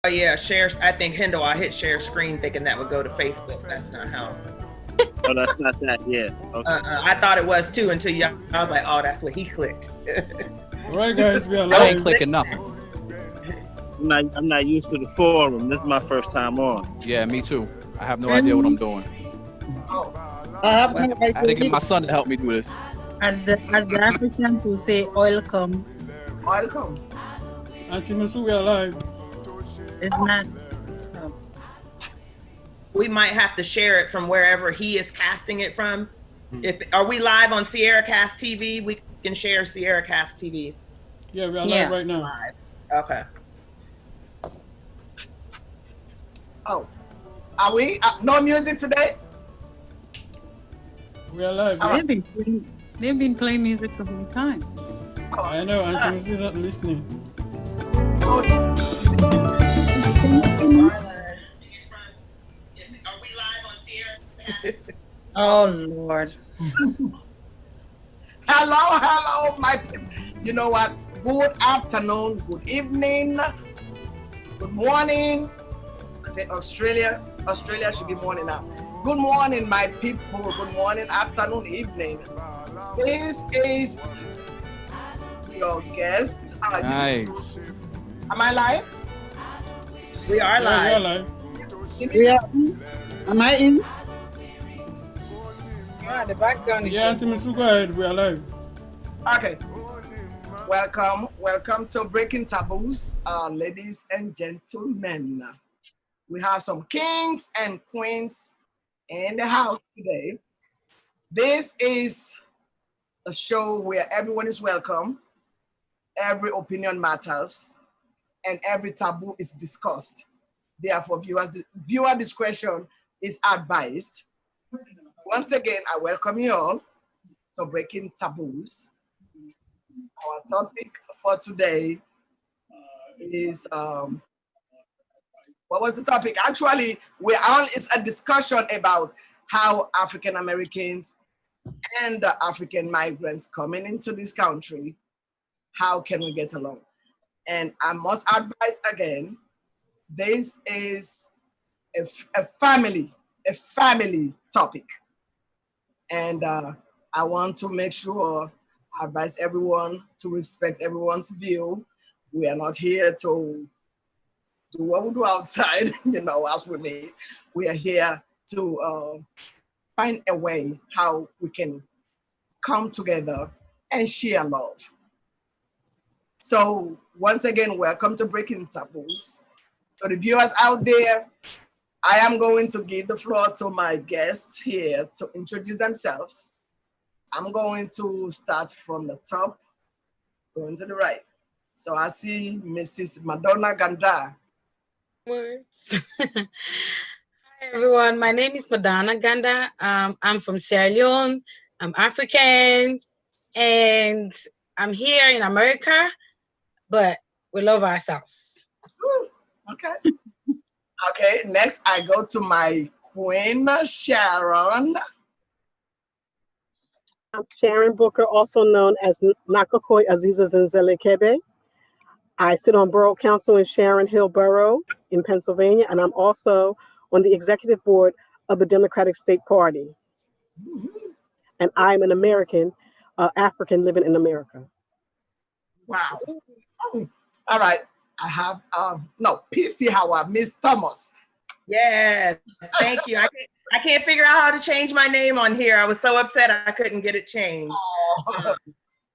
Oh yeah, share. I think Hendo. I hit share screen thinking that would go to Facebook. That's not how. Oh, that's not that. Yeah. Okay. I thought it was too until you. I was like, oh, that's what he clicked. All right, guys, we are I ain't live. clicking nothing. I'm not used to the forum. This is my first time on. Yeah, me too. I have no idea what I'm doing. Oh, I have no I had to get idea. my son to help me do this. As the Africans who say, oil come. welcome. Auntie Musu, we are live. It's not. We might have to share it from wherever he is casting it from. If are we live on Sierra Cast TV? We can share Sierra Cast TVs. Yeah, we are Yeah. live right now. Live. Okay. Oh, are we? No music today? We are live. They've been playing music the whole time. I know, Auntie Musu is not listening. Are we live on Sierra? Oh Lord. Hello, my people. You know what? Good afternoon, good evening, good morning. I think Australia should be morning now. Good morning, my people. Good morning, afternoon, evening. This is your guest. Nice. Am I live? We are Yeah, we are live. live. We are. Am I in? Yeah, the background is. Yeah, Auntie Musu, go ahead. We are live. Okay. Welcome to Breaking Taboos, ladies and gentlemen. We have some kings and queens in the house today. This is a show where everyone is welcome, every opinion matters, and every taboo is discussed. Therefore, viewer discretion is advised. Once again, I welcome you all to Breaking Taboos. Our topic for today is, what was the topic? Actually, it's a discussion about how African Americans and the African migrants coming into this country, how can we get along? And I must advise again, this is a family topic. And I want to make sure I advise everyone to respect everyone's view. We are not here to do what we do outside, as we meet. We are here to find a way how we can come together and share love. So once again, welcome to Breaking Taboos. To the viewers out there, I am going to give the floor to my guests here to introduce themselves. I'm going to start from the top, going to the right. So I see Mrs. Madonna Ganda. Words. Hi everyone, my name is Madonna Ganda. I'm from Sierra Leone. I'm African, and I'm here in America, but we love ourselves. Ooh, okay. Okay, next I go to my Queen Sharon. I'm Sharon Booker, also known as Nakakoi Aziza Zenzele Kebe. I sit on Borough Council in Sharon Hill Borough in Pennsylvania, and I'm also on the executive board of the Democratic State Party. And I'm an American, African living in America. Wow. All right, I have, PC Howard, Miss Thomas. Yes, thank you. I can't figure out how to change my name on here. I was so upset I couldn't get it changed.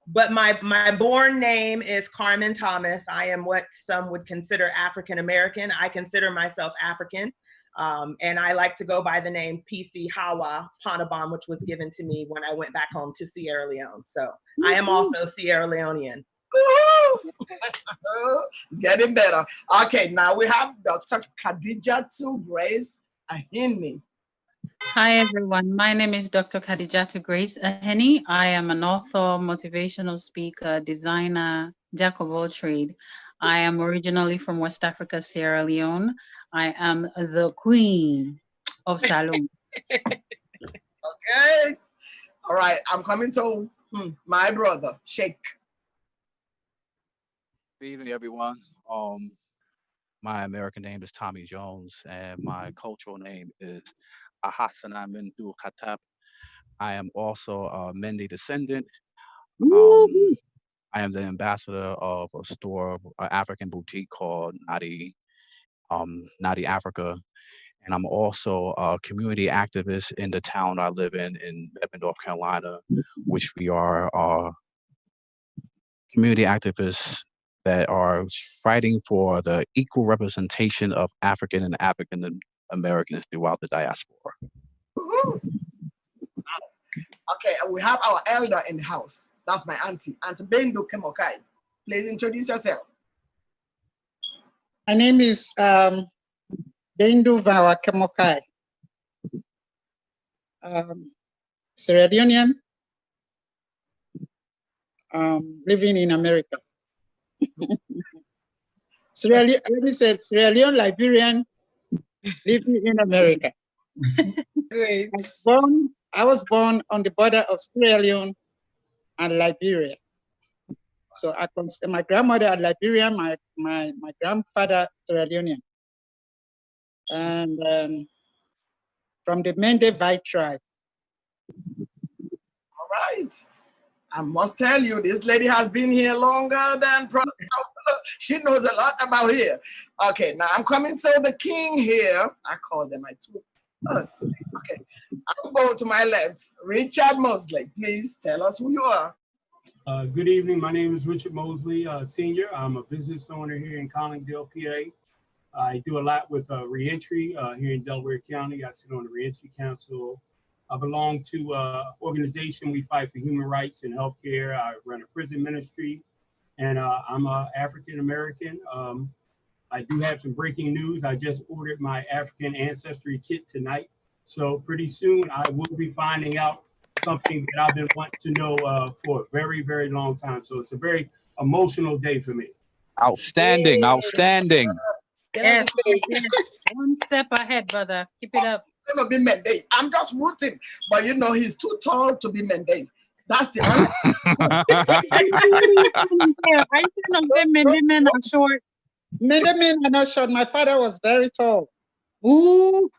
But my born name is Carmen Thomas. I am what some would consider African American. I consider myself African. And I like to go by the name PC Hawa Panabam, which was given to me when I went back home to Sierra Leone. So I am also Sierra Leonean. It's getting better. Okay, now we have Dr. Khadijatu Grace Ahini. Hi everyone, my name is Dr. Khadijatu Grace Aheni. I am an author, motivational speaker, designer, jack of all trade. I am originally from West Africa, Sierra Leone. I am the queen of Salon. Okay. All right, I'm coming to my brother, Sheikh. Good evening, everyone. My American name is Tommy Jones, and my cultural name is Ahasana Mindu Khatap. I am also a Mende descendant. Um, Woo-hoo. I am the ambassador of a store, an African boutique called Nadi Africa. And I'm also a community activist in the town I live in Mebane, North Carolina, which we are community activists that are fighting for the equal representation of African and African Americans throughout the diaspora. Woohoo. Okay, we have our elder in the house. That's my auntie, Auntie Bendo Kemokai. Please introduce yourself. My name is Bendu Vawa Kemokai, Sierra Leonean, living in America. Let me say Sierra Leone, Liberian, living in America. Great. I was born on the border of Sierra Leone and Liberia. So my grandmother are Liberian, my grandfather Sierra Leonean. And from the Mende Vai tribe. All right. I must tell you, this lady has been here longer than she knows a lot about here. Okay, now I'm coming to the king here. I call them my two. Okay, I'm going to my left. Richard Mosley, please tell us who you are. Good evening. My name is Richard Mosley, Senior. I'm a business owner here in Collingdale, PA. I do a lot with reentry here in Delaware County. I sit on the Reentry Council. I belong to an organization. We fight for human rights and healthcare. I run a prison ministry, and I'm African American. I do have some breaking news. I just ordered my African ancestry kit tonight. So pretty soon I will be finding out something that I've been wanting to know for a very, very long time. So it's a very emotional day for me. Outstanding, Yay. outstanding. Yes, yes. One step ahead, brother. Keep it up. He's gonna be Mende. I'm just rooting, but you know he's too tall to be Mende. That's the only. I don't say many men are short. Many men are not short. My father was very tall. Ooh.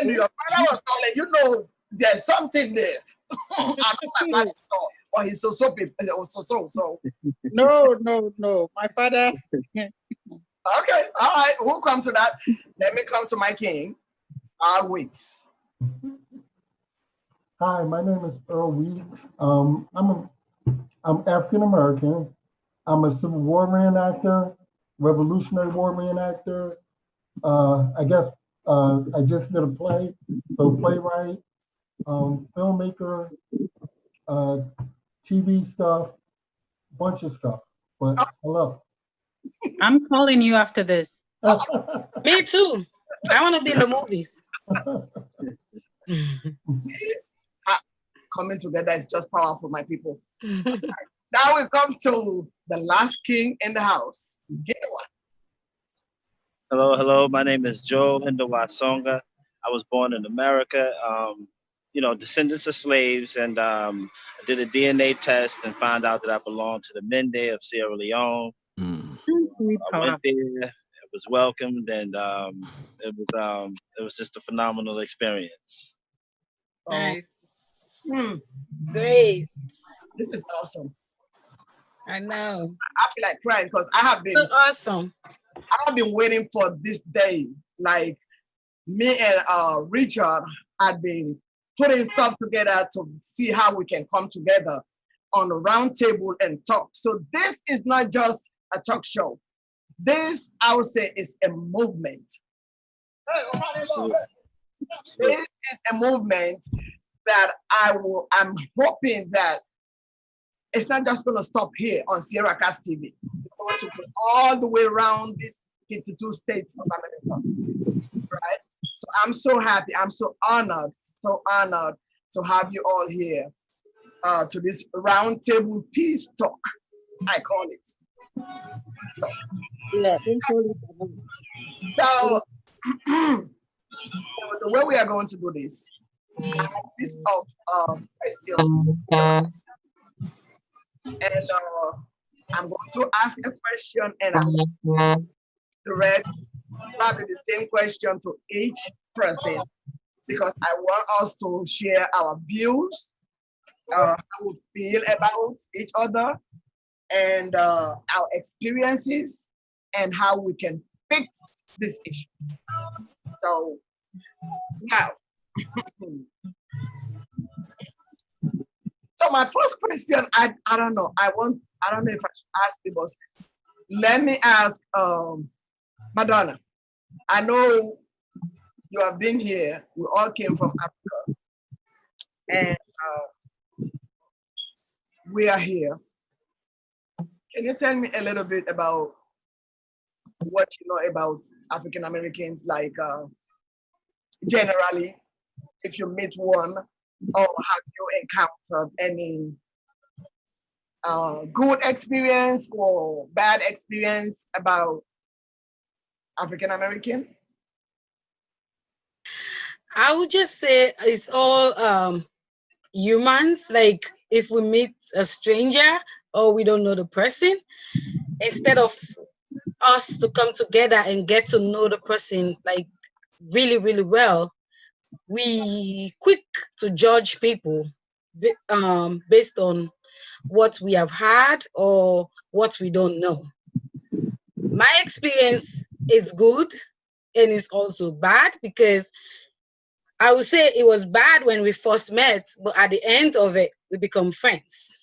Your father was tall, and you know there's something there. I know my father is tall, but he's so. No. My father. Okay, all right. We'll come to that. Let me come to my king, R. Weeks. Hi, my name is Earl Weeks. I'm African American. I'm a Civil War reenactor, Revolutionary War reenactor. I guess I just did a play, so playwright, filmmaker, TV stuff, bunch of stuff. But hello. I'm calling you after this. Me too. I want to be in the movies. Coming together is just powerful, my people. Now we come to the last king in the house. Hello. My name is Joe Hindawa Songa. I was born in America. Descendants of slaves, and I did a DNA test and found out that I belonged to the Mende of Sierra Leone. I went there. I was welcomed, and it was just a phenomenal experience. Nice. Great. This is awesome. I know. I feel like crying because I have been so awesome. I have been waiting for this day. Like me and Richard had been putting stuff together to see how we can come together on a round table and talk. So this is not just a talk show. This, I would say, is a movement. This is a movement that I'm hoping that it's not just going to stop here on Sierra Cast TV. It's going to go all the way around these 52 states of America, right? So I'm so happy. I'm so honored to have you all here to this roundtable peace talk. I call it. Peace talk. Yeah. So the way we are going to do this, I have a list of questions, and I'm going to ask a question and I'm direct probably the same question to each person because I want us to share our views, how we feel about each other, and our experiences, and how we can fix this issue. So now, so my first question, I don't know, I don't know if I should ask you, but let me ask Madonna. I know you have been here. We all came from Africa, and we are here. Can you tell me a little bit about what you know about African Americans, like generally, if you meet one, or have you encountered any good experience or bad experience about African American? I would just say it's all humans. Like if we meet a stranger or we don't know the person, instead of us to come together and get to know the person like really, really well, we quick to judge people based on what we have had or what we don't know. My experience is good and it's also bad because I would say it was bad when we first met, but at the end of it, we become friends.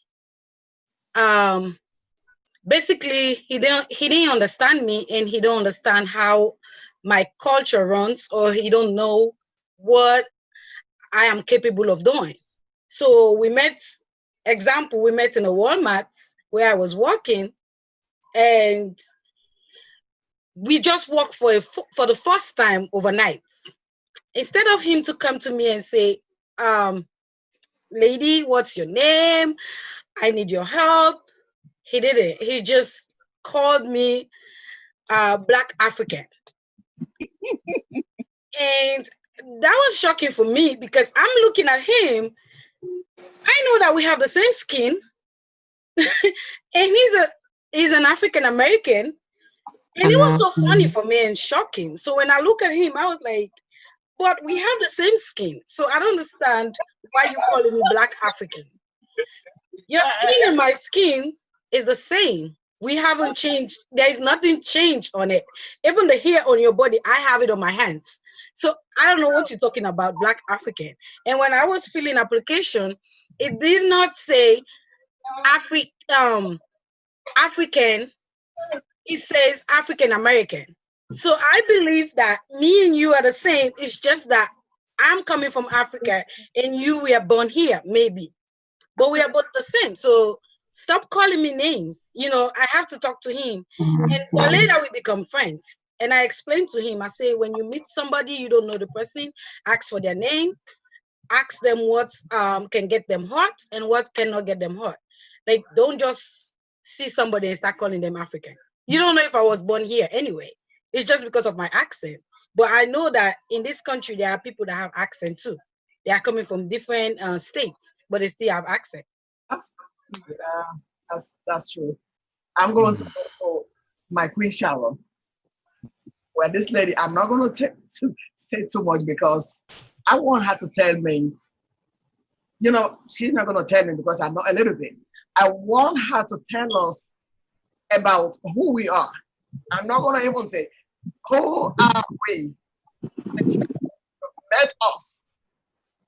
Basically, he didn't understand me, and he don't understand how my culture runs, or he don't know what I am capable of doing. So we met. Example, we met in a Walmart where I was working, and we just worked for the first time overnight. Instead of him to come to me and say, lady, what's your name? I need your help. He didn't. He just called me Black African. And that was shocking for me because I'm looking at him. I know that we have the same skin. And he's an African American. And it was so funny for me and shocking. So when I look at him, I was like, but we have the same skin. So I don't understand why you calling me Black African. Your skin and my skin is the same. We haven't changed. There is nothing changed on it. Even the hair on your body, I have it on my hands. So I don't know what you're talking about, Black African. And when I was filling application, it did not say African. It says African American. So I believe that me and you are the same. It's just that I'm coming from Africa and you were born here, maybe. But we are both the same. So stop calling me names. You know, I have to talk to him. And later we become friends. And I explained to him, I say, when you meet somebody, you don't know the person, ask for their name, ask them what can get them hot and what cannot get them hot. Like, don't just see somebody and start calling them African. You don't know if I was born here anyway. It's just because of my accent. But I know that in this country, there are people that have accent too. They are coming from different states, but they still have accent. That's true. I'm going to go to my Queen Sharon. Well, this lady, I'm not going to say too much because I want her to tell me. You know, she's not going to tell me because I know a little bit. I want her to tell us about who we are. I'm not going to even say, who are we? Met us.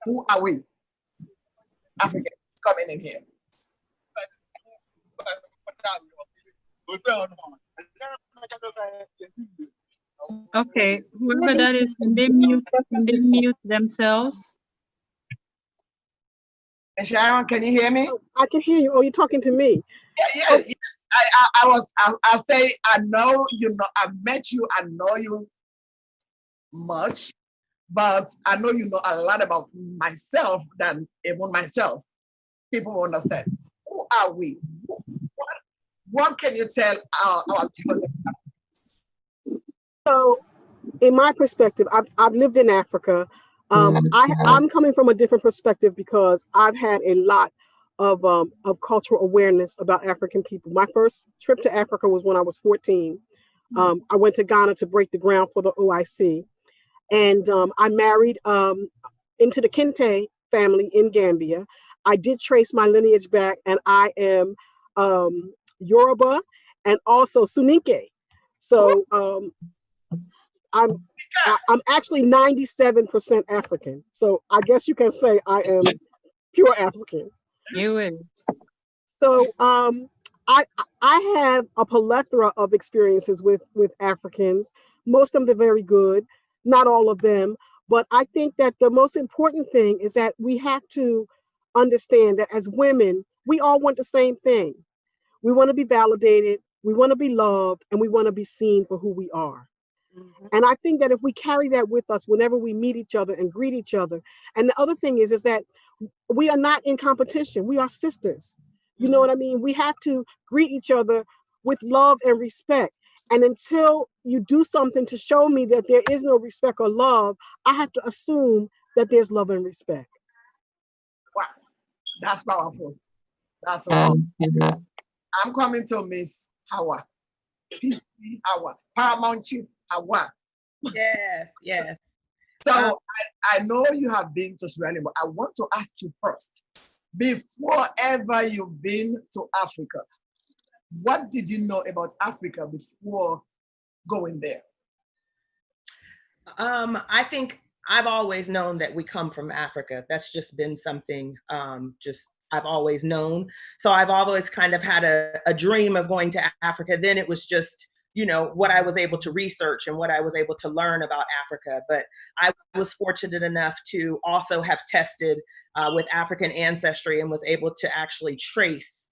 Who are we? Africans coming in here. Okay, whoever that is, can they mute themselves? And Sharon, can you hear me? Oh, I can hear you. Oh, you're talking to me. Yes. I say, I know you know, I've met you, I know you much, but I know you know a lot about myself than even myself. People will understand. Who are we? What can you tell our viewers? So, in my perspective, I've lived in Africa. I'm coming from a different perspective because I've had a lot of cultural awareness about African people. My first trip to Africa was when I was 14. I went to Ghana to break the ground for the OIC. And I married into the Kente family in Gambia. I did trace my lineage back, and I am Yoruba and also Soninke. So I'm actually 97% African. So I guess you can say I am pure African. You is. So I have a plethora of experiences with Africans. Most of them are very good, not all of them. But I think that the most important thing is that we have to understand that as women, we all want the same thing. We want to be validated, we want to be loved, and we want to be seen for who we are. And I think that if we carry that with us whenever we meet each other and greet each other, and the other thing is that we are not in competition. We are sisters. You know what I mean? We have to greet each other with love and respect. And until you do something to show me that there is no respect or love, I have to assume that there's love and respect. Wow, that's powerful. That's all. I'm coming to Miss Hawa. PC Hawa. Paramount Chief Hawa. Yes, yes. So I know you have been to Sierra Leone, but I want to ask you first, before ever you've been to Africa, what did you know about Africa before going there? I think I've always known that we come from Africa. That's just been something I've always known. So I've always kind of had a dream of going to Africa. Then it was just, you know, what I was able to research and what I was able to learn about Africa. But I was fortunate enough to also have tested with African ancestry and was able to actually trace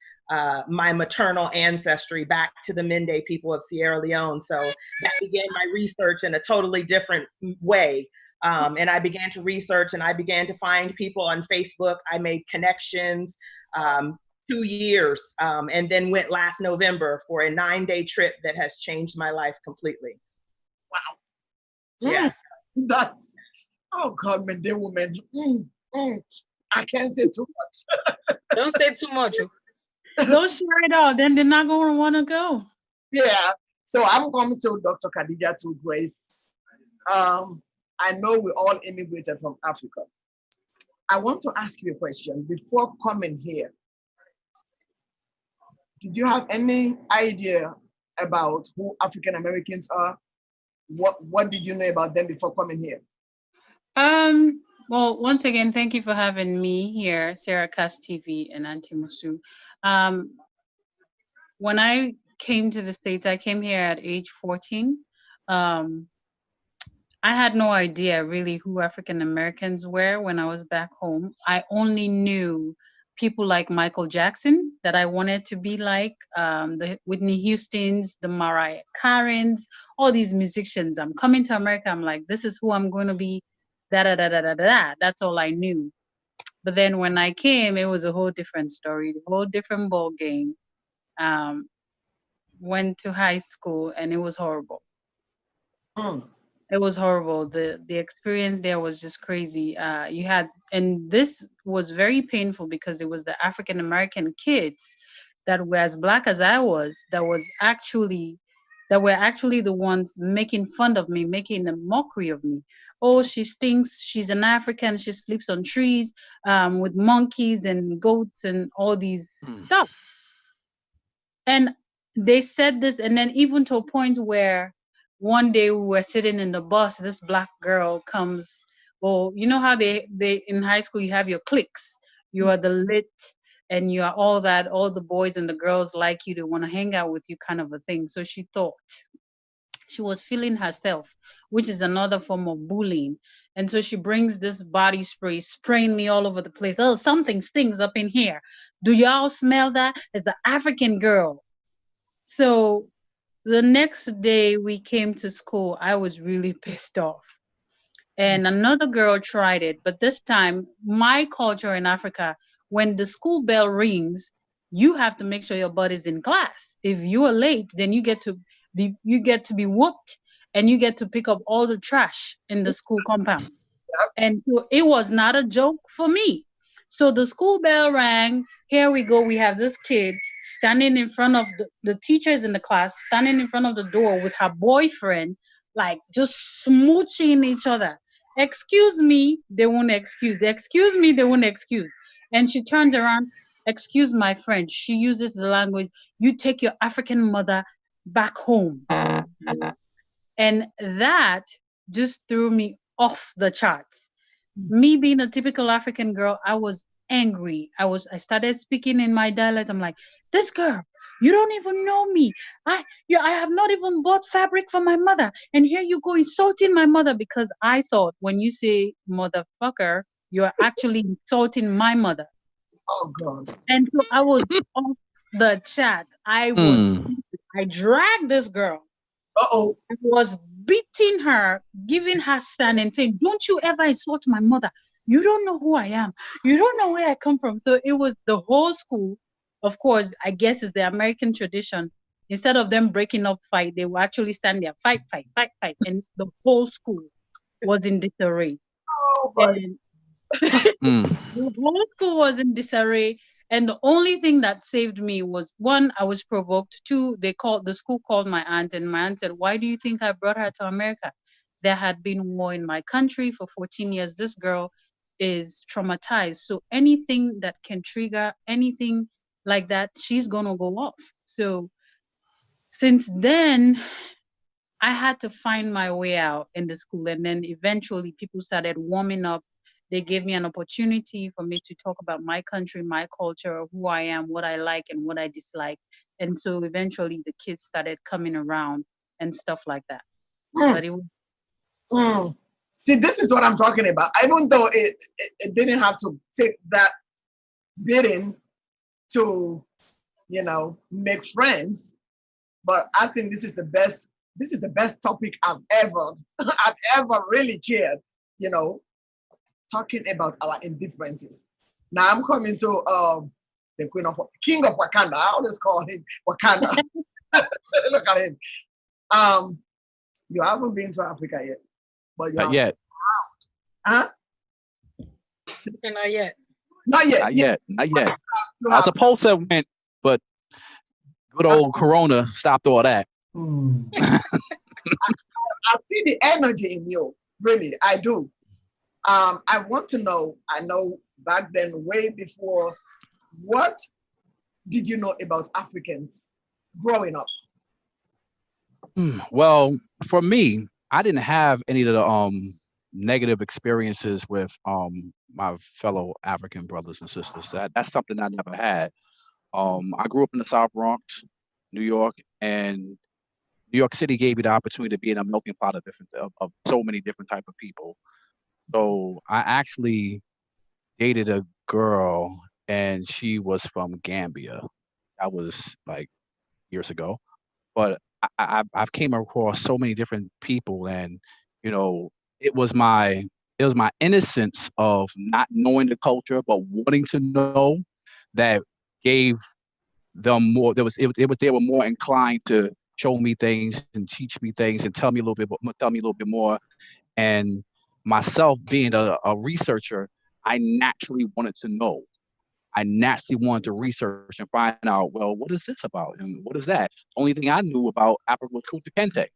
my maternal ancestry back to the Mende people of Sierra Leone. So that began my research in a totally different way. And I began to research and I began to find people on Facebook. I made connections, 2 years, and then went last November for a 9-day trip that has changed my life completely. Wow. Yes. That's, oh God, Mende woman. I can't say too much. Don't say too much. Don't share it all. Then they're not going to want to go. Yeah. So I'm coming to Dr. Khadijatu Grace. I know we all immigrated from Africa. I want to ask you a question. Before coming here, did you have any idea about who African Americans are? What did you know about them before coming here? Well, once again, thank you for having me here, Sarah Cass TV and Auntie Musu. When I came to the States, I came here at age 14. I had no idea really who African Americans were when I was back home. I only knew people like Michael Jackson that I wanted to be like, the Whitney Houstons, the Mariah Carens, all these musicians. I'm coming to America. I'm like, this is who I'm going to be. Da da da da da da. That's all I knew. But then when I came, it was a whole different story, a whole different ball game. Went to high school and it was horrible. It was horrible. The experience there was just crazy. And this was very painful because it was the African American kids that were as black as I was that were actually the ones making fun of me, making a mockery of me. Oh, she stinks. She's an African. She sleeps on trees with monkeys and goats and all these stuff. And they said this, and then even to a point where one day we were sitting in the bus, this black girl comes. Well, you know how they in high school you have your cliques. You are the lit and you are all that, all the boys and the girls like you, they want to hang out with you kind of a thing. So she thought she was feeling herself, which is another form of bullying. And so she brings this body spray, spraying me all over the place. Oh, something stings up in here. Do y'all smell that? It's the African girl. So the next day we came to school, I was really pissed off. And another girl tried it, but this time, my culture in Africa, when the school bell rings, you have to make sure your butt is in class. If you are late, then you get to be whooped, and you get to pick up all the trash in the school compound. And so it was not a joke for me. So the school bell rang. Here we go. We have this kid standing in front of the teachers in the class, standing in front of the door with her boyfriend, like just smooching each other. Excuse me, they won't excuse. Excuse me, they won't excuse. And she turns around, excuse my French. She uses the language, you take your African mother back home. And that just threw me off the charts. Me being a typical African girl, I was angry. I started speaking in my dialect. I'm like, this girl, you don't even know me. I have not even bought fabric for my mother. And here you go insulting my mother, because I thought when you say motherfucker, you're actually insulting my mother. Oh God. And so I was off the chat. I dragged this girl. Uh-oh. I was beating her, giving her stand and saying, don't you ever insult my mother. You don't know who I am. You don't know where I come from. So it was the whole school. Of course, I guess it's the American tradition. Instead of them breaking up fight, they will actually stand there, fight. And the whole school was in disarray. Oh, and the whole school was in disarray. And the only thing that saved me was, one, I was provoked. Two, the school called my aunt, and my aunt said, why do you think I brought her to America? There had been war in my country for 14 years. This girl is traumatized. So anything that can trigger anything like that, she's gonna go off. So since then, I had to find my way out in the school. And then eventually people started warming up. They gave me an opportunity for me to talk about my country, my culture, who I am, what I like and what I dislike. And so eventually the kids started coming around and stuff like that. But it was... See, this is what I'm talking about. Even though it didn't have to take that bidding to, make friends, but I think this is the best topic I've ever really chaired, talking about our indifferences. Now I'm coming to the King of Wakanda. I always call him Wakanda. Look at him. You haven't been to Africa yet, but not yet. Huh? Not yet. Not yet. Not yet. I supposed to have went, but good old Corona stopped all that. I see the energy in you, really, I do. I want to know, I know back then, way before, what did you know about Africans growing up? Well, for me, I didn't have any of the negative experiences with my fellow African brothers and sisters. That's something I never had. I grew up in the South Bronx, New York, and New York City gave me the opportunity to be in a melting pot of so many different type of people. So I actually dated a girl, and she was from Gambia. That was like years ago. But I've came across so many different people, and it was my innocence of not knowing the culture but wanting to know that gave them more. They were more inclined to show me things and teach me things and tell me a little bit more. And myself being a researcher, I naturally wanted to know. I naturally wanted to research and find out, well, what is this about? And what is that? Only thing I knew about Africa was Kunta Kinte.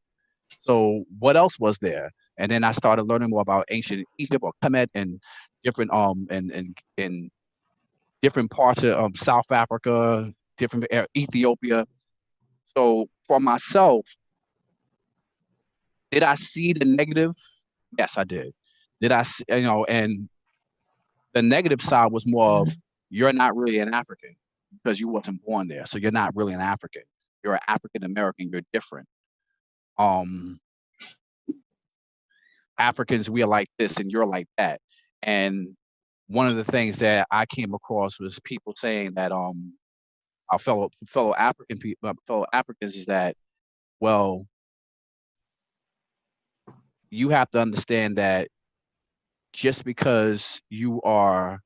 So what else was there? And then I started learning more about ancient Egypt or Kemet and different in different parts of South Africa, different Ethiopia. So for myself, did I see the negative? Yes, I did. Did I see, and the negative side was more of, you're not really an African because you wasn't born there. So you're not really an African. You're an African American. You're different. Africans, we are like this and you're like that. And one of the things that I came across was people saying that our fellow Africans is that, well, you have to understand that just because you are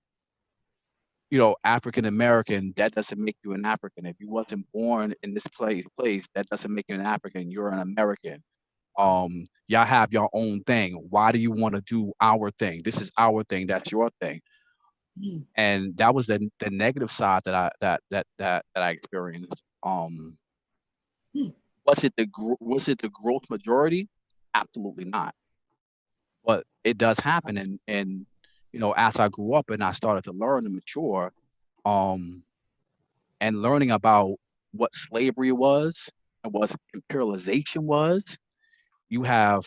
African American, that doesn't make you an African. If you wasn't born in this place, that doesn't make you an African. You're an American. Y'all have your own thing. Why do you want to do our thing? This is our thing. That's your thing. And that was the negative side that I experienced. Was it the growth majority? Absolutely not. But it does happen, and as I grew up and I started to learn and mature, and learning about what slavery was and what imperialization was, you have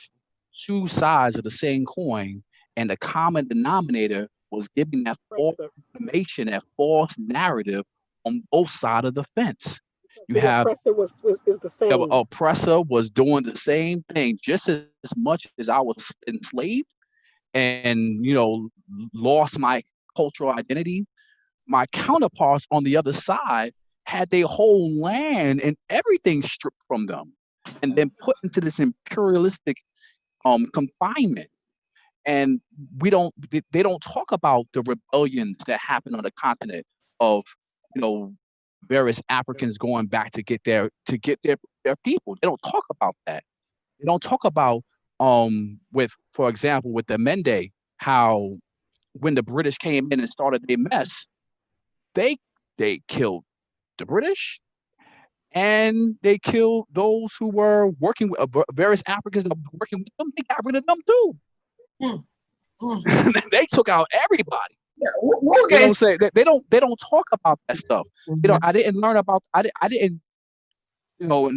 two sides of the same coin, and the common denominator was giving that false information, that false narrative on both sides of the fence. You the have oppressor is the same. the oppressor was doing the same thing just as much as I was enslaved and lost my cultural identity. My counterparts on the other side had their whole land and everything stripped from them and then put into this imperialistic confinement. And they don't talk about the rebellions that happened on the continent of various Africans going back to get their people. They don't talk about that. They don't talk about for example, with the Mende, how when the British came in and started their mess, they killed the British and they killed those who were working with various Africans that were working with them. They got rid of them too. They took out everybody. Yeah, they don't talk about that stuff. I didn't learn about I didn't it was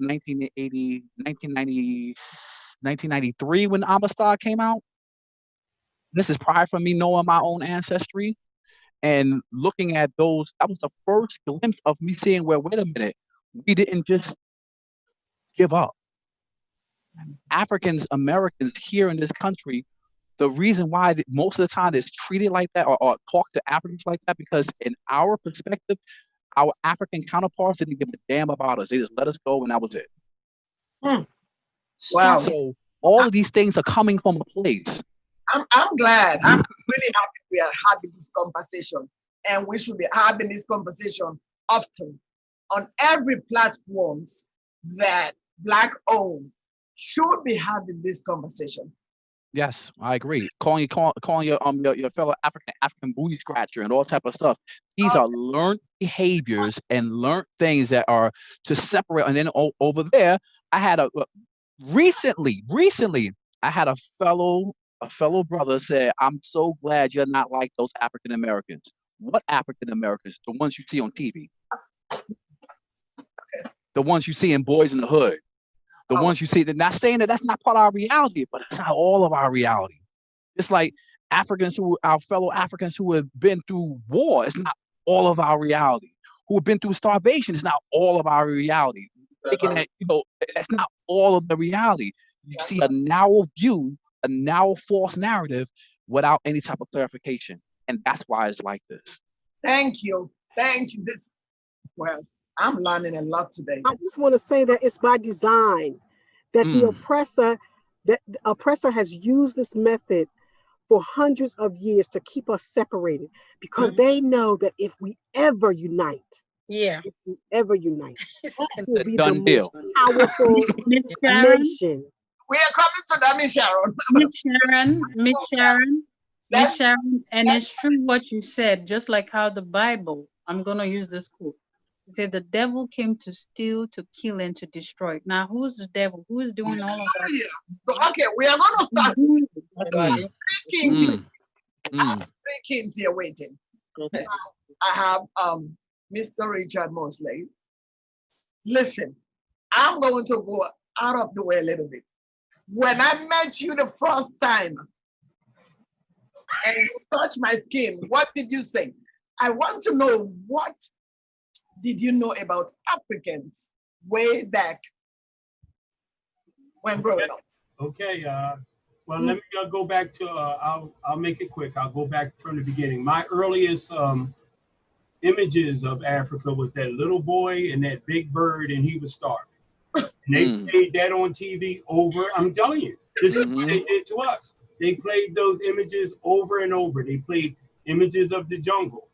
1980, 1990, 1993 when Amistad came out. This is prior for me knowing my own ancestry and looking at those. That was the first glimpse of me seeing wait a minute, we didn't just give up. Africans, Americans here in this country, the reason why most of the time it's treated like that or talk to Africans like that, because in our perspective, our African counterparts didn't give a damn about us. They just let us go and that was it. Wow. So all of these things are coming from a place. I'm glad. I'm really happy we are having this conversation. And we should be having this conversation often on every platforms that Black owned should be having this conversation. Yes, I agree. Calling your fellow African booty scratcher and all type of stuff. These are learned behaviors and learned things that are to separate. And then over there, I had recently I had a fellow brother say, "I'm so glad you're not like those African Americans." What African Americans? The ones you see on TV. The ones you see in Boys in the Hood. The ones you see, they're not saying that that's not part of our reality, but it's not all of our reality. It's like our fellow Africans who have been through war, it's not all of our reality. Who have been through starvation, it's not all of our reality. Thinking that, that's not all of the reality. You see a narrow view, a narrow false narrative without any type of clarification. And that's why it's like this. Thank you. Well, I'm learning a lot today. I just want to say that it's by design that the oppressor has used this method for hundreds of years to keep us separated, because they know that if we ever unite, it will be done the deal. most powerful nation. We are coming to that, Miss Sharon. Miss Sharon, and it's true what you said, just like how the Bible, I'm going to use this quote. It said the devil came to steal, to kill, and to destroy. Now, who's the devil? Who is doing all of that? Yeah. Okay, we are going to start. Three kings here waiting. Okay. I have Mr. Richard Mosley. Listen, I'm going to go out of the way a little bit. When I met you the first time and you touched my skin, what did you say? I want to know, what did you know about Africans way back when growing up? Okay, well, let me go back to, I'll make it quick. I'll go back from the beginning. My earliest images of Africa was that little boy and that big bird, and he was starving. And they played that on TV over. I'm telling you, this is what they did to us. They played those images over and over. They played images of the jungle.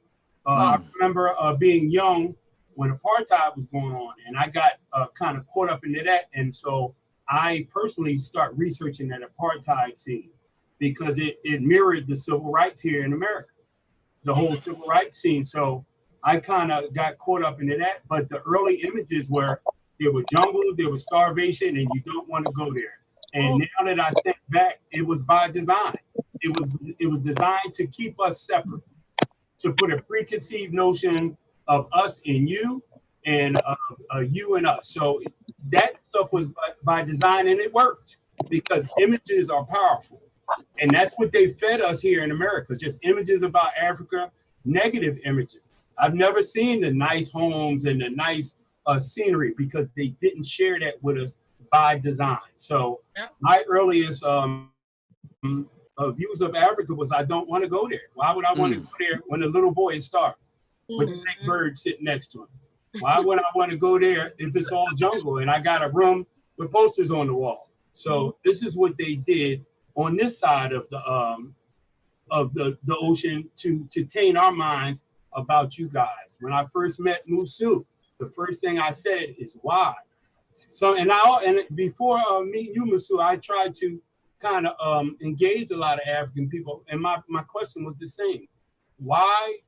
I remember being young when apartheid was going on, and I got kind of caught up into that. And so I personally start researching that apartheid scene because it mirrored the civil rights here in America. the whole civil rights scene. So I kind of got caught up into that. But the early images were, there were jungles, there was starvation, and you don't want to go there. And now that I think back, it was by design. It was designed to keep us separate, to put a preconceived notion of us and you, and you and us. So that stuff was by design, and it worked because images are powerful. And that's what they fed us here in America, just images about Africa, negative images. I've never seen the nice homes and the nice scenery because they didn't share that with us by design. So my earliest views of Africa was, I don't want to go there. Why would I want to go there when the little boy is starving with the big bird sitting next to him? Why would I want to go there if it's all jungle and I got a room with posters on the wall? So this is what they did on this side of the ocean to taint our minds about you guys. When I first met Musu, the first thing I said is why. So and before meeting you, Musu, I tried to kind of engage a lot of African people, and my question was the same: why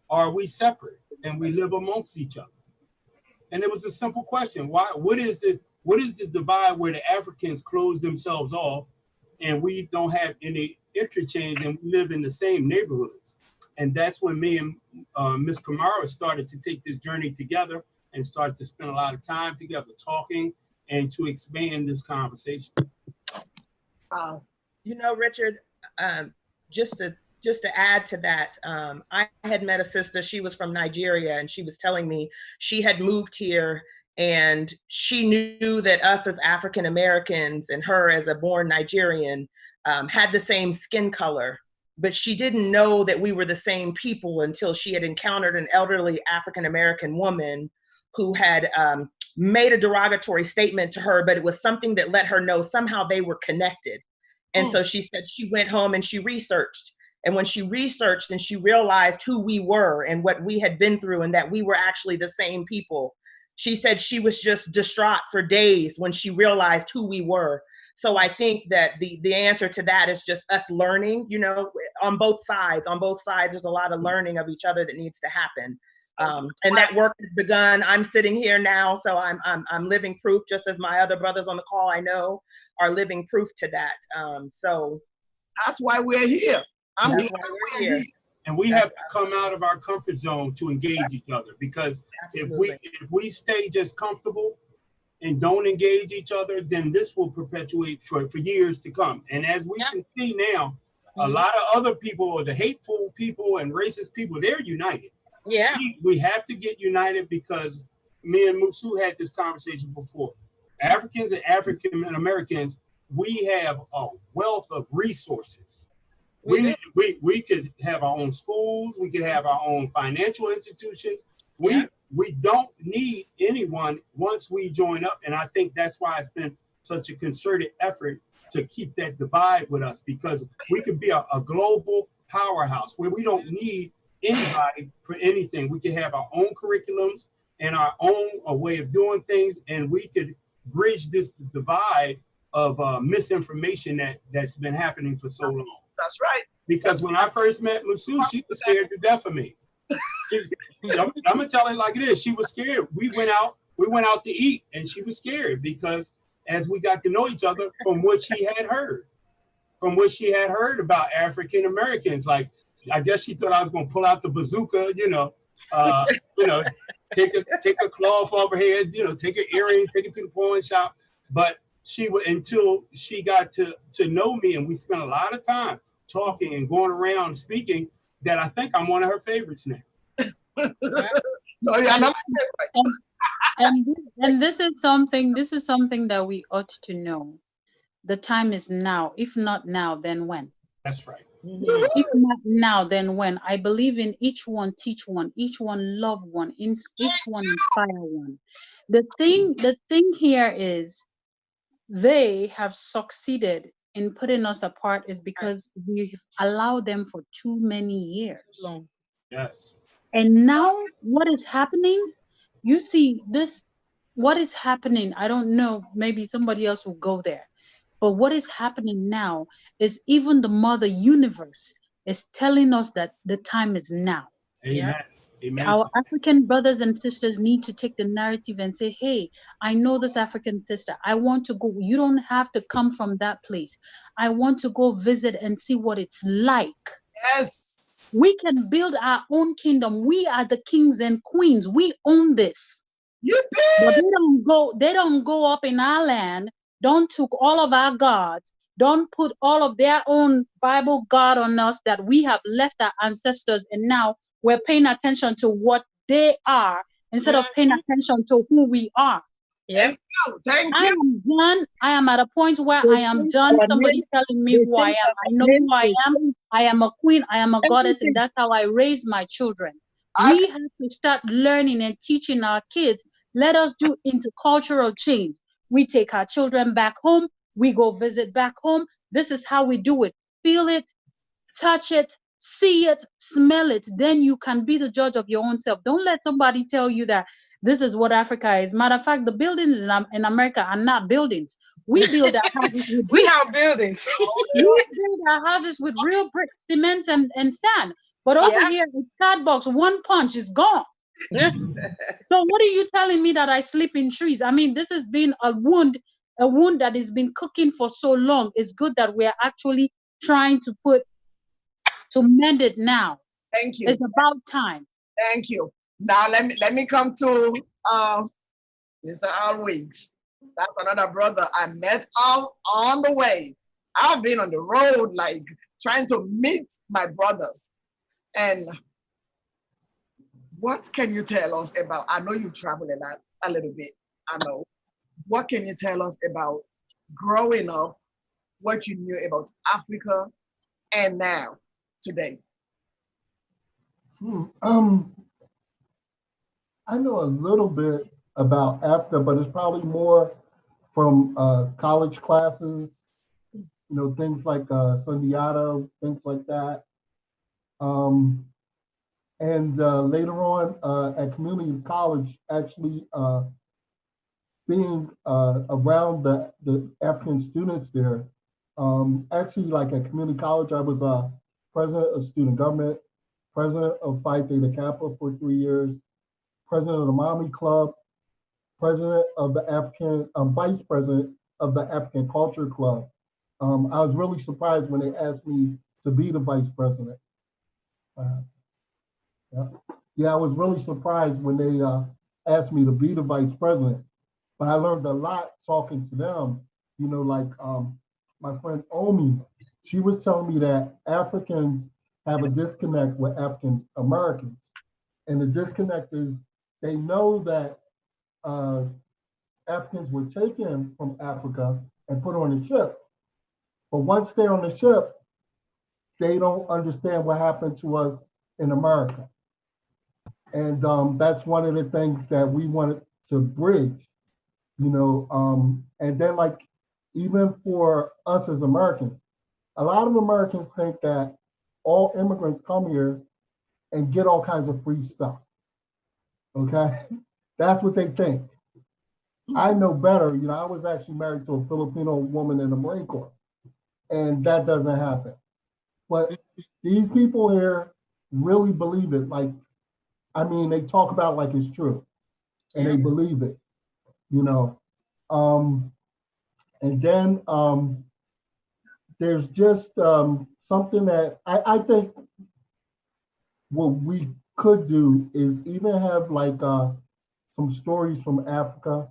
are we separate and we live amongst each other? And it was a simple question: why? What is the divide where the Africans close themselves off, and we don't have any interchange, and we live in the same neighborhoods? And that's when me and Ms. Kamara started to take this journey together and started to spend a lot of time together talking and to expand this conversation. You know, Richard, just to add to that, I had met a sister, she was from Nigeria, and she was telling me she had moved here and she knew that us as African Americans and her as a born Nigerian had the same skin color, but she didn't know that we were the same people until she had encountered an elderly African American woman who had made a derogatory statement to her, but it was something that let her know somehow they were connected. And so she said she went home and she researched. And when she researched and she realized who we were and what we had been through and that we were actually the same people, she said she was just distraught for days when she realized who we were. So I think that the answer to that is just us learning, you know, on both sides. On both sides, there's a lot of learning of each other that needs to happen. And that work has begun. I'm sitting here now, so I'm living proof, just as my other brothers on the call I know are living proof to that. So that's why we're here. That's why we're here. And we have to come out of our comfort zone to engage each other, because if we stay just comfortable and don't engage each other, then this will perpetuate for years to come. And as we can see now, a lot of other people, or the hateful people and racist people, they're united. Yeah. We have to get united, because me and Musu had this conversation before. Africans and African Americans, we have a wealth of resources. We could have our own schools. We could have our own financial institutions. We don't need anyone once we join up. And I think that's why it's been such a concerted effort to keep that divide with us, because we could be a global powerhouse where we don't need anybody for anything. We could have our own curriculums and our own way of doing things, and we could bridge this divide of misinformation that's been happening for so long. That's right. Because when I first met Musu, she was scared to death of me. I'm gonna tell it like it is. She was scared. We went out to eat, and she was scared because as we got to know each other, from what she had heard about African Americans, like I guess she thought I was gonna pull out the bazooka, take a cloth off her head, take her earring, take it to the pawn shop. But until she got to know me, and we spent a lot of time talking and going around speaking, that I think I'm one of her favorites now. And this is something that we ought to know. The time is now. If not now, then when? That's right. If not now, then when? I believe in each one teach one, each one love one, each one inspire one. The thing here is they have succeeded in putting us apart is because we've allowed them for too many years. Yes. And now what is happening? You see this, what is happening? I don't know, maybe somebody else will go there. But what is happening now is even the mother universe is telling us that the time is now. Amen. Amen. Our African brothers and sisters need to take the narrative and say, hey, I know this African sister. I want to go. You don't have to come from that place. I want to go visit and see what it's like. Yes. We can build our own kingdom. We are the kings and queens. We own this. Yippee! But they don't go up in our land, don't took all of our gods, don't put all of their own Bible God on us that we have left our ancestors, and now we're paying attention to what they are instead of paying attention to who we are. Thank you. Thank you. I am done. I am at a point where I am done. Somebody telling me who I am. I know who I am. I am a queen. I am a goddess, and that's how I raise my children. We have to start learning and teaching our kids. Let us do intercultural change. We take our children back home. We go visit back home. This is how we do it. Feel it, touch it, see it, smell it. Then you can be the judge of your own self. Don't let somebody tell you that this is what Africa is. Matter of fact, the buildings in America are not buildings. We build our houses with we have buildings. we build our houses with real brick, cement, and sand. But over here, it's cardbox. One punch is gone. So what are you telling me that I sleep in trees? I mean, this has been a wound that has been cooking for so long. It's good that we are actually trying to mend it now. Thank you. It's about time. Thank you. Now let me come to Mr. Al Weeks. That's another brother I met out on the way. I've been on the road, like trying to meet my brothers. And what can you tell us about? I know you travel a little bit. I know. What can you tell us about growing up? What you knew about Africa and now, today? I know a little bit about Africa, but it's probably more from college classes, things like Sundiata, things like that. And later on at community college, actually being around the African students there, actually like at community college, I was president of student government, president of Phi Theta Kappa for 3 years, president of the Mommy Club, president of the vice president of the African Culture Club. I was really surprised when they asked me to be the vice president. I was really surprised when they asked me to be the vice president, but I learned a lot talking to them. Like my friend Omi, she was telling me that Africans have a disconnect with African Americans. And the disconnect is they know that Africans were taken from Africa and put on a ship. But once they're on the ship, they don't understand what happened to us in America. And that's one of the things that we wanted to bridge, and then like, even for us as Americans, a lot of Americans think that all immigrants come here and get all kinds of free stuff, okay? That's what they think. I know better. I was actually married to a Filipino woman in the Marine Corps, and that doesn't happen. But these people here really believe it. Like, I mean, they talk about it like it's true, and they believe it, And then there's just something that I think what we could do is even have like some stories from Africa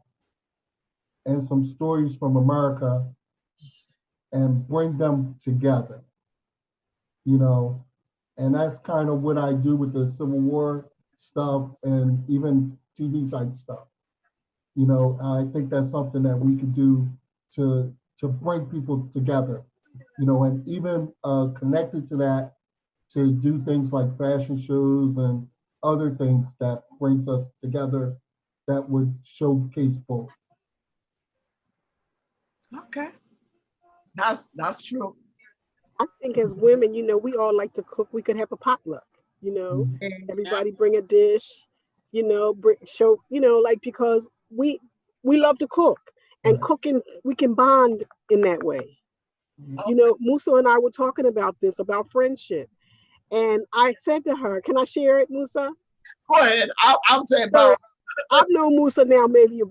and some stories from America and bring them together, and that's kind of what I do with the Civil War stuff and even TV type stuff. I think that's something that we could do to bring people together, and even connected to that, to do things like fashion shows and other things that brings us together that would showcase both. Okay, that's true. I think as women, we all like to cook. We could have a potluck, everybody bring a dish, show, like, because we love to cook, and cooking, we can bond in that way. Musa and I were talking about this, about friendship. And I said to her, can I share it, Musa? Go ahead. I'm saying, so I've known Musa now maybe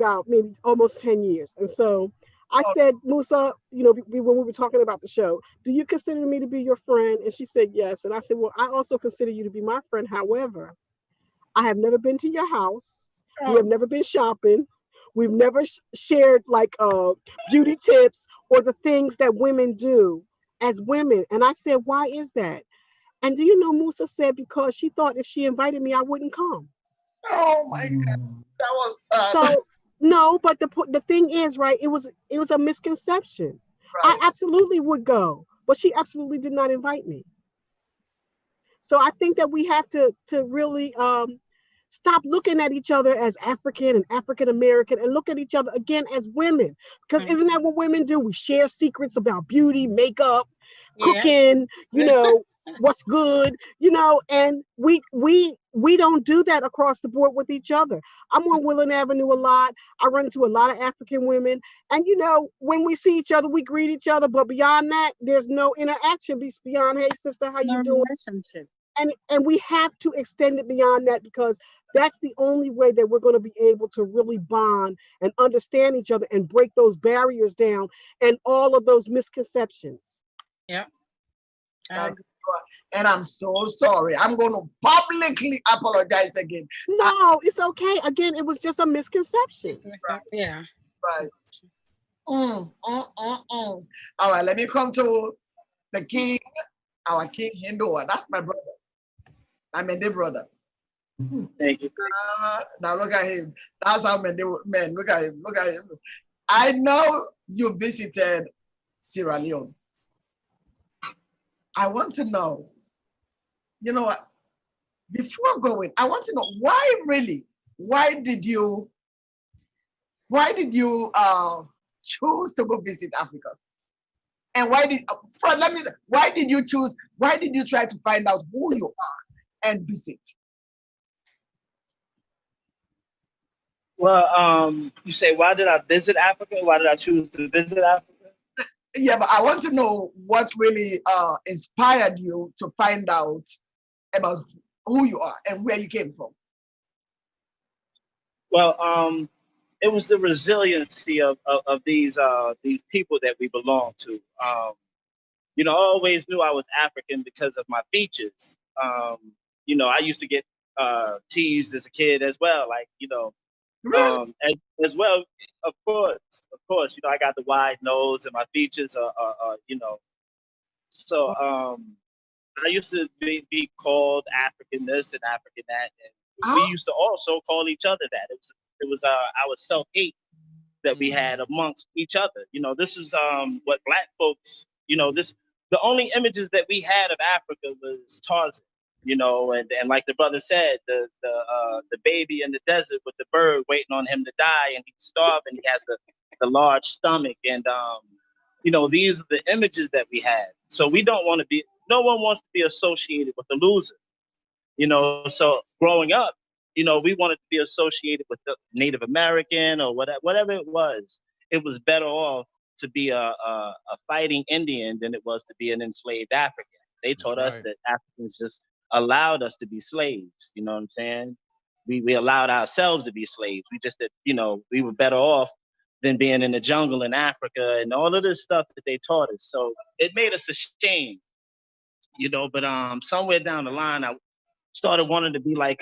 almost 10 years. And so I said, Musa, you know, when we were talking about the show, do you consider me to be your friend? And she said, yes. And I said, well, I also consider you to be my friend. However, I have never been to your house. We have never been shopping. We've never shared like beauty tips or the things that women do as women. And I said, why is that? And do you know, Musa said, because she thought if she invited me, I wouldn't come. Oh my God, that was sad. So no, but the thing is, right? It was a misconception. Right. I absolutely would go, but she absolutely did not invite me. So I think that we have to really stop looking at each other as African and African American and look at each other again as women. Because isn't that what women do? We share secrets about beauty, makeup, cooking, you know, what's good, you know, and we don't do that across the board with each other. I'm on Willing Avenue a lot. I run into a lot of African women. And, you know, when we see each other, we greet each other. But beyond that, there's no interaction beyond, hey, sister, how you doing? Relationship. And we have to extend it beyond that, because that's the only way that we're going to be able to really bond and understand each other and break those barriers down and all of those misconceptions. Yeah. And I'm so sorry. I'm going to publicly apologize again. No, it's okay. Again, it was just a misconception. Yeah. Right. All right, let me come to the king, our king Hindu. That's my brother. I mean, the brother. Thank you. Now look at him. That's how man. Look at him. Look at him. I know you visited Sierra Leone. I want to know, you know what, before going, I want to know why did you choose to go visit Africa? And why did you try to find out who you are and visit? Well, you say, why did I visit Africa? Why did I choose to visit Africa? Yeah, but I want to know what really inspired you to find out about who you are and where you came from. Well, it was the resiliency of these people that we belong to. You know, I always knew I was African because of my features. You know, I used to get teased as a kid as well, like, you know, as well, of course, you know, I got the wide nose and my features are you know, so I used to be called African this and African that, and we used to also call each other that. It was our self-hate that we had amongst each other. You know, this is what Black folks, you know, the only images that we had of Africa was Tarzan. You know, and like the brother said, the baby in the desert with the bird waiting on him to die, and he's starving. He has the large stomach, and you know, these are the images that we had. So we don't want to be. No one wants to be associated with the loser. You know, so growing up, you know, we wanted to be associated with the Native American or whatever it was. It was better off to be a fighting Indian than it was to be an enslaved African. They taught us that Africans just allowed us to be slaves. You know what I'm saying? We allowed ourselves to be slaves. We just that, you know, we were better off than being in the jungle in Africa and all of this stuff that they taught us. So it made us ashamed, you know, but somewhere down the line I started wanting to be like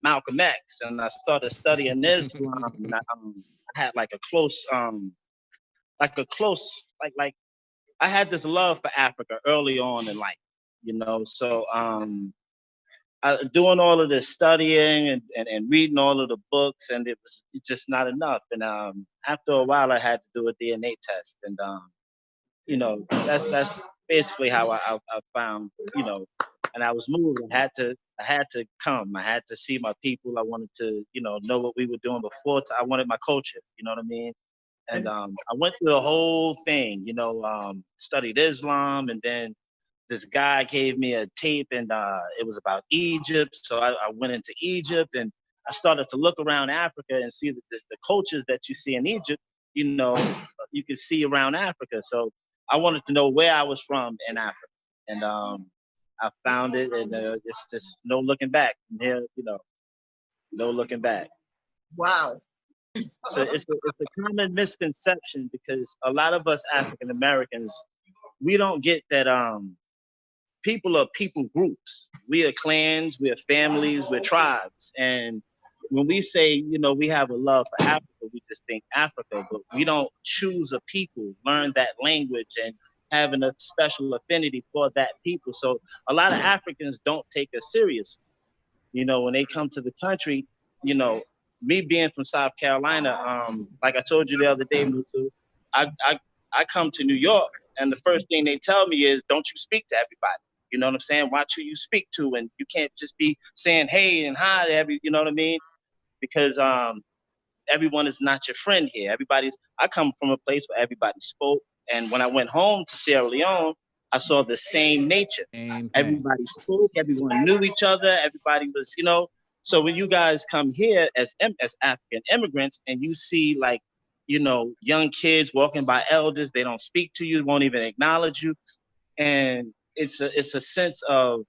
Malcolm X, and I started studying Islam, and I had like a close like I had this love for Africa early on in life, you know. So doing all of this studying and reading all of the books, and it's just not enough. And after a while, I had to do a DNA test, and you know, that's basically how I found, you know, and I was moved. I had to come. I had to see my people. I wanted to, you know what we were doing before. I wanted my culture. You know what I mean? And I went through the whole thing. You know, studied Islam, and then this guy gave me a tape, and it was about Egypt. So I went into Egypt, and I started to look around Africa and see the cultures that you see in Egypt, you know, you can see around Africa. So I wanted to know where I was from in Africa. And I found it, and it's just no looking back. From here, no looking back. Wow. So it's a common misconception because a lot of us African Americans, we don't get that people are people groups. We are clans, we are families, we're tribes. And when we say, we have a love for Africa, we just think Africa, but we don't choose a people, learn that language, and having a special affinity for that people. So a lot of Africans don't take us seriously. When they come to the country, me being from South Carolina, like I told you the other day, Mutu, I come to New York, and the first thing they tell me is, don't you speak to everybody. You know what I'm saying? Watch who you speak to, and you can't just be saying hey and hi to you know what I mean? Because everyone is not your friend here. I come from a place where everybody spoke, and when I went home to Sierra Leone, I saw the same nature. Everybody spoke, everyone knew each other, everybody was, So when you guys come here as African immigrants and you see young kids walking by elders, they don't speak to you, won't even acknowledge you, and it's a sense of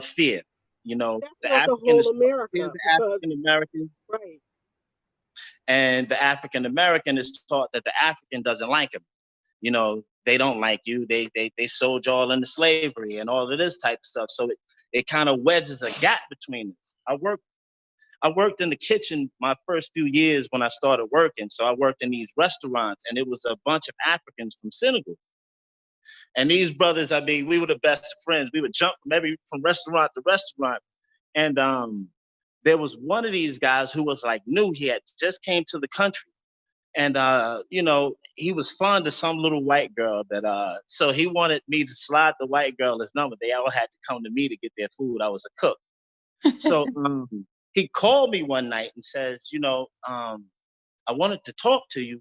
fear. That's the not the African whole is America. African American, Right. and the African American is taught that the African doesn't like him. They don't like you. They sold y'all into slavery and all of this type of stuff. So it kind of wedges a gap between us. I worked in the kitchen my first few years when I started working. So I worked in these restaurants, and it was a bunch of Africans from Senegal. And these brothers, we were the best friends. We would jump from restaurant to restaurant. And there was one of these guys who was new. He had just came to the country. And, he was fond of some little white girl so he wanted me to slide the white girl his number. They all had to come to me to get their food. I was a cook. So he called me one night and says, I wanted to talk to you,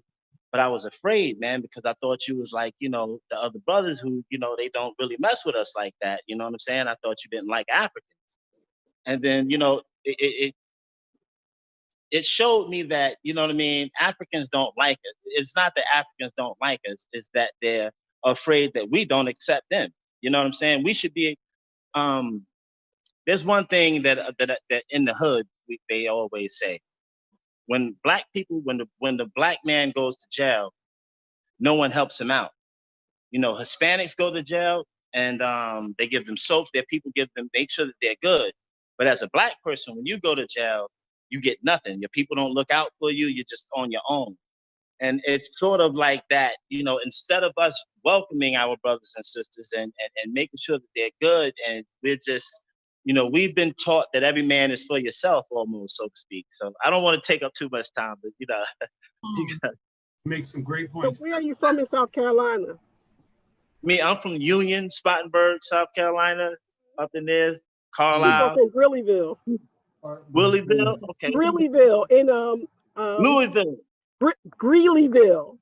but I was afraid, man, because I thought you was the other brothers who, they don't really mess with us like that. You know what I'm saying? I thought you didn't like Africans. And then, it showed me that, Africans don't like us. It's not that Africans don't like us, it's that they're afraid that we don't accept them. You know what I'm saying? We should be, there's one thing that in the hood, they always say, when the black man goes to jail, no one helps him out. Hispanics go to jail and they give them soaps, their people make sure that they're good. But as a black person, when you go to jail, you get nothing. Your people don't look out for you. You're just on your own. And it's sort of like that, instead of us welcoming our brothers and sisters and making sure that they're good, and we're just, we've been taught that every man is for yourself almost, so to speak. So I don't want to take up too much time, but, you make some great points. So where are you from in South Carolina? I'm from Union, Spartanburg, South Carolina, up in there, Carlisle. In Greeleyville. Willeyville, okay. Greeleyville in Louisville. Greeleyville.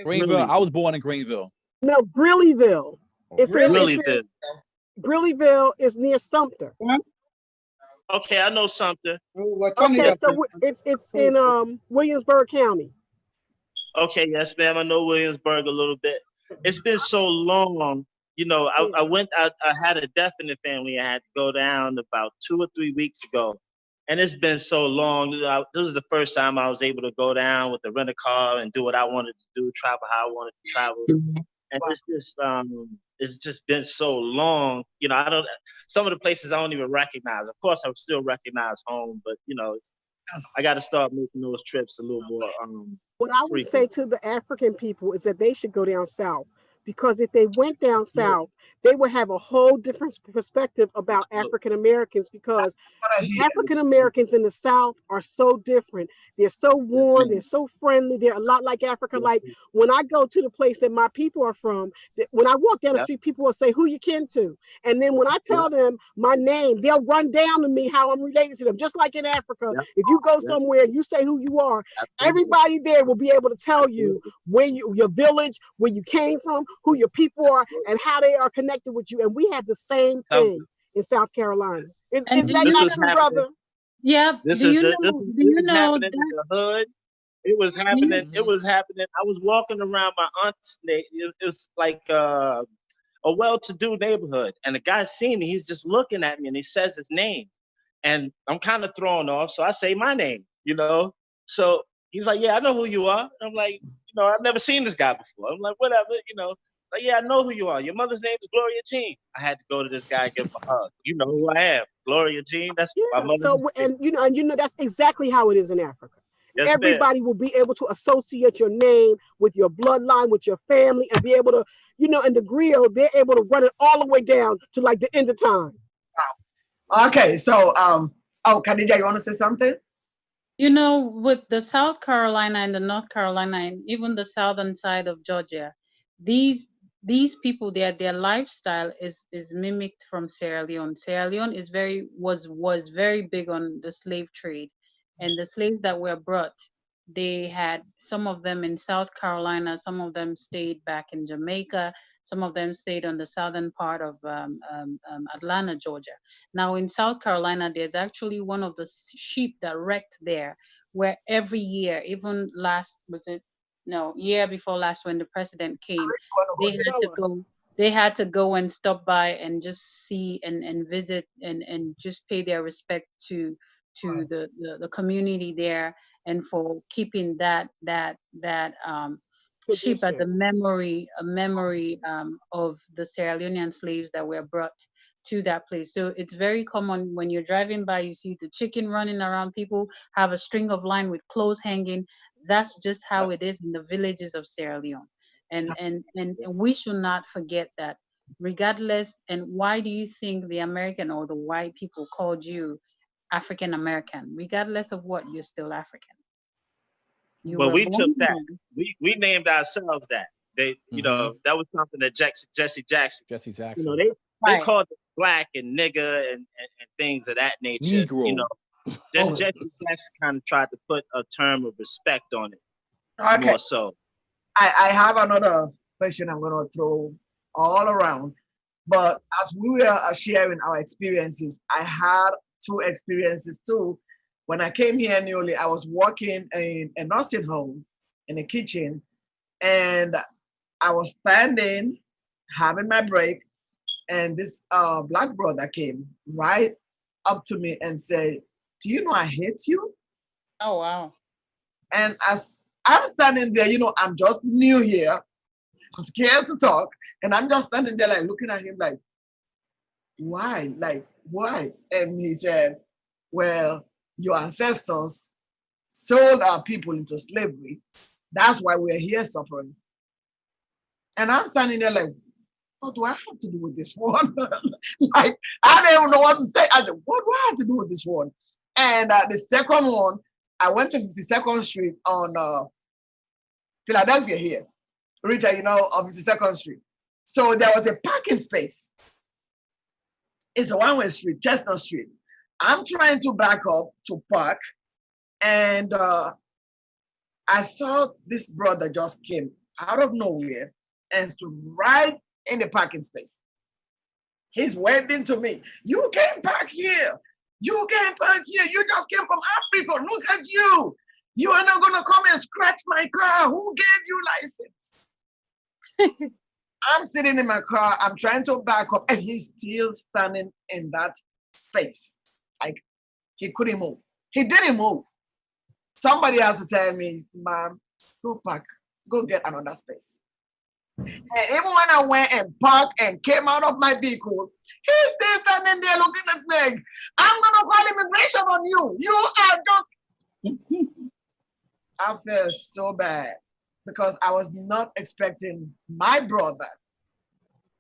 Greenville. I was born in Greenville. No, Greeleyville. It's Greeleyville. Greeleyville is near Sumter. Okay, I know Sumter. Okay, so it's in Williamsburg County. Okay, yes, ma'am. I know Williamsburg a little bit. It's been so long. I had a death in the family. I had to go down about 2 or 3 weeks ago. And it's been so long. This was the first time I was able to go down with the rent-a-car and do what I wanted to do, travel how I wanted to travel. And it's just been so long. Some of the places I don't even recognize. Of course, I would still recognize home, but I got to start making those trips a little more. What I would say to the African people is that they should go down south, because if they went down south, they would have a whole different perspective about African Americans, because African Americans in the South are so different. They're so warm, they're so friendly, they're a lot like Africa. Like when I go to the place that my people are from, when I walk down the street, people will say, who you kin to? And then when I tell them my name, they'll run down to me how I'm related to them. Just like in Africa, if you go somewhere and you say who you are, everybody there will be able to tell you where your village, where you came from, who your people are, and how they are connected with you. And we have the same thing in South Carolina. Is that not true, brother? Yeah. This is happening in the hood. It was happening. It was happening. I was walking around my aunt's neighborhood. It was like a well-to-do neighborhood. And the guy seen me, he's just looking at me and he says his name. And I'm kind of thrown off, so I say my name, you know? So he's like, yeah, I know who you are. I'm like, you know, I've never seen this guy before. I'm like, whatever, you know. Like, yeah, I know who you are. Your mother's name is Gloria Jean. I had to go to this guy and give him a hug. You know who I am, Gloria Jean. That's my Yeah. mother's So name. and you know that's exactly how it is in Africa. Yes, Everybody will be able to associate your name with your bloodline, with your family, and be able to, you know, in the grill, they're able to run it all the way down to like the end of time. Wow. Okay, so oh, Khadija, you want to say something? You know, with the South Carolina and the North Carolina and even the southern side of Georgia, these people, their lifestyle is mimicked from Sierra Leone. Sierra Leone is was very big on the slave trade, and the slaves that were brought, they had some of them in South Carolina, some of them stayed back in Jamaica, some of them stayed on the southern part of Atlanta, Georgia. Now in South Carolina, there's actually one of the sheep that wrecked there, where every year, even last was it no year before last when the president came, they had to go and stop by and just see and visit and just pay their respect to the community there, and for keeping that sheep as a memory of the Sierra Leonean slaves that were brought to that place. So it's very common when you're driving by, you see the chicken running around, people have a string of line with clothes hanging. That's just how it is in the villages of Sierra Leone. And we should not forget that, regardless. And why do you think the American or the white people called you African American? Regardless of what, you're still African. But we took that. We named ourselves that. They, you know, that was something that Jesse Jackson. You know, they called it black and nigger and things of that nature. Negro. You know, Jesse Jackson kind of tried to put a term of respect on it. Okay. More so. I have another question I'm going to throw all around. But as we were sharing our experiences, I had 2 experiences too. When I came here newly, I was working in a nursing home in the kitchen, and I was standing, having my break, and this black brother came right up to me and said, "Do you know I hate you?" Oh, wow. And as I'm standing there, you know, I'm just new here, I'm scared to talk, and I'm just standing there like looking at him like, why? Like, why? And he said, well, your ancestors sold our people into slavery. That's why we're here suffering. And I'm standing there like, what do I have to do with this one? Like, I don't even know what to say. I said, what do I have to do with this one? And the second one, I went to 52nd Street on Philadelphia here, Rita, you know, of 52nd Street. So there was a parking space. It's a one-way street, Chestnut Street. I'm trying to back up to park, and I saw this brother just came out of nowhere and stood right in the parking space. He's waving to me. You can't park here. You can't park here. You just came from Africa. Look at you. You are not going to come and scratch my car. Who gave you license? I'm sitting in my car. I'm trying to back up, and he's still standing in that space. Like, he couldn't move. He didn't move. Somebody has to tell me, ma'am, go park. Go get another space. And even when I went and parked and came out of my vehicle, he's still standing there looking at me. I'm going to call immigration on you. You are just... I felt so bad because I was not expecting my brother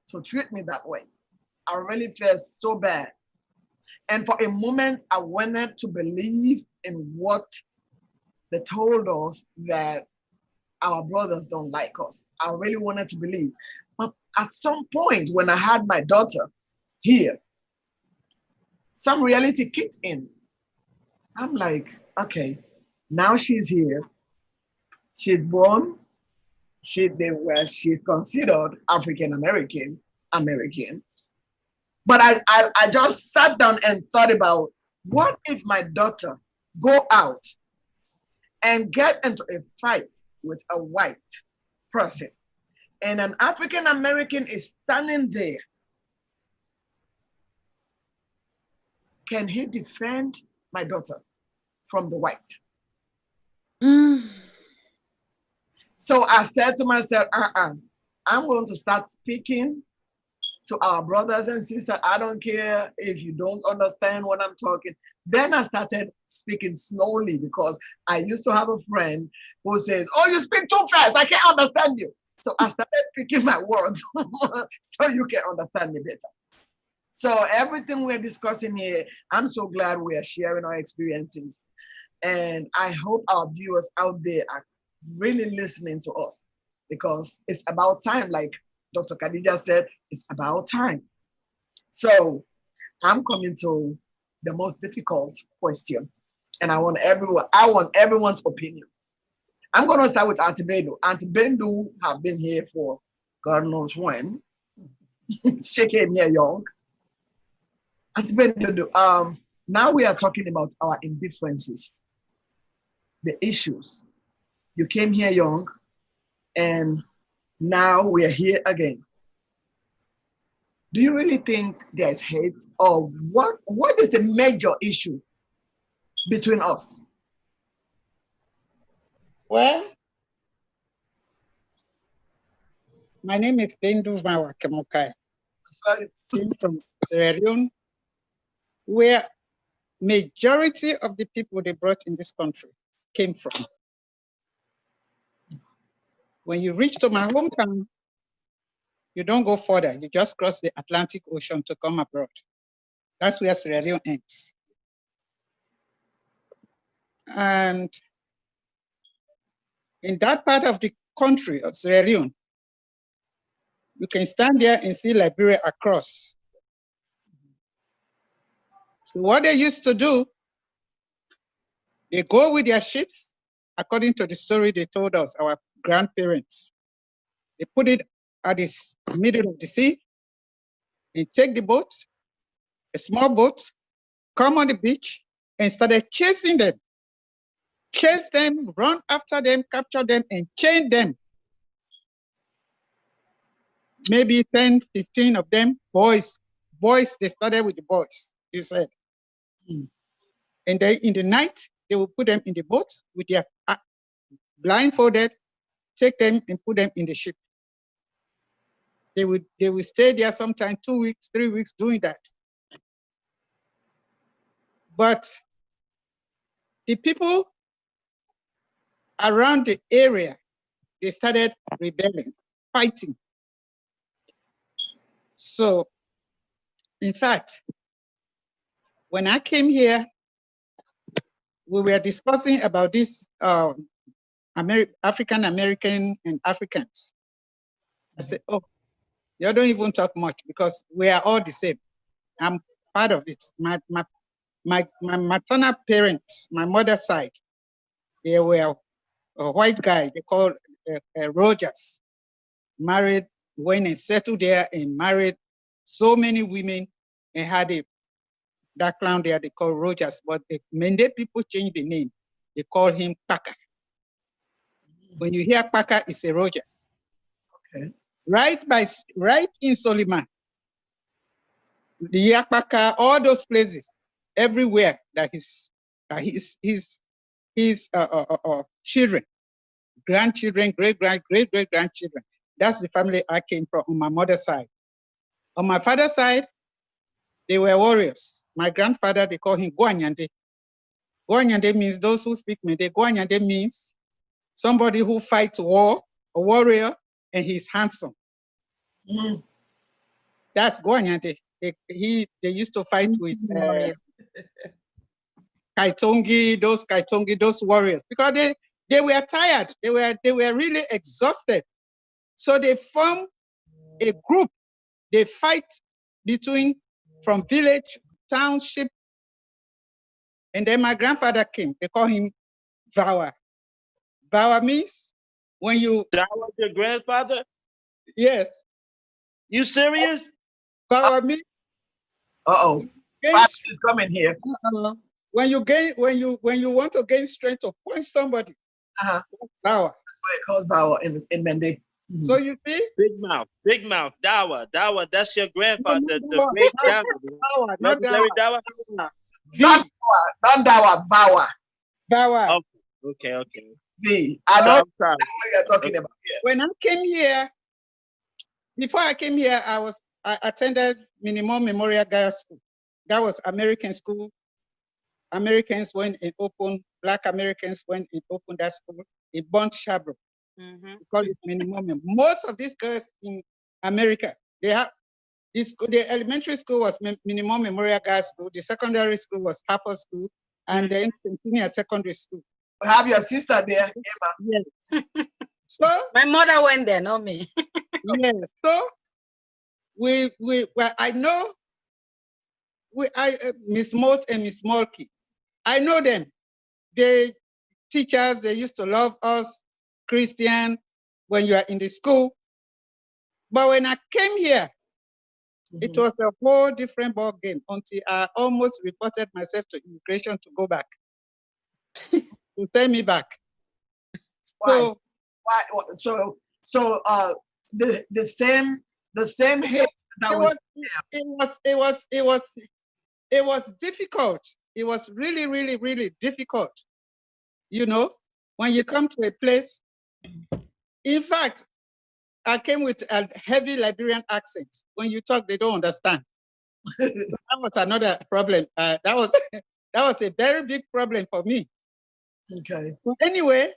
to treat me that way. I really felt so bad. And for a moment, I wanted to believe in what they told us, that our brothers don't like us. I really wanted to believe. But at some point, when I had my daughter here, some reality kicked in. I'm like, okay, now she's here. She's born. She's considered African American. But I just sat down and thought about, what if my daughter go out and get into a fight with a white person, and an African American is standing there, can he defend my daughter from the white? So I said to myself, I'm going to start speaking to our brothers and sisters. I don't care if you don't understand what I'm talking. Then I started speaking slowly because I used to have a friend who says, oh, you speak too fast, I can't understand you. So I started picking my words so you can understand me better. So everything we're discussing here, I'm so glad we are sharing our experiences. And I hope our viewers out there are really listening to us, because it's about time, like Dr. Khadija said, it's about time. So I'm coming to the most difficult question, and I want everyone's opinion. I'm gonna start with Auntie Bendu. Auntie Bendu have been here for God knows when. She came here young. Auntie Bendu, now we are talking about our indifferences, the issues. You came here young, and now we are here again. Do you really think there's hate, or what is the major issue between us? Well, my name is Bendu Mawa Kemokai. I'm from Sierra Leone, where majority of the people they brought in this country came from. When you reach to my hometown, you don't go further. You just cross the Atlantic Ocean to come abroad. That's where Sierra Leone ends. And in that part of the country of Sierra Leone, you can stand there and see Liberia across. So what they used to do, they go with their ships, according to the story they told us, our grandparents. They put it at the middle of the sea and take the boat, a small boat, come on the beach and started chasing them. Chase them, run after them, capture them, and chain them. Maybe 10, 15 of them, boys. Boys, they started with the boys, he said. And then in the night, they will put them in the boat with their blindfolded, take them and put them in the ship. They will stay there sometime 2 weeks, 3 weeks doing that. But the people around the area, they started rebelling, fighting. So, in fact, when I came here, we were discussing about this African American and Africans. I said, oh, you don't even talk much because we are all the same. I'm part of it. My maternal parents, my mother's side, they were a white guy. They called Rogers. Married, went and settled there and married so many women and had that clown there they call Rogers. But the Mende people changed the name. They call him Paka. When you hear Paka, it's a Rogers. Okay. Right in Solima, the Yapaka, all those places, everywhere that his children, grandchildren, great-grandchildren. That's the family I came from on my mother's side. On my father's side, they were warriors. My grandfather, they call him Guanyande. Guanyande means those who speak Mende. Guanyande means somebody who fights war, a warrior, and he's handsome. That's Guanyande. They used to fight with Kaitongi, those warriors, because they were tired. They were really exhausted. So they form a group. They fight from village, township. And then my grandfather came. They call him Vawa. Vawa means when you... That was your grandfather? Yes. You serious? Vawa means... Uh-oh. Fast is coming here. When you want to gain strength to punch somebody, Vawa. That's why it calls Vawa in Mende. So you see? Big mouth, Dawa, that's your grandfather, the great Dawa. Not Legendary Dawa. Not Dawa, Bawa. Bawa. Okay. V. I know I'm sorry. what you're talking about here. When I came here, before I came here, I attended Minimum Memorial Girls School. That was American school. Americans went and opened, Black Americans went and opened that school. It burnt Shabro. We call it Minimum. Most of these girls in America, they have this. The elementary school was Minimum Memorial Girls School. The secondary school was Harper School, and then senior secondary school. You have your sister there, Emma. Yes. So my mother went there, not me. Yes. So well, I know Miss Mott and Miss Mulkey. I know them. They teachers, they used to love us, Christian, when you are in the school. But when I came here, it was a whole different ball game until I almost reported myself to immigration to go back, to send me back. Why? So the same hate that it was difficult. It was really, really, really difficult. You know, when you come to a place, in fact, I came with a heavy Liberian accent. When you talk, they don't understand. That was another problem. That was a very big problem for me. Okay. But anyway,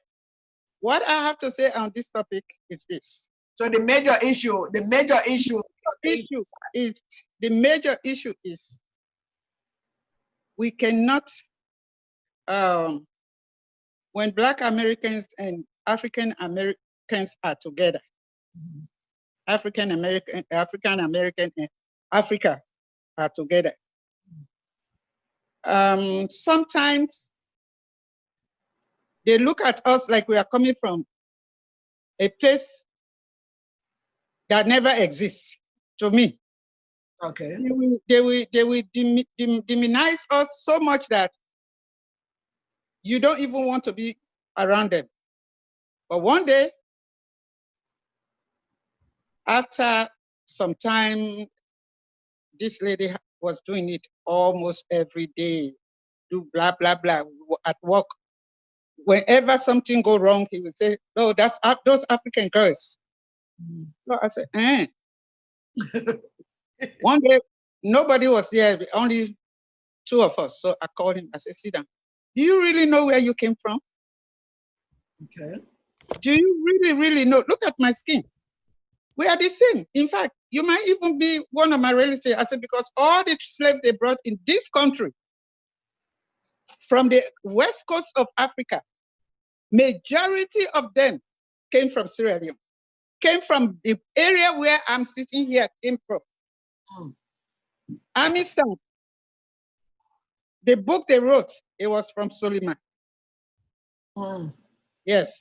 what I have to say on this topic is this. So the major issue is we cannot, when Black Americans and African Americans are together, African American and Africa are together. Sometimes they look at us like we are coming from a place that never exists, to me. Okay. They will demonize us so much that you don't even want to be around them. But one day, after some time, this lady was doing it almost every day, do blah, blah, blah, at work. Whenever something go wrong, he would say, "No, that's those African girls." So I said, eh. One day, nobody was there, only two of us. So I called him, I said, "Sit down. Do you really know where you came from? Okay. Do you really, really know? Look at my skin. We are the same. In fact, you might even be one of my relatives." I said, because all the slaves they brought in this country from the west coast of Africa, majority of them came from Sierra Leone, came from the area where I'm sitting here, came from. Amistan, the book they wrote, it was from Suleiman. Yes,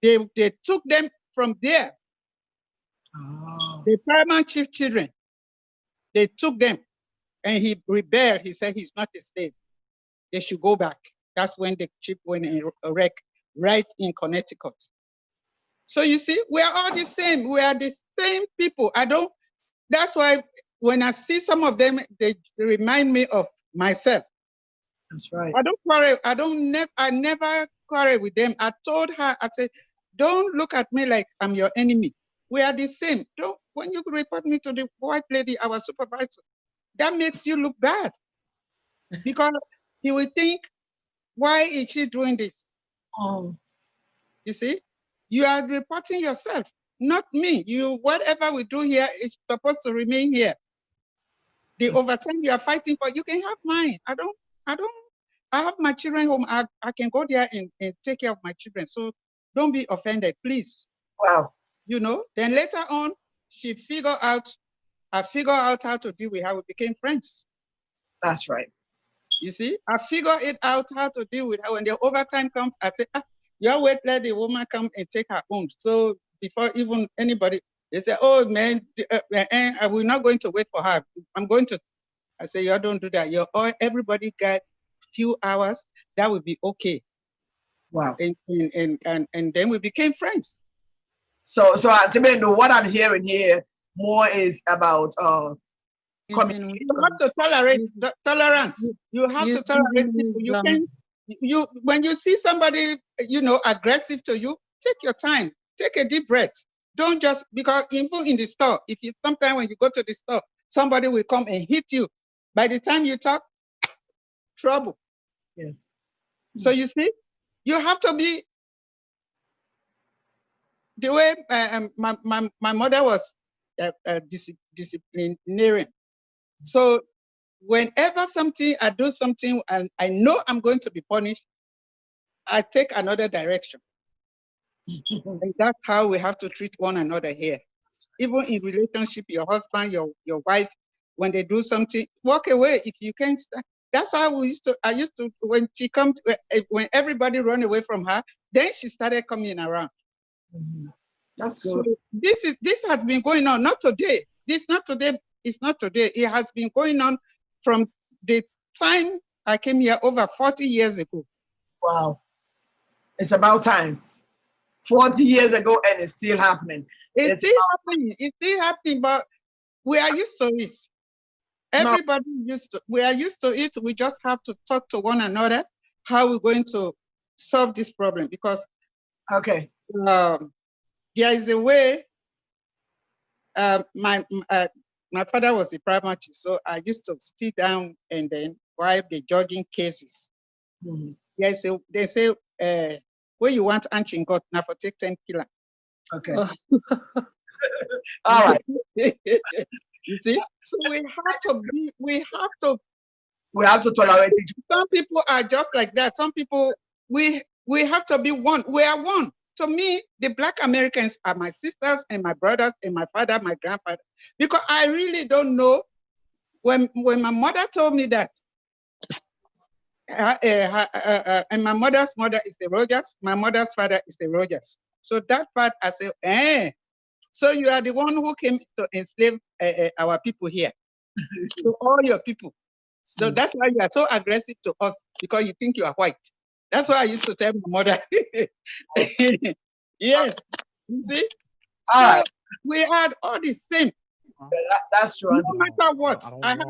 they took them from there. The paramount chief children, they took them, and he rebelled. He said he's not a slave. They should go back. That's when the ship went and wrecked right in Connecticut. So you see, we are all the same. We are the same people. That's why when I see some of them, they remind me of myself. That's right. I don't quarrel. I never quarrel with them. I told her, I said, don't look at me like I'm your enemy. We are the same. When you report me to the white lady, our supervisor, that makes you look bad. Because he will think, why is she doing this? You see, you are reporting yourself, not me. Whatever we do here is supposed to remain here. The overtime you are fighting for, you can have mine. I have my children home. I can go there and take care of my children. So don't be offended, please. Wow. You know, then later on, I figured out how to deal with her. We became friends. That's right. You see, I figured it out how to deal with her. When the overtime comes, I say, your wait, let the woman come and take her home. So before even anybody, they say, oh man, we're not going to wait for her. I'm going to. I say, you don't do that. Everybody got few hours. That would be okay. Wow. And then we became friends. So ultimately, what I'm hearing here more is about communication. You have to tolerate tolerance. You have to tolerate people. You can when you see somebody, you know, aggressive to you, take your time, take a deep breath. Don't just, because even in the store, if you sometimes when you go to the store, somebody will come and hit you. By the time you talk, trouble. Yeah. So you see, you have to be the way my mother was disciplinarian. So whenever I do something and I know I'm going to be punished, I take another direction. And that's how we have to treat one another here. Even in relationship, your husband, your wife, when they do something, walk away if you can't stand. That's how I used to, when she comes, when everybody run away from her, then she started coming around. That's good. So this has been going on, not today. It's not today. It has been going on from the time I came here over 40 years ago. Wow. It's about time. 40 years ago, and it's still happening. It's still happening. It's still happening, but we are used to it. Everybody we are used to it. We just have to talk to one another how we're going to solve this problem, because there is a way. My father was the primary chief, so I used to sit down and then while the judging cases. They say where you want ancient God now for take 10 kilo. Okay. All right. You see, so we have to tolerate each other. Some people are just like that. Some people we have to be one. We are one. To me, the Black Americans are my sisters and my brothers and my father, my grandfather. Because I really don't know. When my mother told me that, and my mother's mother is the Rogers, my mother's father is the Rogers. So that part I say, so you are the one who came to enslave our people here, to all your people. So that's why you are so aggressive to us, because you think you are white. That's why I used to tell my mother. Yes, you see? So we had all the same. That's true. No matter what, I have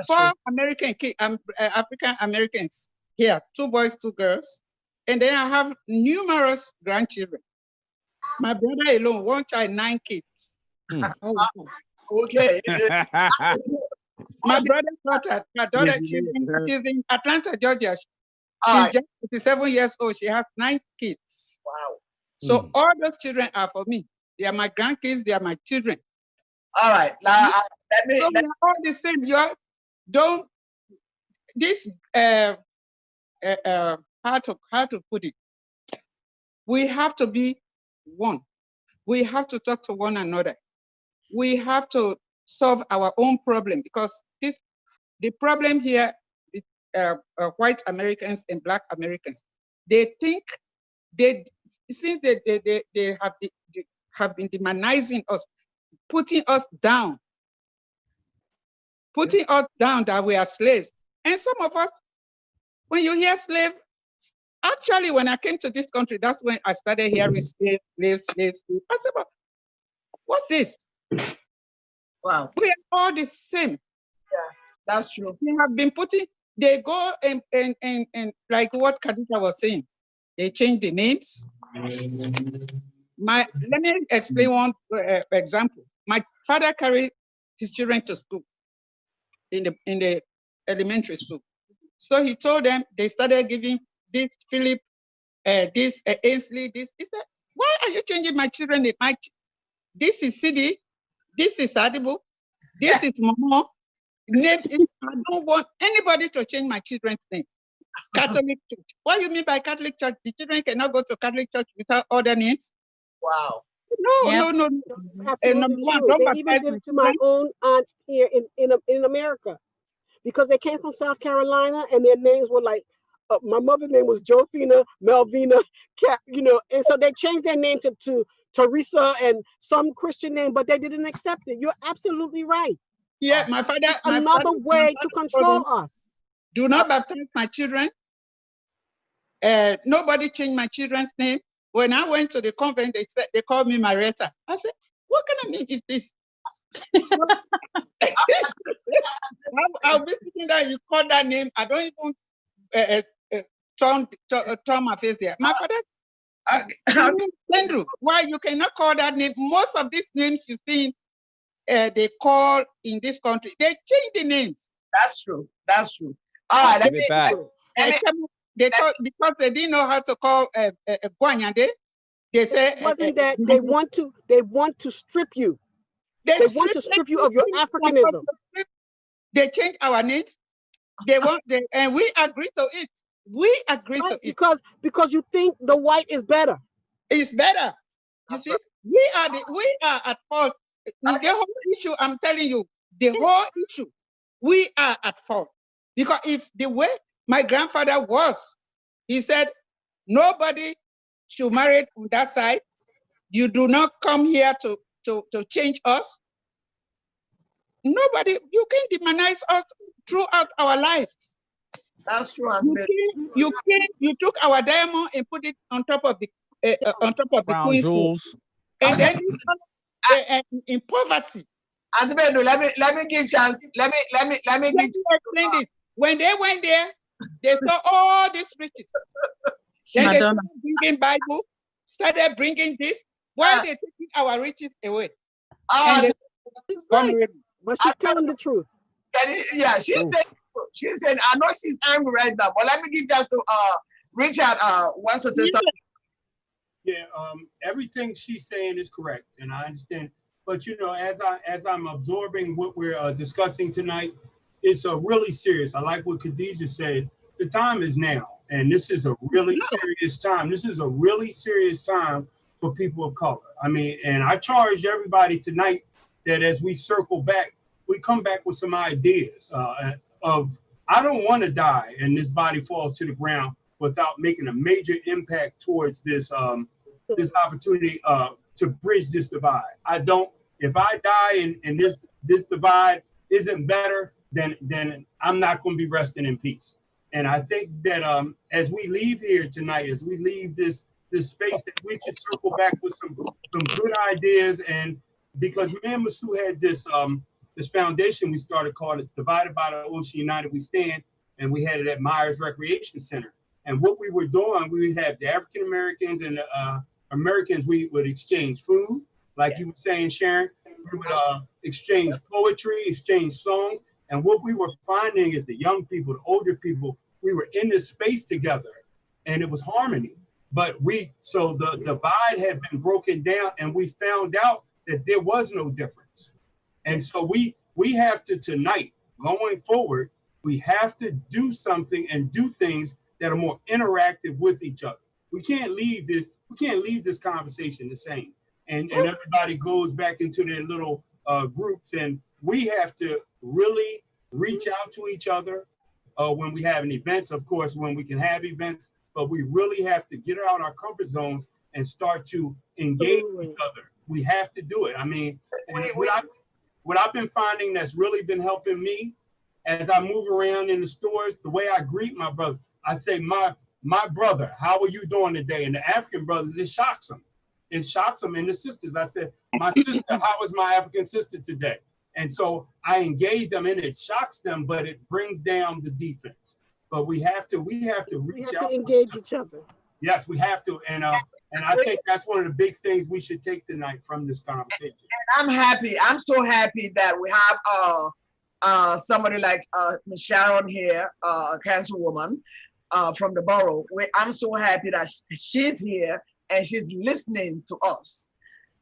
four American kids, African Americans here, 2 boys, 2 girls, and then I have numerous grandchildren. My brother alone, 1 child, 9 kids. Okay. My daughter, she's in Atlanta, Georgia. She's just 57 years old. She has 9 kids. Wow. So all those children are for me. They are my grandkids. They are my children. All right. Now, we are all the same. How to put it? We have to be one. We have to talk to one another. We have to solve our own problem, because the problem here with white Americans and Black Americans, they think since they have been demonizing us, putting us down that we are slaves. And some of us, when you hear slave, actually when I came to this country, that's when I started hearing slave. I said, well, what's this? Wow. We are all the same. Yeah, that's true. They have been they go and like what Khadija was saying, they change the names. Let me explain one example. My father carried his children to school in the elementary school. So he told them, they started giving this Philip, this Ainsley, this. He said, why are you changing my children name? This is Sidi, this is Adibu, this is Momo. I don't want anybody to change my children's name. Catholic Church. What do you mean by Catholic Church? The children cannot go to Catholic Church without other names? Wow. No. Absolutely true. They even did it to my own aunts here in America, because they came from South Carolina and their names were like, my mother's name was Josefina, Melvina, and so they changed their name to Teresa and some Christian name, but they didn't accept it. You're absolutely right. Yeah, my father. It's another way to control us. Do not baptize my children. Nobody changed my children's name. When I went to the convent, they called me Marietta. I said, what kind of name is this? So, I'll be sitting there, you call that name. I don't even turn my face there. My father, Andrew, why you cannot call that name? Most of these names you see, they call in this country, they change the names. That's true. That's true. All right, Give it back. They call, because they didn't know how to call Guanyande. They say it wasn't that they want to strip you. They want to strip you of your Africanism. They change our names. They want, and we agree to it. We agree to it because you think the white is better. It's better. You see, we are at fault. The whole issue, I'm telling you, the whole issue, we are at fault. Because if the way my grandfather was, he said, nobody should marry on that side. You do not come here to change us. Nobody, you can demonize us throughout our lives. That's true. You took our diamond and put it on top of the Crown jewels, and then in poverty. Antibedo, let me give chance. Let me give you explain this. When they went there, they saw all these riches. Then they started bringing Bible, started bringing this. Why they taking our riches away? Right. But she's telling the truth. Yeah, she said, I know she's angry right now, but let me give just to Richard wants to say something. Yeah, everything she's saying is correct, and I understand. But you know, as I'm absorbing what we're discussing tonight, it's really serious. I like what Khadija said. The time is now, and this is a really serious time. This is a really serious time for people of color. I mean, and I charge everybody tonight that as we circle back, we come back with some ideas of I don't want to die and this body falls to the ground without making a major impact towards this this opportunity to bridge this divide. I don't. If I die and this divide isn't better, then I'm not going to be resting in peace. And I think that as we leave here tonight, as we leave this space, that we should circle back with some good ideas. And because me and Masu had this this foundation we started called it Divided by the Ocean United We Stand, and we had it at Myers Recreation Center. And what we were doing, we would have the African Americans and the Americans, we would exchange food, like you were saying, Sharon. We would exchange poetry, exchange songs. And what we were finding is the young people, the older people, we were in this space together and it was harmony. But so the divide had been broken down and we found out that there was no difference. And so we have to tonight, going forward, we have to do something and do things that are more interactive with each other. We can't leave this conversation the same. And everybody goes back into their little groups, and we have to really reach out to each other when we have events, of course, when we can have events, but we really have to get out our comfort zones and start to engage each other. We have to do it. I mean, what I've been finding that's really been helping me as I move around in the stores, the way I greet my brother, I say, my brother, how are you doing today? And the African brothers, it shocks them. It shocks them. And the sisters, I said, my sister, how is my African sister today? And so I engage them and it shocks them, but it brings down the defense. But we have to reach out. To engage each other. Yes, we have to. And I think that's one of the big things we should take tonight from this conversation. And I'm happy. I'm so happy that we have somebody like Ms. Sharon here, a councilwoman from the borough. I'm so happy that she's here and she's listening to us.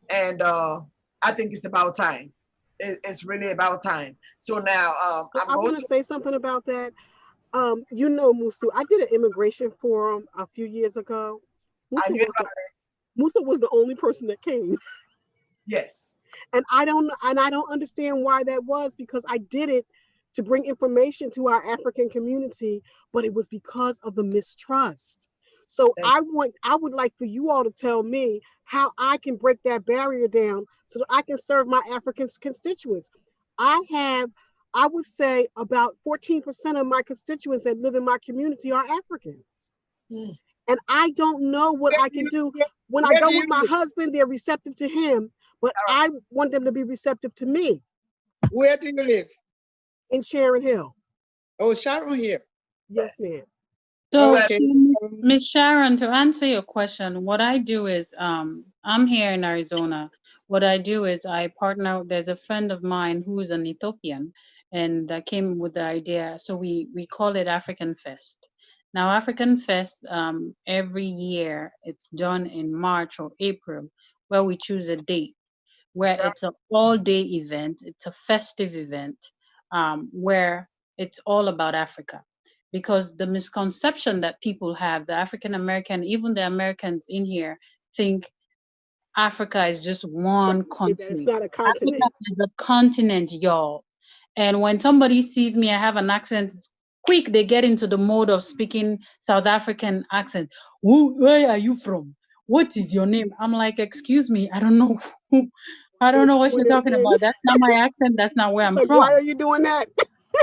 And I think it's about time. It's really about time. So now I want to say something about that. You know, Musu, I did an immigration forum a few years ago. Musa was the only person that came. Yes. And I don't understand why that was, because I did it to bring information to our African community, but it was because of the mistrust. So I would like for you all to tell me how I can break that barrier down so that I can serve my African constituents. I would say about 14% of my constituents that live in my community are Africans. and I don't know what I can do. When I go with my husband, they're receptive to him, but I want them to be receptive to me. Where do you live? In Sharon Hill. Oh, Sharon Hill. Yes, ma'am. So, Okay. Miss Sharon, to answer your question, what I do is, I'm here in Arizona. What I do is I partner. There's a friend of mine who is an Ethiopian, and that came with the idea. So we call it African Fest. Now, African Fest, every year it's done in March or April, where we choose a date, where it's an all-day event. It's a festive event, where it's all about Africa, because the misconception that people have, the African American, even the Americans in here, think Africa is just one country. It's not a continent. Africa is a continent, y'all. And when somebody sees me, I have an accent, quick, they get into the mode of speaking South African accent. Where are you from? What is your name? I'm like, excuse me, I don't know. I don't know what you're talking about. That's not my accent. That's not where I'm like, from. Why are you doing that?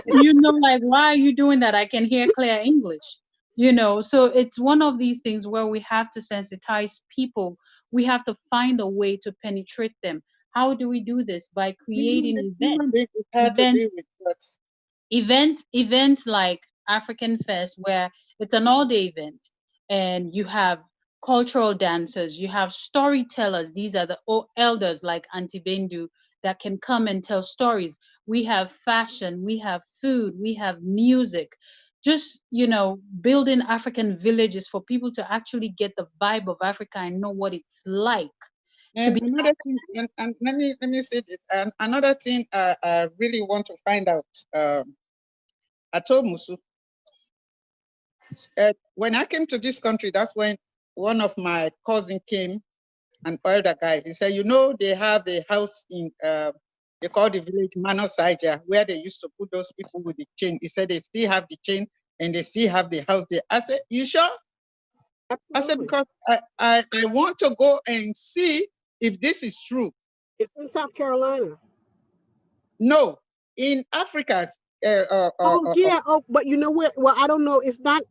You know, like, why are you doing that? I can hear clear English, you know. So it's one of these things where we have to sensitize people. We have to find a way to penetrate them. How do we do this? By creating events like African Fest, where it's an all-day event, and you have cultural dancers, you have storytellers. These are the elders like Auntie Bendu that can come and tell stories. We have fashion, we have food, we have music. Just, you know, building African villages for people to actually get the vibe of Africa and know what it's like. And another thing, and let me say this. And another thing I really want to find out. I told Musu, when I came to this country, that's when one of my cousins came, an older guy. He said, you know, they have a house in, they call the village Mano Saija, where they used to put those people with the chain. He said they still have the chain and they still have the house there. I said, you sure? Absolutely. I said, because I want to go and see if this is true. It's in South Carolina. No, in Africa. But you know where? Well, I don't know. It's not.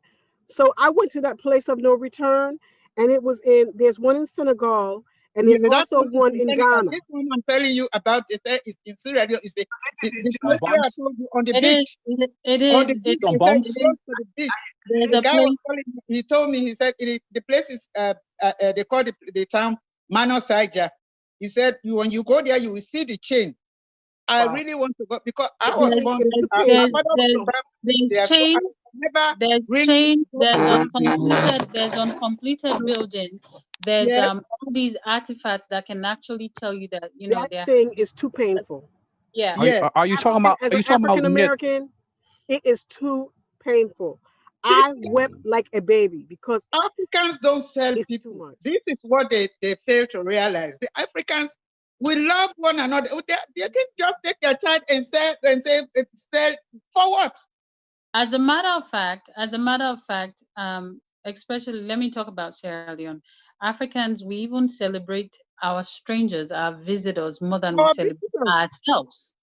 So I went to that place of no return, and it was there's one in Senegal, and there's also one in Ghana. This one I'm telling you about is in Sierra Leone. Is the place I told you on the beach. It is. On the beach. There's a place. He told me. He said the place is they call the town Mano Saija. He said when you go there, you will see the chain. I really want to go because I was born. There's chain. There's uncompleted building. There's all these artifacts that can actually tell you that, you know, that thing is too painful. Yeah. Are you talking about? As an African American, it is too painful. I wept like a baby because Africans don't sell people. Too much. This is what they fail to realize. The Africans, we love one another. They can just take their child and say for what? As a matter of fact, especially, let me talk about Sierra Leone. Africans, we even celebrate our strangers, our visitors, more than we celebrate ourselves.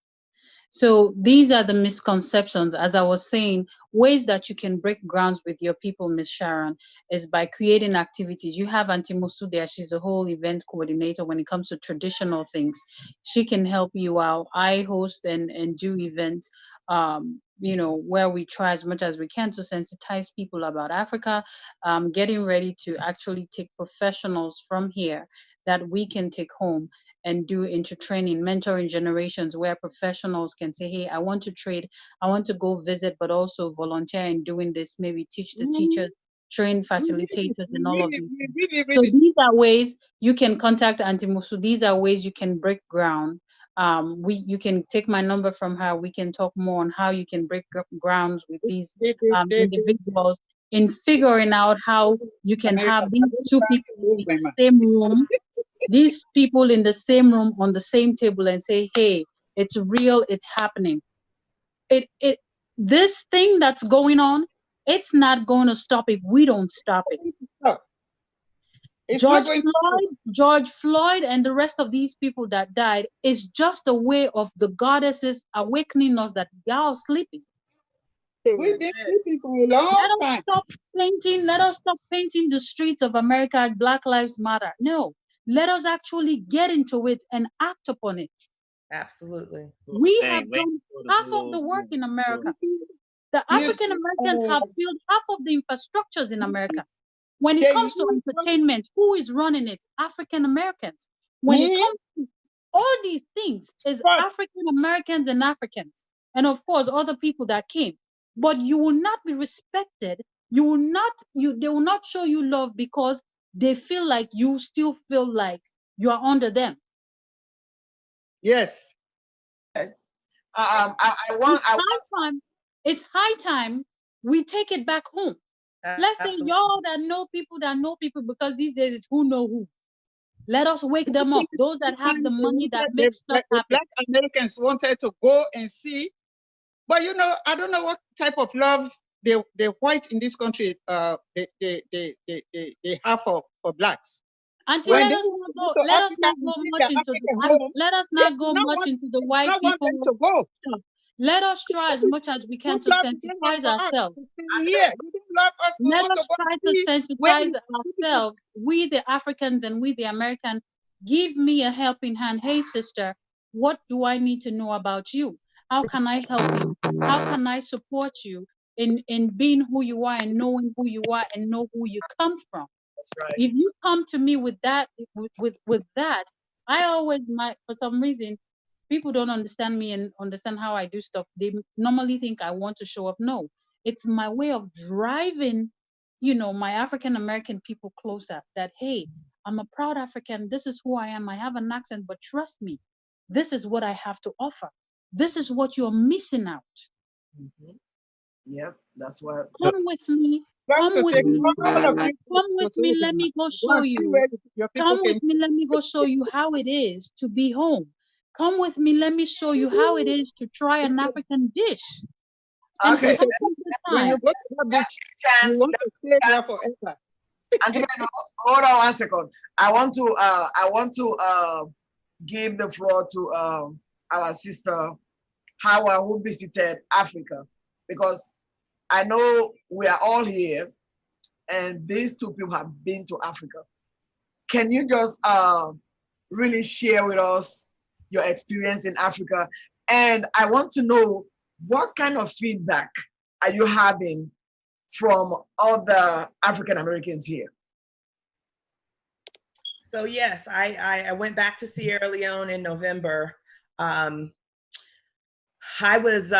So these are the misconceptions. As I was saying, ways that you can break grounds with your people, Miss Sharon, is by creating activities. You have Auntie Musu there. She's the whole event coordinator when it comes to traditional things. She can help you out. I host and do events, you know, where we try as much as we can to sensitize people about Africa, getting ready to actually take professionals from here that we can take home and do into training, mentoring generations where professionals can say, hey, I want to trade, I want to go visit, but also volunteer in doing this, maybe teach the teachers, train facilitators and all of these. So these are ways you can contact Auntie Musu. These are ways you can break ground. You can take my number from her. We can talk more on how you can break grounds with these individuals in figuring out how you can have these two people in the same room, these people in the same room on the same table and say, hey, it's real, it's happening. This thing that's going on, it's not going to stop if we don't stop it. George Floyd and the rest of these people that died is just a way of the goddesses awakening us that y'all sleeping. We've been sleeping for a long time. Let us stop painting the streets of America as Black Lives Matter. No, let us actually get into it and act upon it. Absolutely. We have done half of the work in America. The African Americans have built half of the infrastructures in America. When it comes to entertainment, who is running it? African Americans. When it comes to all these things, is African Americans and Africans. And of course, other people that came. But you will not be respected. They will not show you love because they feel like you still feel like you are under them. Yes. It's high time we take it back home. Let's say y'all that know people, because these days it's who know who. Let us wake them up. Those that have the money that makes stuff happen. Black Americans wanted to go and see, but you know, I don't know what type of love the white in this country they have for blacks. Auntie, let us not go much into the white people. Let us try as much as we can to sensitize ourselves. Let us try to sensitize ourselves. We the Africans and we the Americans, give me a helping hand. Hey sister, what do I need to know about you? How can I help you? How can I support you in being who you are and knowing who you are and know who you come from? That's right. If you come to me with that, with that, I always for some reason, people don't understand me and understand how I do stuff. They normally think I want to show up. No, it's my way of driving, my African American people closer. That, hey, I'm a proud African. This is who I am. I have an accent, but trust me, this is what I have to offer. This is what you're missing out. Mm-hmm. Yep, that's what. Come with me. Come with me. Let me go show you. Come with me. Let me go show you how it is to be home. Come with me. Let me show you how it is to try an African dish. Okay. When you go to that beach, you want to stay there forever. Hold on 1 second. I want to give the floor to our sister Hawa, who visited Africa, because I know we are all here, and these two people have been to Africa. Can you just really share with us your experience in Africa? And I want to know, what kind of feedback are you having from other African Americans here? So yes, I went back to Sierra Leone in November. I was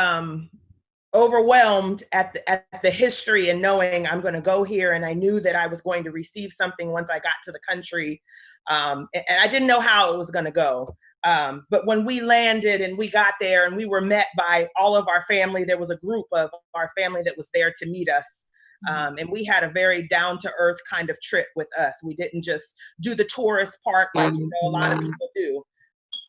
overwhelmed at the history and knowing I'm going to go here, and I knew that I was going to receive something once I got to the country, and I didn't know how it was going to go. But when we landed and we got there and we were met by all of our family, there was a group of our family that was there to meet us. And we had a very down-to-earth kind of trip with us. We didn't just do the tourist part like a lot of people do.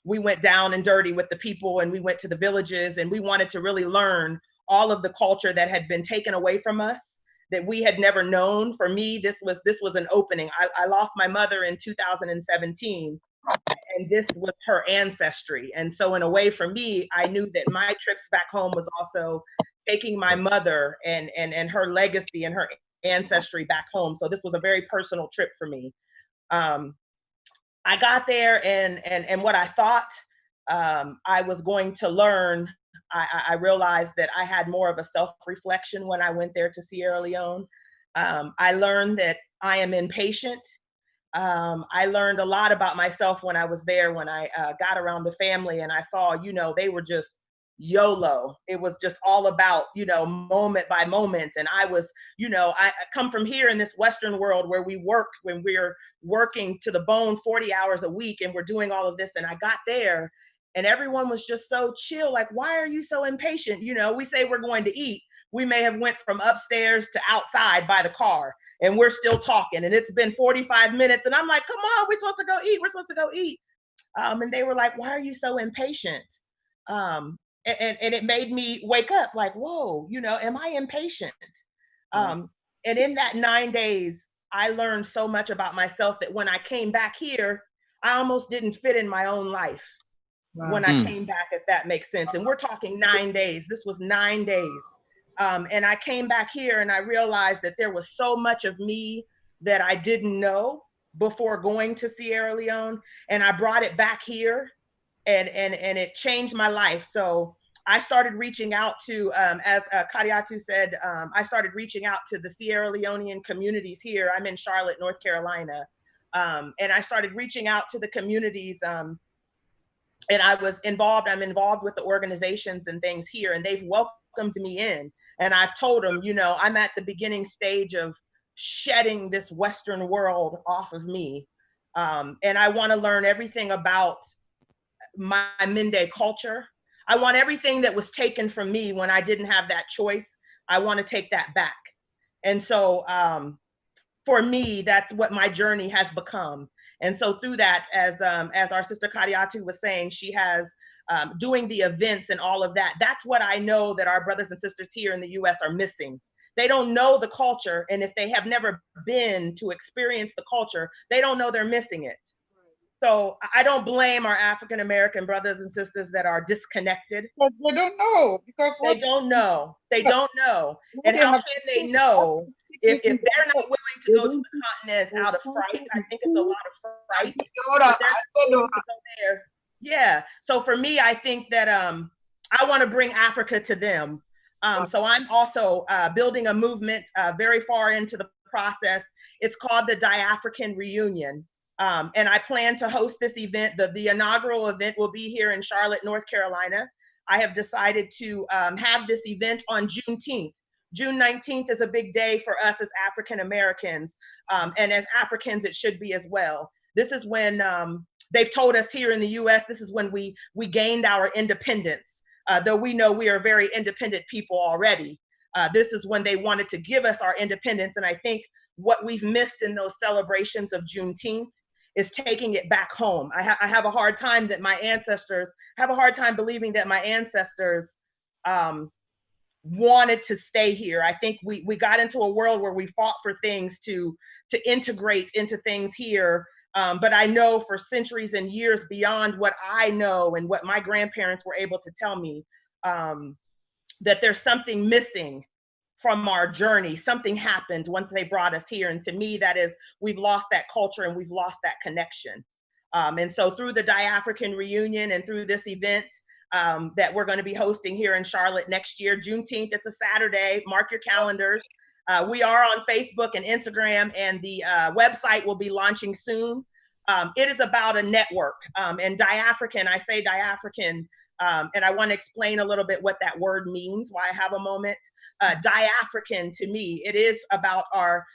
We went down and dirty with the people, and we went to the villages, and we wanted to really learn all of the culture that had been taken away from us, that we had never known. For me, this was an opening. I lost my mother in 2017, and this was her ancestry. And so in a way, for me, I knew that my trips back home was also taking my mother and her legacy and her ancestry back home. So this was a very personal trip for me. I got there, and what I thought I was going to learn, I realized that I had more of a self-reflection when I went there to Sierra Leone. I learned that I am impatient. I learned a lot about myself when I was there, when I got around the family and I saw, they were just YOLO. It was just all about, moment by moment. And I was, I come from here in this Western world where we work, when we're working to the bone 40 hours a week and we're doing all of this. And I got there and everyone was just so chill. Like, why are you so impatient? We say we're going to eat. We may have went from upstairs to outside by the car and we're still talking. And it's been 45 minutes. And I'm like, come on, we're supposed to go eat. We're supposed to go eat. And they were like, why are you so impatient? And it made me wake up like, whoa, am I impatient? And in that 9 days, I learned so much about myself that when I came back here, I almost didn't fit in my own life when I came back, if that makes sense. And we're talking 9 days. This was 9 days. And I came back here and I realized that there was so much of me that I didn't know before going to Sierra Leone. And I brought it back here and it changed my life. So I started reaching out to, as Kadiatu said, I started reaching out to the Sierra Leonean communities here. I'm in Charlotte, North Carolina. And I started reaching out to the communities and I'm involved with the organizations and things here, and they've welcomed me in. And I've told them, you know, I'm at the beginning stage of shedding this Western world off of me. And I want to learn everything about my Mende culture. I want everything that was taken from me when I didn't have that choice. I want to take that back. And so for me, that's what my journey has become. And so through that, as our sister Kadiatu was saying, she has doing the events and all of that. That's what I know that our brothers and sisters here in the US are missing. They don't know the culture. And if they have never been to experience the culture, they don't know they're missing it. So I don't blame our African-American brothers and sisters that are disconnected. But they don't know because they don't know. They don't know. And how can they know if they're not willing to go to the continent out of fright? I think it's a lot of fright. There. Yeah. So for me, I think that I want to bring Africa to them. So I'm also building a movement very far into the process. It's called the Diafrican Reunion. And I plan to host this event. The inaugural event will be here in Charlotte, North Carolina. I have decided to have this event on Juneteenth. June 19th is a big day for us as African Americans. And as Africans, it should be as well. This is when they've told us here in the US, this is when we gained our independence. Though we know we are very independent people already. This is when they wanted to give us our independence. And I think what we've missed in those celebrations of Juneteenth is taking it back home. I have a hard time that my ancestors, believing that my ancestors wanted to stay here. I think we got into a world where we fought for things to integrate into things here. But I know for centuries and years beyond what I know and what my grandparents were able to tell me, that there's something missing from our journey. Something happened once they brought us here. And to me, that is, we've lost that culture and we've lost that connection. And so through the Diafrican Reunion and through this event that we're going to be hosting here in Charlotte next year, Juneteenth, it's a Saturday, mark your calendars. We are on Facebook and Instagram, and the website will be launching soon. It is about a network, and Diafrican, I say Diafrican, and I want to explain a little bit what that word means, why I have a moment. Diafrican, to me, it is about our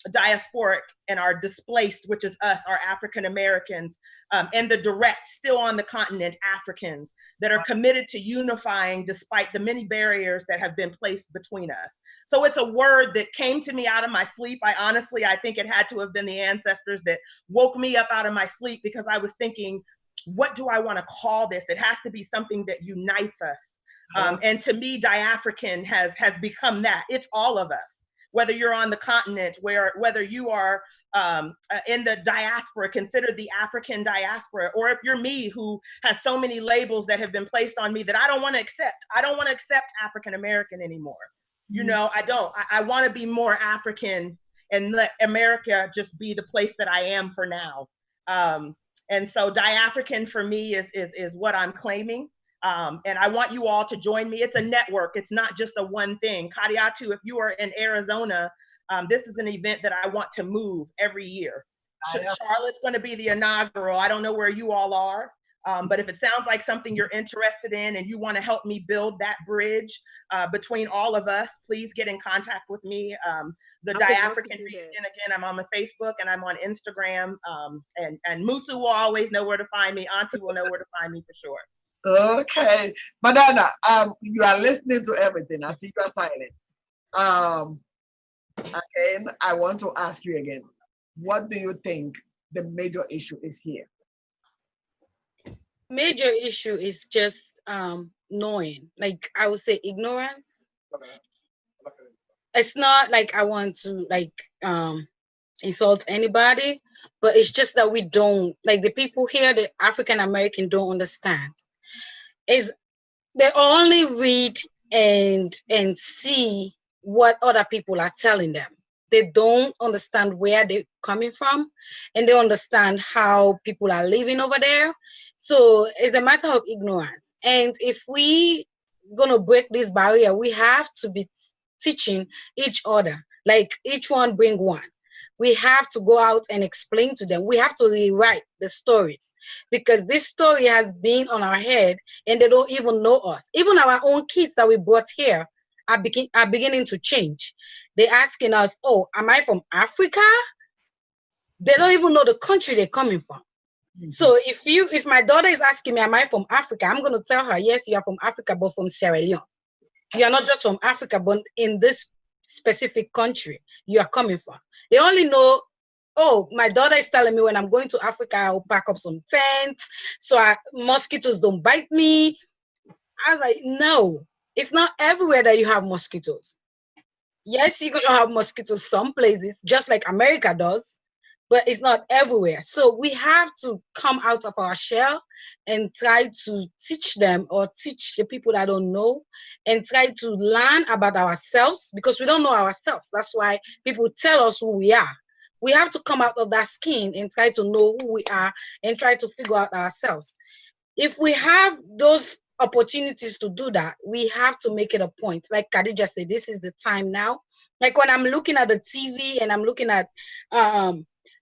diasporic and our displaced, which is us, our African Americans, and the direct, still on the continent, Africans that are committed to unifying despite the many barriers that have been placed between us. So it's a word that came to me out of my sleep. I think it had to have been the ancestors that woke me up out of my sleep, because I was thinking, what do I want to call this? It has to be something that unites us. And to me, Diafrican has become that. It's all of us, whether you're on the continent, whether you are in the diaspora, considered the African diaspora, or if you're me, who has so many labels that have been placed on me that I don't want to accept. I don't want to accept African American anymore. You know, I don't. I want to be more African and let America just be the place that I am for now. And so Diafrican for me is what I'm claiming. And I want you all to join me. It's a network. It's not just a one thing. Kadiatu, if you are in Arizona, this is an event that I want to move every year. Charlotte's going to be the inaugural. I don't know where you all are, but if it sounds like something you're interested in and you want to help me build that bridge between all of us, please get in contact with me. The Diafrican Reunion, again, I'm on my Facebook and I'm on Instagram. And Musu will always know where to find me. Auntie will know where to find me for sure. Okay, Madonna, you are listening to everything. I see you are silent. Again, I want to ask you again, what do you think the major issue is here? Major issue is just knowing, like I would say ignorance. It's not like I want to insult anybody, but it's just that we don't, like the people here, the African American don't understand. Is they only read and see what other people are telling them. They don't understand where they're coming from, and they understand how people are living over there. So it's a matter of ignorance. And if we gonna break this barrier, we have to be teaching each other, like each one bring one. We have to go out and explain to them. We have to rewrite the stories, because this story has been on our head and they don't even know us. Even our own kids that we brought here are beginning to change. They're asking us, oh, am I from Africa? They don't even know the country they're coming from. So if my daughter is asking me, am I from Africa? I'm going to tell her, yes, you are from Africa, but from Sierra Leone. You are not just from Africa, but in this specific country you are coming from. They only know, oh, my daughter is telling me when I'm going to Africa, I'll pack up some tents so mosquitoes don't bite me. I was like, no, it's not everywhere that you have mosquitoes. Yes, you're going to have mosquitoes some places, just like America does, but it's not everywhere. So we have to come out of our shell and try to teach them, or teach the people that don't know, and try to learn about ourselves, because we don't know ourselves. That's why people tell us who we are. We have to come out of that skin and try to know who we are and try to figure out ourselves. If we have those opportunities to do that, we have to make it a point. Like Khadija said, this is the time now. Like when I'm looking at the TV and I'm looking at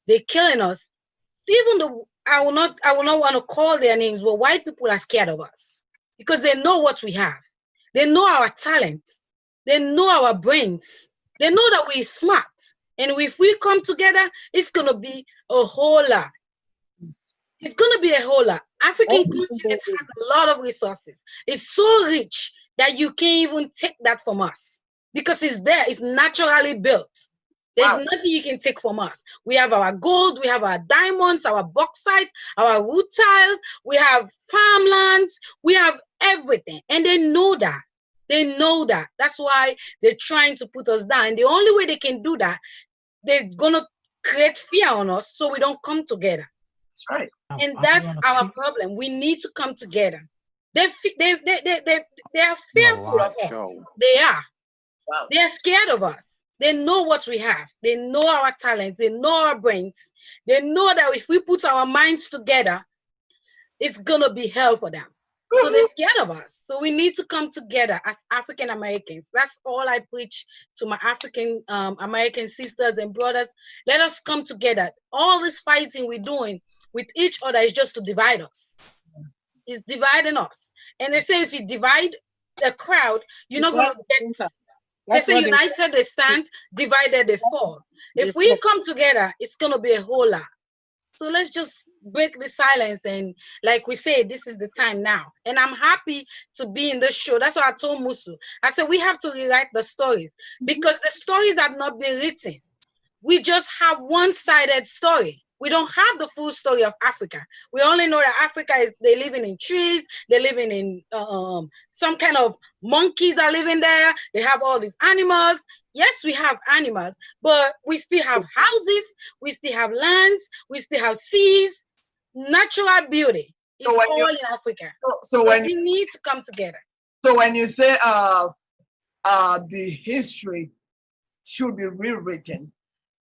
they're killing us, even though I will not want to call their names, but white people are scared of us because they know what we have. They know our talent. They know our brains. They know that we're smart. And if we come together, it's going to be a whole lot. It's going to be a whole lot. African continent has a lot of resources. It's so rich that you can't even take that from us, because it's there. It's naturally built. There's nothing you can take from us. We have our gold, we have our diamonds, our bauxite, our rutile, we have farmlands, we have everything. And they know that. They know that. That's why they're trying to put us down. And the only way they can do that, they're going to create fear on us so we don't come together. That's right. And that's our problem. We need to come together. They are fearful of us. They are. Wow. They are scared of us. They know what we have. They know our talents. They know our brains. They know that if we put our minds together, it's going to be hell for them. So they're scared of us. So we need to come together as African Americans. That's all I preach to my African American sisters and brothers. Let us come together. All this fighting we're doing with each other is just to divide us. It's dividing us. And they say if you divide the crowd, you're not going to get... They say united they stand, divided they fall. If we come together, it's going to be a whole lot. So let's just break the silence. And like we say, this is the time now. And I'm happy to be in this show. That's what I told Musu. I said, we have to rewrite the stories, because the stories have not been written. We just have one-sided story. We don't have the full story of Africa. We only know that Africa is, they're living in trees, they're living in some kind of monkeys are living there. They have all these animals. Yes, we have animals, but we still have houses, we still have lands, we still have seas, natural beauty. It's all in Africa. So when we need to come together. So when you say the history should be rewritten,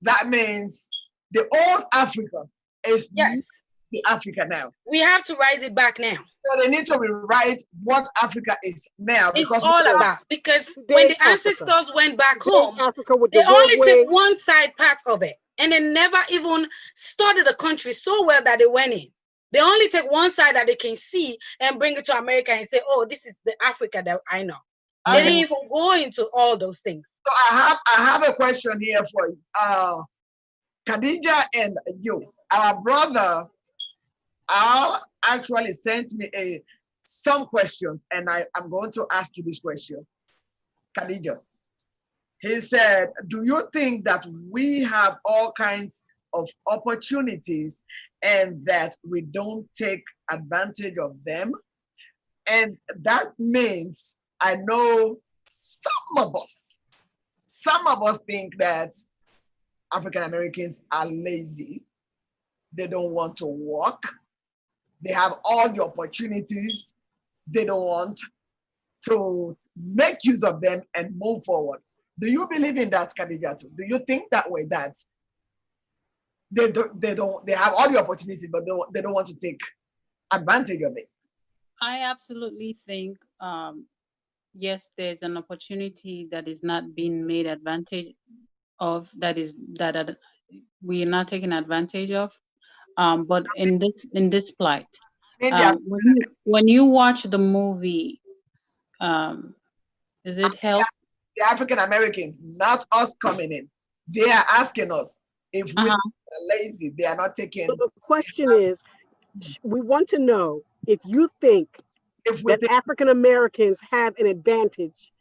that means the old Africa is the Africa now. We have to write it back now. So they need to rewrite what Africa is now. It's all about, because when the ancestors went back home, they only took one side part of it, and they never even studied the country so well that they went in. They only take one side that they can see and bring it to America and say, oh, this is the Africa that I know. They didn't even go into all those things. So I have a question here for you. Khadija and you, our brother Al actually sent me some questions, and I'm going to ask you this question. Khadija, he said, do you think that we have all kinds of opportunities and that we don't take advantage of them? And that means, I know some of us think that African Americans are lazy. They don't want to work. They have all the opportunities. They don't want to make use of them and move forward. Do you believe in that, Khadijatu? Do you think that way, that they have all the opportunities, but they don't want to take advantage of it? I absolutely think yes, there's an opportunity that is not being made advantage of, that we are not taking advantage of. But in this plight, when you watch the movie, is it Help? The African Americans, not us coming in. They are asking us if we are lazy. They are not taking. So the question is, we want to know if you think that African Americans have an advantage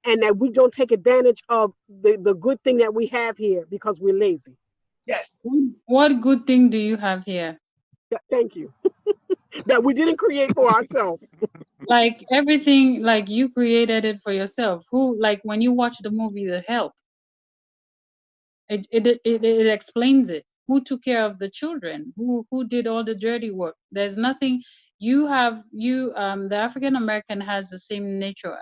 and that we don't take advantage of the good thing that we have here because we're lazy. Yes. What good thing do you have here? Thank you. That we didn't create for ourselves. Like everything, like you created it for yourself. Who, like when you watch the movie The Help, it explains it. Who took care of the children? Who did all the dirty work? There's nothing. The African American has the same nature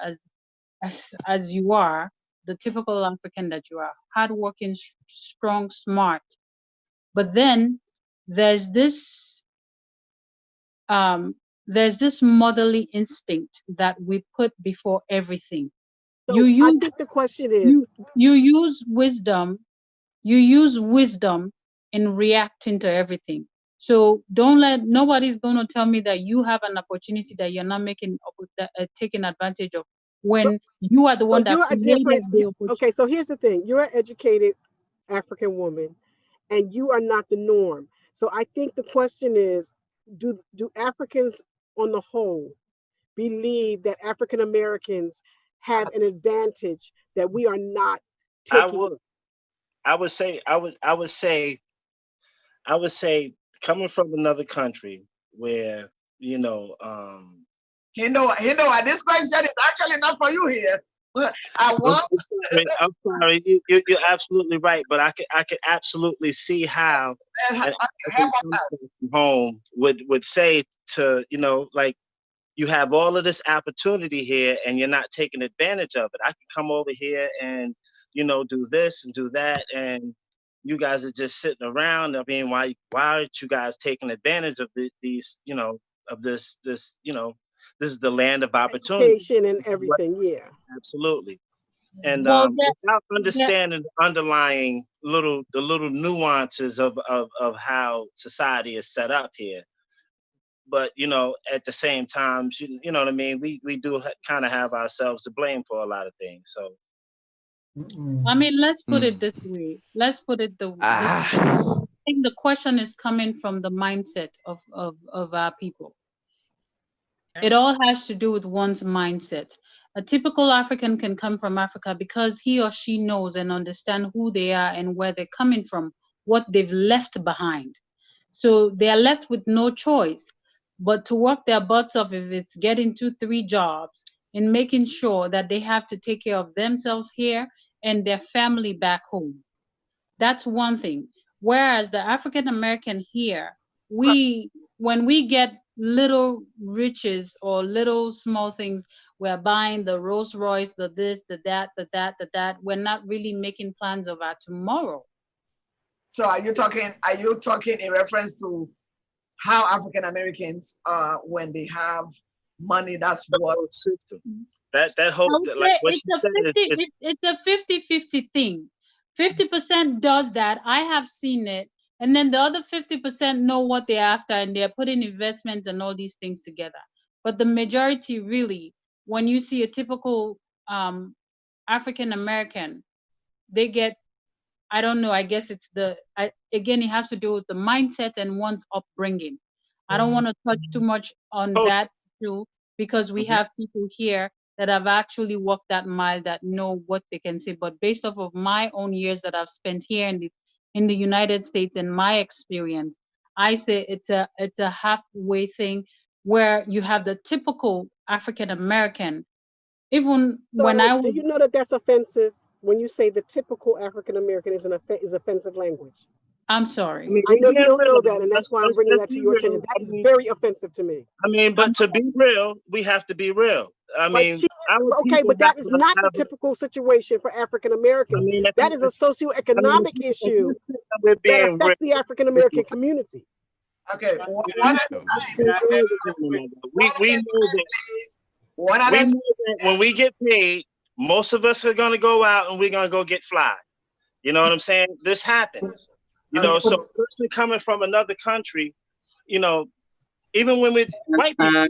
as you are, the typical African that you are, hardworking, strong, smart. But then there's this motherly instinct that we put before everything. So I think the question is, you use wisdom. You use wisdom in reacting to everything. So nobody's going to tell me that you have an opportunity that you're not taking advantage of when you are the one that created the opportunity. Okay, so here's the thing. You're an educated African woman and you are not the norm. So I think the question is, do Africans on the whole believe that African Americans have an advantage that we are not taking? I would say coming from another country where, Hindo, this question is actually not for you here. I'm sorry. You're absolutely right, but I could absolutely see how home would say to, like, you have all of this opportunity here and you're not taking advantage of it. I can come over here and do this and do that, and you guys are just sitting around. I mean, why aren't you guys taking advantage of these, of this, this is the land of opportunity. Education and everything, yeah. Absolutely. And without understanding the underlying little nuances of how society is set up here. But, at the same time, you know what I mean? We do kind of have ourselves to blame for a lot of things, so. I mean, let's put it this way. Let's put it this way. I think the question is coming from the mindset of our people. It all has to do with one's mindset. A typical African can come from Africa because he or she knows and understands who they are and where they're coming from, what they've left behind. So they are left with no choice but to work their butts off, if it's getting 2-3 jobs, in making sure that they have to take care of themselves here and their family back home. That's one thing. Whereas the African American here, when we get little riches or little small things, we're buying the Rolls Royce, the this, the that, the that, the that. We're not really making plans of our tomorrow. So are you talking in reference to how African Americans when they have money, that's what that whole like what it's a 50-50 thing. 50% does that. I have seen it. And then the other 50% know what they're after and they're putting investments and all these things together. But the majority really, when you see a typical African American, they get, I don't know, I guess it's again, it has to do with the mindset and one's upbringing. I don't want to touch too much on that too, because we have people here that have actually walked that mile that know what they can say. But based off of my own years that I've spent here in the United States and my experience, I say it's a halfway thing where you have the typical African American. Even when I was, do you know that that's offensive when you say the typical African American is offensive language? I'm sorry. I know you don't know that, and that's why I'm bringing that to your attention. That is very offensive to me. I mean, but to be real, we have to be real. I But mean, she is, okay, but that is not the typical situation for African Americans. That is a socioeconomic issue that affects the African American community. Okay, we know that when we get paid, most of us are gonna go out and we're gonna go get fly. You know what I'm saying? This happens. You know, so a person coming from another country, you know, even when we white people,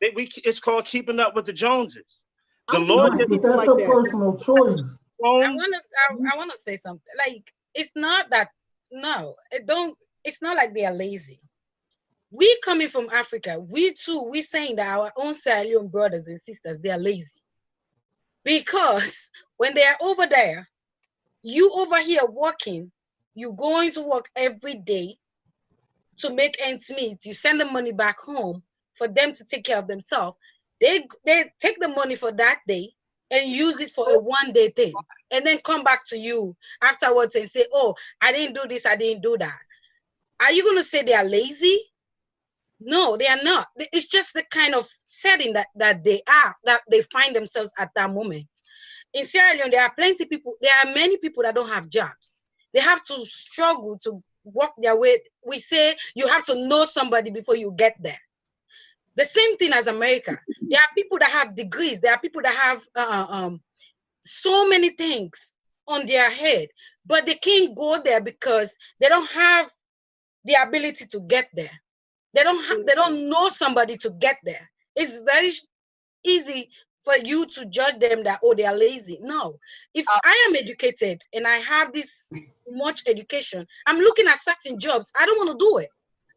it's called keeping up with the Joneses. The Lord, but that's a personal choice. I wanna say something. Like, it's not that, no, it's not like they are lazy. We coming from Africa, we saying that our own Sierra Leone brothers and sisters, they are lazy. Because when they are over there, you over here working, you going to work every day to make ends meet. You send the money back home for them to take care of themselves. They take the money for that day and use it for a one-day thing, and then come back to you afterwards and say, oh, I didn't do this, I didn't do that. Are you going to say they are lazy? No, they are not. It's just the kind of setting that they find themselves at that moment. In Sierra Leone, there are many people that don't have jobs. They have to struggle to work their way. We say you have to know somebody before you get there. The same thing as America. There are people that have degrees. There are people that have so many things on their head, but they can't go there because they don't have the ability to get there. They don't know somebody to get there. It's very easy for you to judge them that, oh, they are lazy. No, if I am educated and I have this much education, I'm looking at certain jobs. I don't want to do it.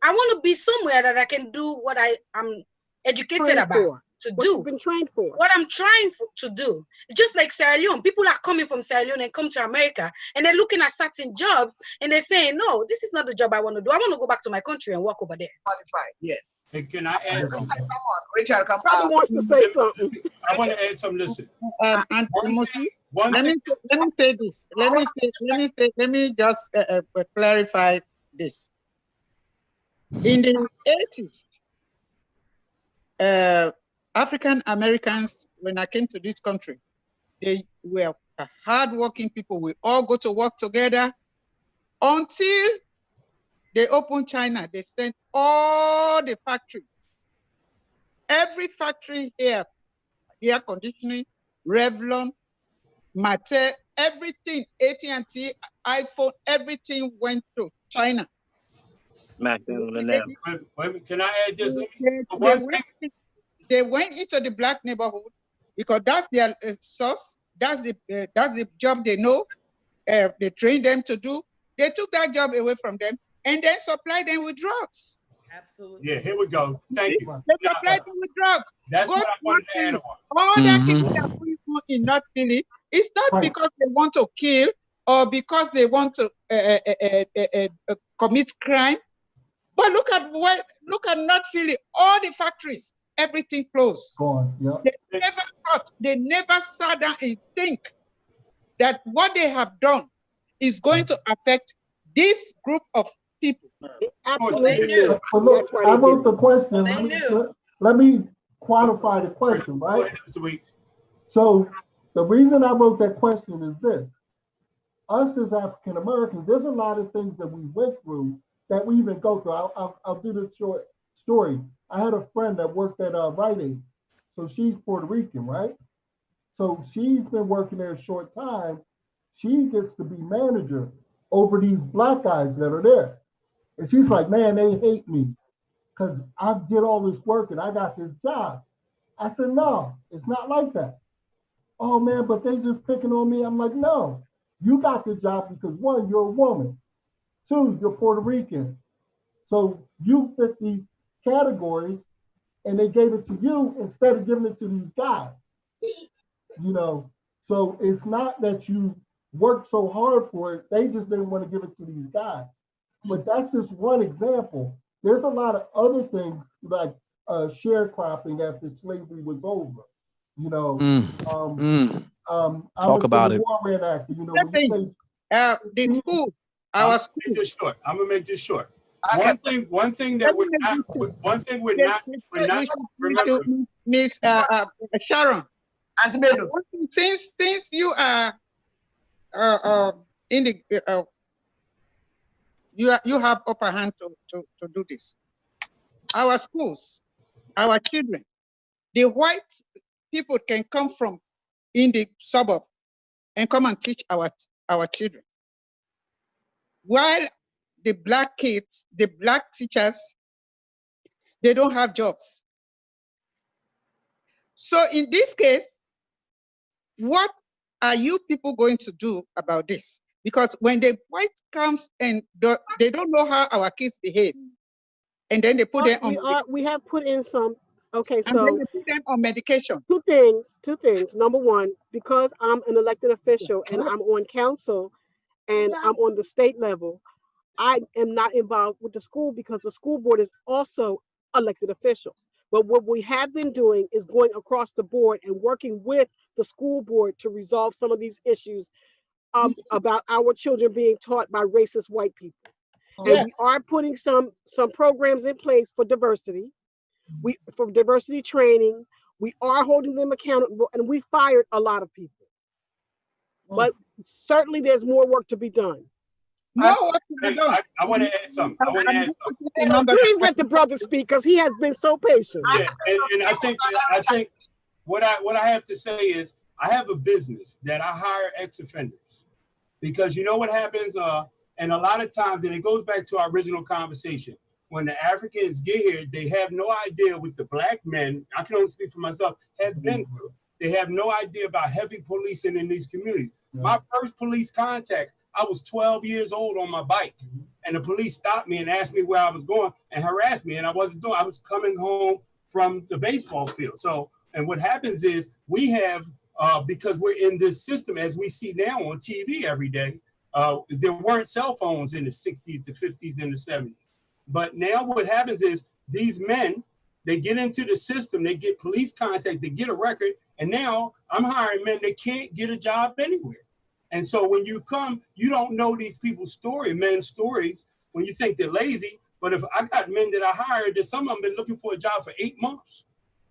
I want to be somewhere that I can do what I am educated about to do. You've been trained for. What I'm trying to do. Just like Sierra Leone, people are coming from Sierra Leone and come to America, and they're looking at certain jobs and they're saying, no, this is not the job I want to do. I want to go back to my country and work over there. Qualified, yes. Hey, can I add something? Come on, Richard, come Brother on. wants to say something. I want to add something. Listen. Let me say this. Let me just clarify this. In the 80s, African Americans, when I came to this country, they were hardworking people. We all go to work together until they opened China. They sent all the factories. Every factory here, air conditioning, Revlon, Mate, everything, AT&T, iPhone, everything went to China. Can I add this? They went into the black neighborhood because that's their source. That's the job they know. They trained them to do. They took that job away from them and then supplied them with drugs. Absolutely. Yeah, here we go. Thank you. They supplied them with drugs. That's what I wanted to add on. All that people are going on in North Philly, it's not because they want to kill or because they want to commit crime. But look at North Philly, all the factories, everything closed. They never thought, they never sat down and think that what they have done is going to affect this group of people. Absolutely. But look, I wrote the question. Let me quantify the question, right? So the reason I wrote that question is this. Us as African Americans, there's a lot of things that we went through that we even go through. I'll do this short story. I had a friend that worked at Rite Aid. So she's Puerto Rican, right? So she's been working there a short time. She gets to be manager over these black guys that are there. And she's like, man, they hate me because I did all this work and I got this job. I said, no, it's not like that. Oh man, but they just picking on me. I'm like, no, you got the job because one, you're a woman. Two, you're Puerto Rican. So you fit these categories and they gave it to you instead of giving it to these guys. You know, so it's not that you worked so hard for it. They just didn't want to give it to these guys. But that's just one example. There's a lot of other things like sharecropping after slavery was over. You know, talk about it. The school, our school. I'm gonna make this short. One thing that we're not remember. Miss Sharon. Antibedo. Since you are in the you have upper hand to do this. Our schools, our children, the white people can come from in the suburb and come and teach our children. While the black kids, the black teachers, they don't have jobs. So in this case, what are you people going to do about this? Because when the white comes and they don't know how our kids behave, and then they put them on. We have put in some. Okay, and so then they put them on medication. Two things. Number one, because I'm an elected official and I'm on council and I'm on the state level, I am not involved with the school because the school board is also elected officials. But what we have been doing is going across the board and working with the school board to resolve some of these issues about our children being taught by racist white people. And we are putting some programs in place for diversity. For diversity training, we are holding them accountable, and we fired a lot of people. But certainly there's more work to be done. I want to add something. Please let the brother speak because he has been so patient. Yeah, and I think what I have to say is I have a business that I hire ex-offenders because you know what happens, and a lot of times, and it goes back to our original conversation. When the Africans get here, they have no idea what the black men, I can only speak for myself, have been through. They have no idea about heavy policing in these communities. Yeah. My first police contact, I was 12 years old on my bike, and the police stopped me and asked me where I was going and harassed me, and I was coming home from the baseball field. So, and what happens is we have, because we're in this system, as we see now on TV every day, there weren't cell phones in the 60s, the 50s, and the 70s. But now what happens is these men, they get into the system, they get police contact, they get a record, and now I'm hiring men that can't get a job anywhere. And so when you come, you don't know these people's men's stories when you think they're lazy. But if I got men that I hired, that some of them been looking for a job for 8 months,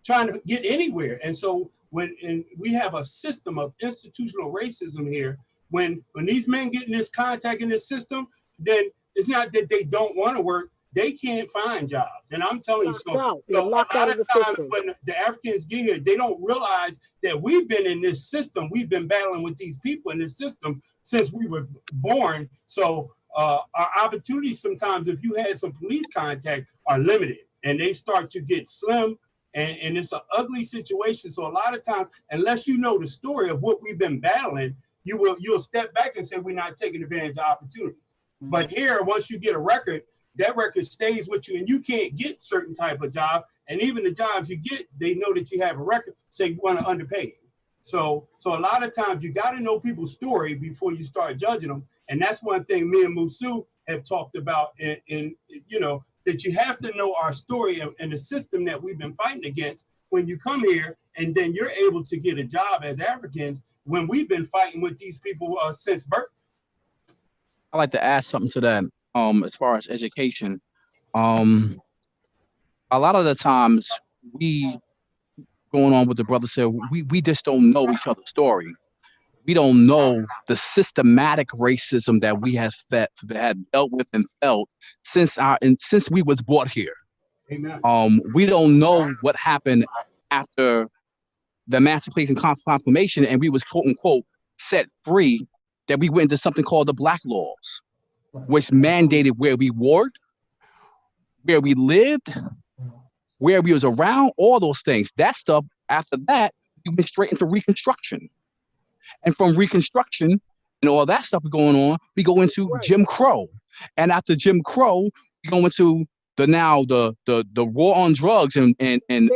trying to get anywhere. And so when we have a system of institutional racism here, when these men get in this contact in this system, then it's not that they don't want to work. They can't find jobs. And I'm telling you, so a lot of times when the Africans get here, they don't realize that we've been in this system. We've been battling with these people in this system since we were born. So our opportunities sometimes, if you had some police contact, are limited. And they start to get slim. And it's an ugly situation. So a lot of times, unless you know the story of what we've been battling, you'll step back and say, we're not taking advantage of opportunities. Mm-hmm. But here, once you get a record, that record stays with you and you can't get certain type of job. And even the jobs you get, they know that you have a record, so you want to underpay you. So a lot of times you got to know people's story before you start judging them. And that's one thing me and Musu have talked about in you know, that you have to know our story and the system that we've been fighting against when you come here, and then you're able to get a job as Africans when we've been fighting with these people since birth. I'd like to add something to that. As far as education, a lot of the times going on with the brother said, we just don't know each other's story. We don't know the systematic racism that we have had dealt with and felt since we was brought here. Amen. We don't know what happened after the Emancipation Proclamation and we was quote unquote set free, that we went into something called the Black Laws, which mandated where we worked, where we lived, where we was around, all those things. That stuff, after that, we went straight into Reconstruction. And from Reconstruction and all that stuff going on, we go into Jim Crow. And after Jim Crow, we go into the war on drugs and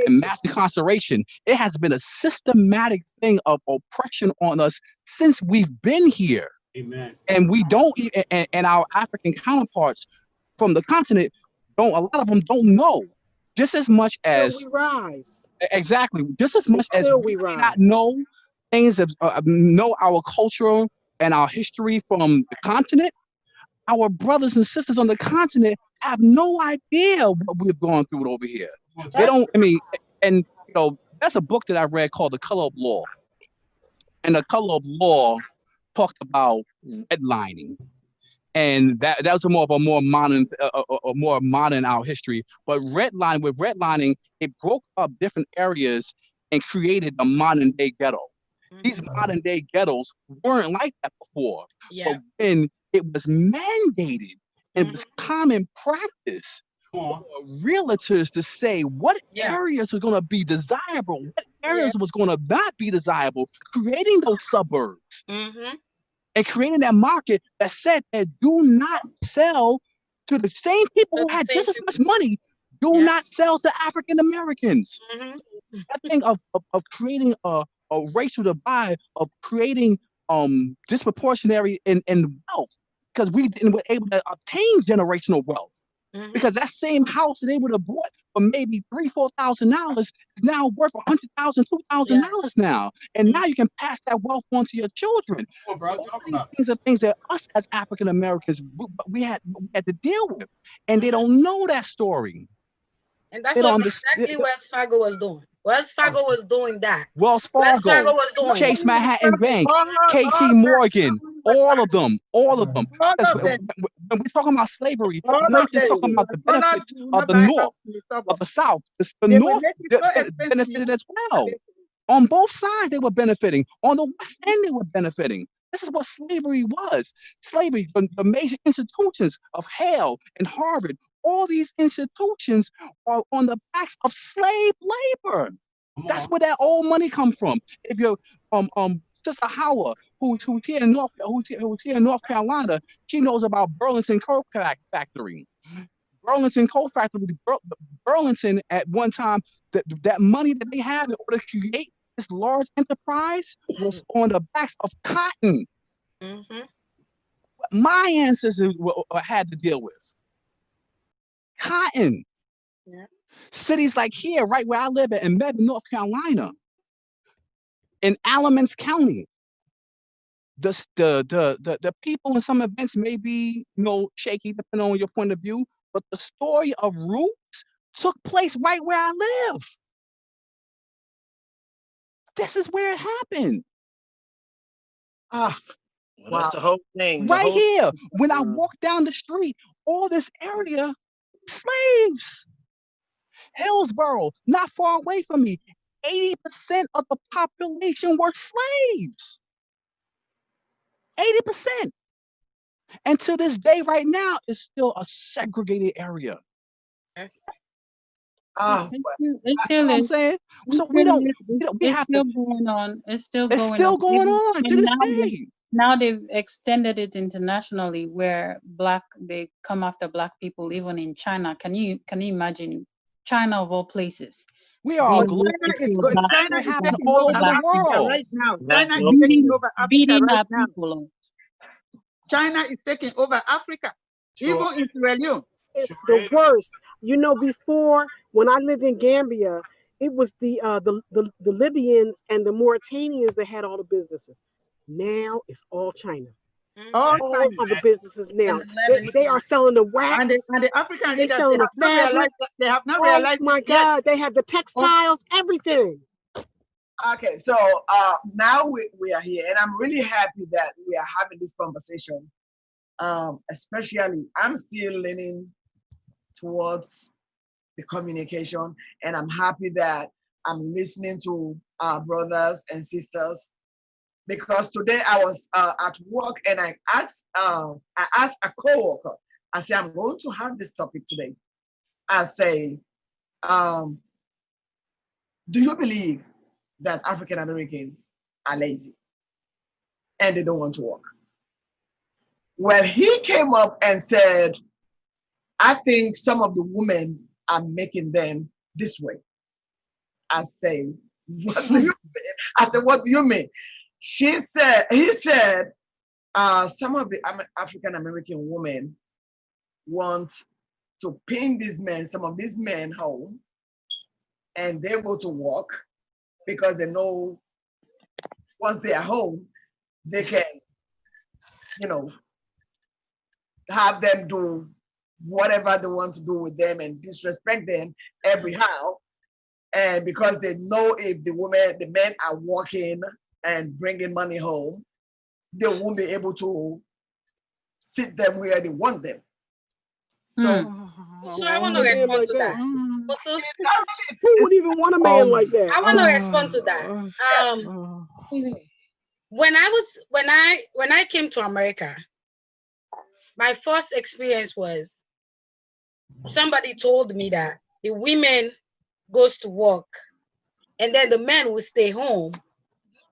mass incarceration. It has been a systematic thing of oppression on us since we've been here. Amen. And we don't, and our African counterparts from the continent a lot of them don't know just as much as we rise. Exactly, just as much as we may not know things that know our culture and our history from the continent. Our brothers and sisters on the continent have no idea what we've gone through over here. They don't. I mean, and you know, That's a book that I read called The Color of Law. And The Color of Law talked about redlining. And that was a more modern our history. But redlining, it broke up different areas and created a modern day ghetto. These modern day ghettos weren't like that before. But when it was mandated and it was common practice for realtors to say what areas are going to be desirable, what areas was going to not be desirable, creating those suburbs. And creating that market that said that do not sell to the same people who had just as much money, do not sell to African Americans. That thing of creating a racial divide, of creating disproportionary in wealth, because we were able to obtain generational wealth. Because that same house that they would have bought for maybe $3,000-4,000 is now worth $100,000, $2,000 now, and now you can pass that wealth on to your children. All these things are things that us as African Americans we had to deal with, and they don't know that story. And that's what exactly Wells Fargo was doing. Wells Fargo was doing that. Wells Fargo was doing Chase Manhattan Bank, KT Morgan, all of them. When we're talking about slavery, we're not just talking about the benefits of the North, of the South. The North benefited as well. On both sides, they were benefiting. On the West End, they were benefiting. This is what slavery was. Slavery, the major institutions of Hale and Harvard, all these institutions are on the backs of slave labor. That's where that old money comes from. If you're Sister Howard, who's here in North Carolina, she knows about Burlington Coal Factory. Burlington Coal Factory, Burlington at one time, that money that they had in order to create this large enterprise was on the backs of cotton. What my ancestors had to deal with. Cotton. Cities like here, right where I live in Mebane, North Carolina, in Alamance County, the people in some events may be shaky depending on your point of view, but the story of roots took place right where I live. This is where it happened. That's the whole thing. Right here, when I walk down the street, all this area, slaves. Hillsborough, not far away from me, 80% of the population were slaves. 80%. And to this day, right now, it's still a segregated area. It still is. Saying? So we have still going on. It's still going on. It's still going on to this day. Now they've extended it internationally, where they come after Black people, even in China. Can you imagine? China of all places. We are global. China is taking over Africa right now. China is taking over Africa right now. China is taking over Africa, even in Sierra Leone. It's the worst. Before, when I lived in Gambia, it was the Libyans and the Mauritanians that had all the businesses. Now it's all China. All of the businesses now. They are selling the wax. And the African leaders, they have not realized. Oh my God, they have the textiles, everything. Okay, so now we are here, and I'm really happy that we are having this conversation. Especially, I'm still leaning towards the communication, and I'm happy that I'm listening to our brothers and sisters. Because today I was at work and I asked a coworker, I said, I'm going to have this topic today. I say, do you believe that African Americans are lazy and they don't want to work? Well, he came up and said, I think some of the women are making them this way. I say, what do you mean? I said, what do you mean? He said, some of the African American women want to pin some of these men home, and they go to work because they know once they are home, they can, have them do whatever they want to do with them and disrespect them every how. And because they know if the men are working and bringing money home, they won't be able to sit them where they want them. So, so I want to respond to that. Also, who would even want a man like that? I want to respond to that. When I came to America, my first experience was somebody told me that the women goes to work and then the men will stay home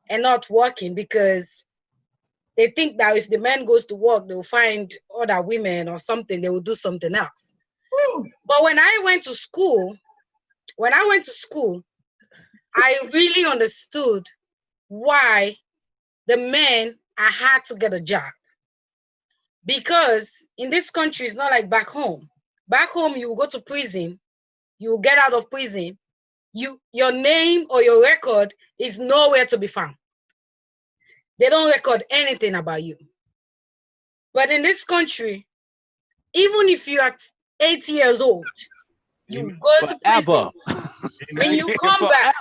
and not working because they think that if the man goes to work, they'll find other women or something, they will do something else. But when I went to school, I really understood why the men are hard to get a job. Because in this country, it's not like back home. Back home, you go to prison, you get out of prison, your name or your record is nowhere to be found. They don't record anything about you. But in this country, even if you are 8 years old, you go to prison. When you come back,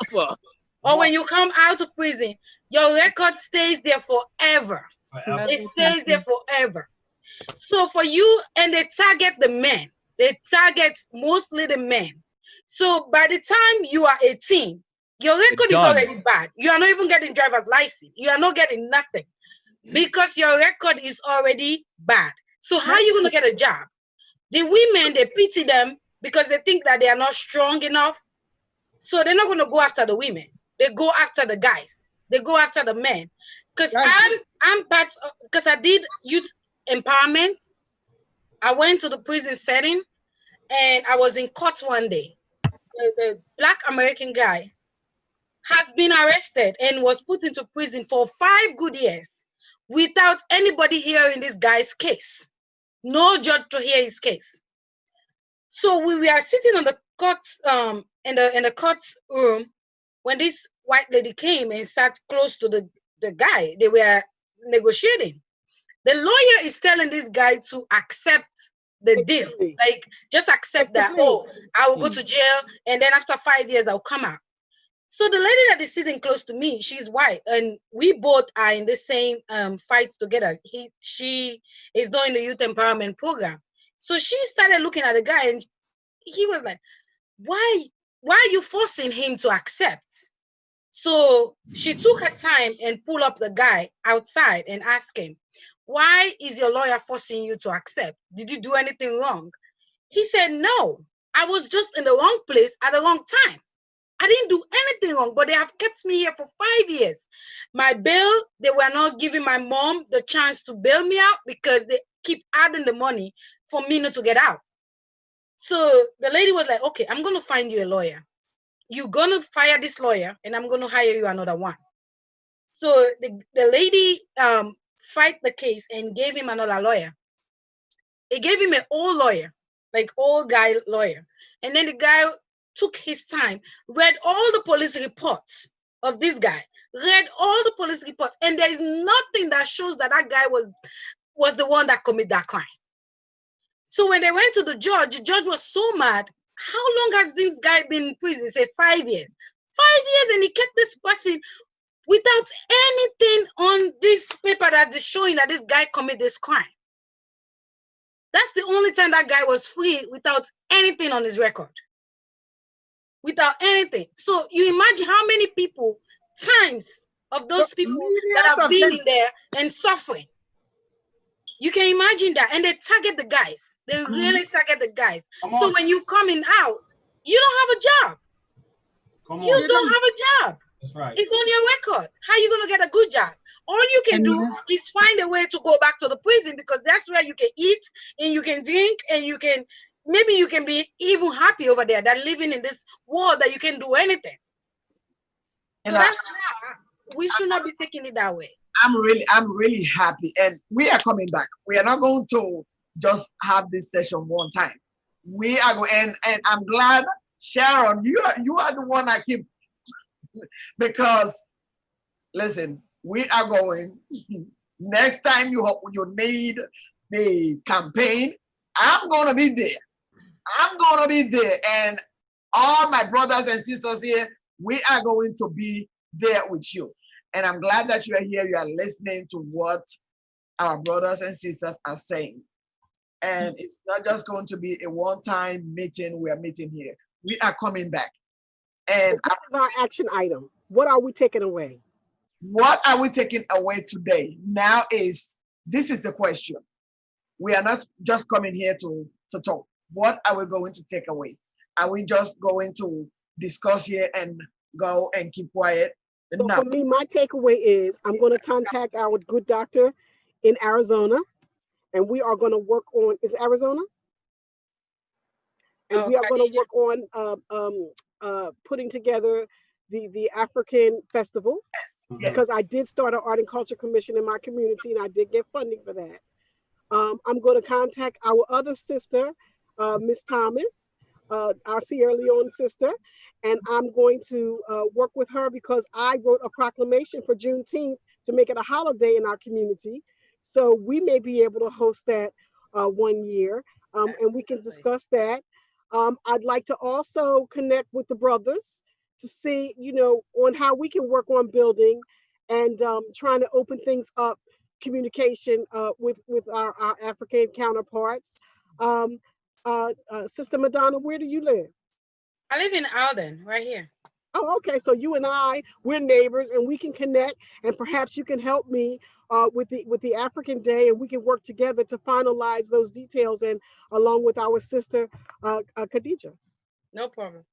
or when you come out of prison, your record stays there forever. It stays there forever. So for you, and they target the men. They target mostly the men. So by the time you are 18, your record is already bad. You are not even getting driver's license. You are not getting nothing because your record is already bad. So how are you going to get a job? The women, they pity them because they think that they are not strong enough. So they're not going to go after the women. They go after the guys. They go after the men. Because I'm part of, because I did youth empowerment. I went to the prison setting and I was in court one day. The Black American guy has been arrested and was put into prison for 5 good years without anybody hearing this guy's case. No judge to hear his case. So we were sitting on the court, in the court room when this white lady came and sat close to the guy. They were negotiating. The lawyer is telling this guy to accept the deal. Like, just accept that, oh, I will go to jail and then after 5 years, I'll come out. So the lady that is sitting close to me, she's white, and we both are in the same fight together. She is doing the youth empowerment program. So she started looking at the guy and he was like, why are you forcing him to accept? So she took her time and pulled up the guy outside and asked him, why is your lawyer forcing you to accept? Did you do anything wrong? He said, no, I was just in the wrong place at the wrong time. I didn't do anything wrong, but they have kept me here for 5 years. My bail, they were not giving my mom the chance to bail me out because they keep adding the money for me not to get out. So the lady was like, okay, I'm going to find you a lawyer. You're going to fire this lawyer and I'm going to hire you another one. So the lady fight the case and gave him another lawyer. They gave him an old lawyer, like old guy lawyer. And then the guy took his time, read all the police reports of this guy, read all the police reports, and there is nothing that shows that that guy was the one that committed that crime. So when they went to the judge was so mad. How long has this guy been in prison? He said 5 years. 5 years, and he kept this person without anything on this paper that is showing that this guy committed this crime. That's the only time that guy was free without anything on his record. Without anything. So you imagine how many people, times of those people that have been in there and suffering. You can imagine that. And they target the guys. They really target the guys. So when you coming out, you don't have a job. You don't have a job. That's right. It's on your record. How are you going to get a good job? All you can do is find a way to go back to the prison because that's where you can eat and you can drink and you can, maybe you can be even happy over there than living in this world that you can do anything. So that's we should not be taking it that way. I'm really happy, and we are coming back. We are not going to just have this session one time. We are going, and I'm glad, Sharon, you are the one I keep, because listen, we are going. Next time you need the campaign, I'm gonna be there. I'm gonna be there, and all my brothers and sisters here, we are going to be there with you. And I'm glad that you are here. You are listening to what our brothers and sisters are saying. And it's not just going to be a one-time meeting. We are meeting here. We are coming back. And what is our action item? What are we taking away? What are we taking away today? Now this is the question. We are not just coming here to talk. What are we going to take away? Are we just going to discuss here and go and keep quiet? So no. For me, my takeaway is I'm going to contact our good doctor in Arizona, and we are going to work on, is it Arizona? And we are going to work on putting together the African festival. Yes. Because I did start an art and culture commission in my community, and I did get funding for that. I'm going to contact our other sister, Miss Thomas, our Sierra Leone sister, and I'm going to work with her because I wrote a proclamation for Juneteenth to make it a holiday in our community. So we may be able to host that one year, and we can discuss that. I'd like to also connect with the brothers to see, on how we can work on building and trying to open things up, communication with our African counterparts. Sister Madonna, where do you live? I live in Alden, right here. Oh, okay. So you and we're neighbors, and we can connect, and perhaps you can help me with the African Day, and we can work together to finalize those details, and along with our sister Khadija. No problem.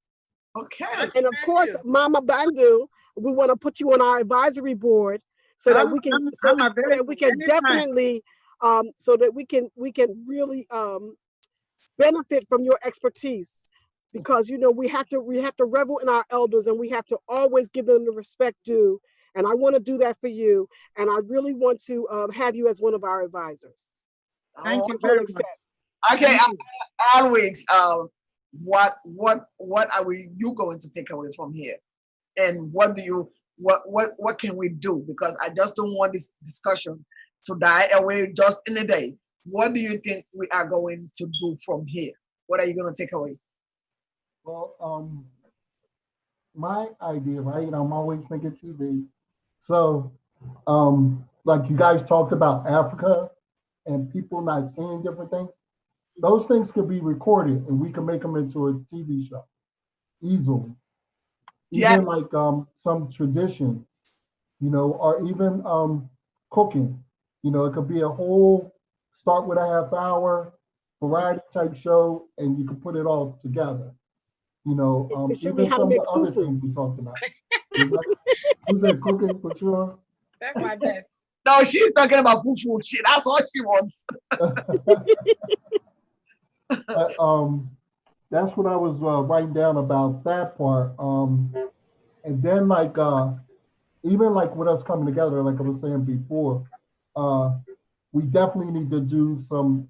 Okay. And of course, Mama Bandu, we want to put you on our advisory board so that we can definitely really benefit from your expertise, because we have to revel in our elders, and we have to always give them the respect due. And I want to do that for you, and I really want to have you as one of our advisors. Thank you very much. Okay, always. What are you going to take away from here, and what can we do? Because I just don't want this discussion to die away just in a day. What do you think we are going to do from here? What are you going to take away? Well, my idea, right? I'm always thinking TV. So, like you guys talked about Africa and people not seeing different things. Those things could be recorded, and we can make them into a TV show easily. Even like some traditions, or even cooking. It could be a whole start with a half hour variety type show, and you can put it all together. Even some of the other things we talked about. Who's that cooking for sure? That's my best. No, she's talking about food. That's what she wants. But, that's what I was writing down about that part. And then even with us coming together, like I was saying before, we definitely need to do some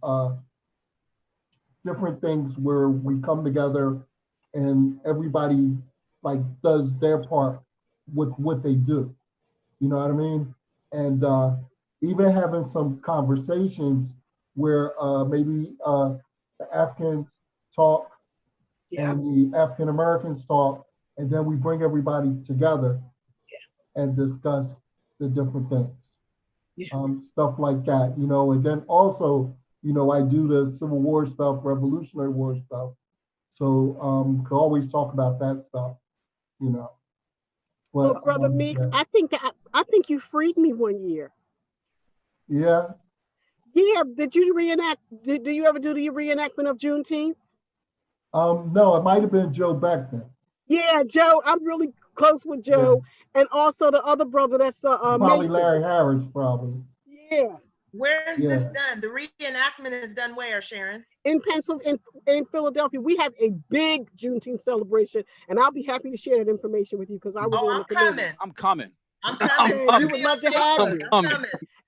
different things where we come together and everybody does their part with what they do. You know what I mean? And even having some conversations where maybe the Africans talk and the African Americans talk, and then we bring everybody together and discuss the different things. Stuff like that, and then also, I do the Civil War stuff, Revolutionary War stuff. So could always talk about that stuff, But, well, Brother Meeks, I think you freed me one year. Yeah. Yeah, did you reenact? Do you ever do the reenactment of Juneteenth? No, it might have been Joe back then. Yeah, Joe. I'm really close with Joe, and also the other brother that's probably Mason. Larry Harris, probably. Yeah. Where is this done? The reenactment is done where, Sharon? In Philadelphia, we have a big Juneteenth celebration, and I'll be happy to share that information with you because I was on the committee. I'm coming. We would love to have you.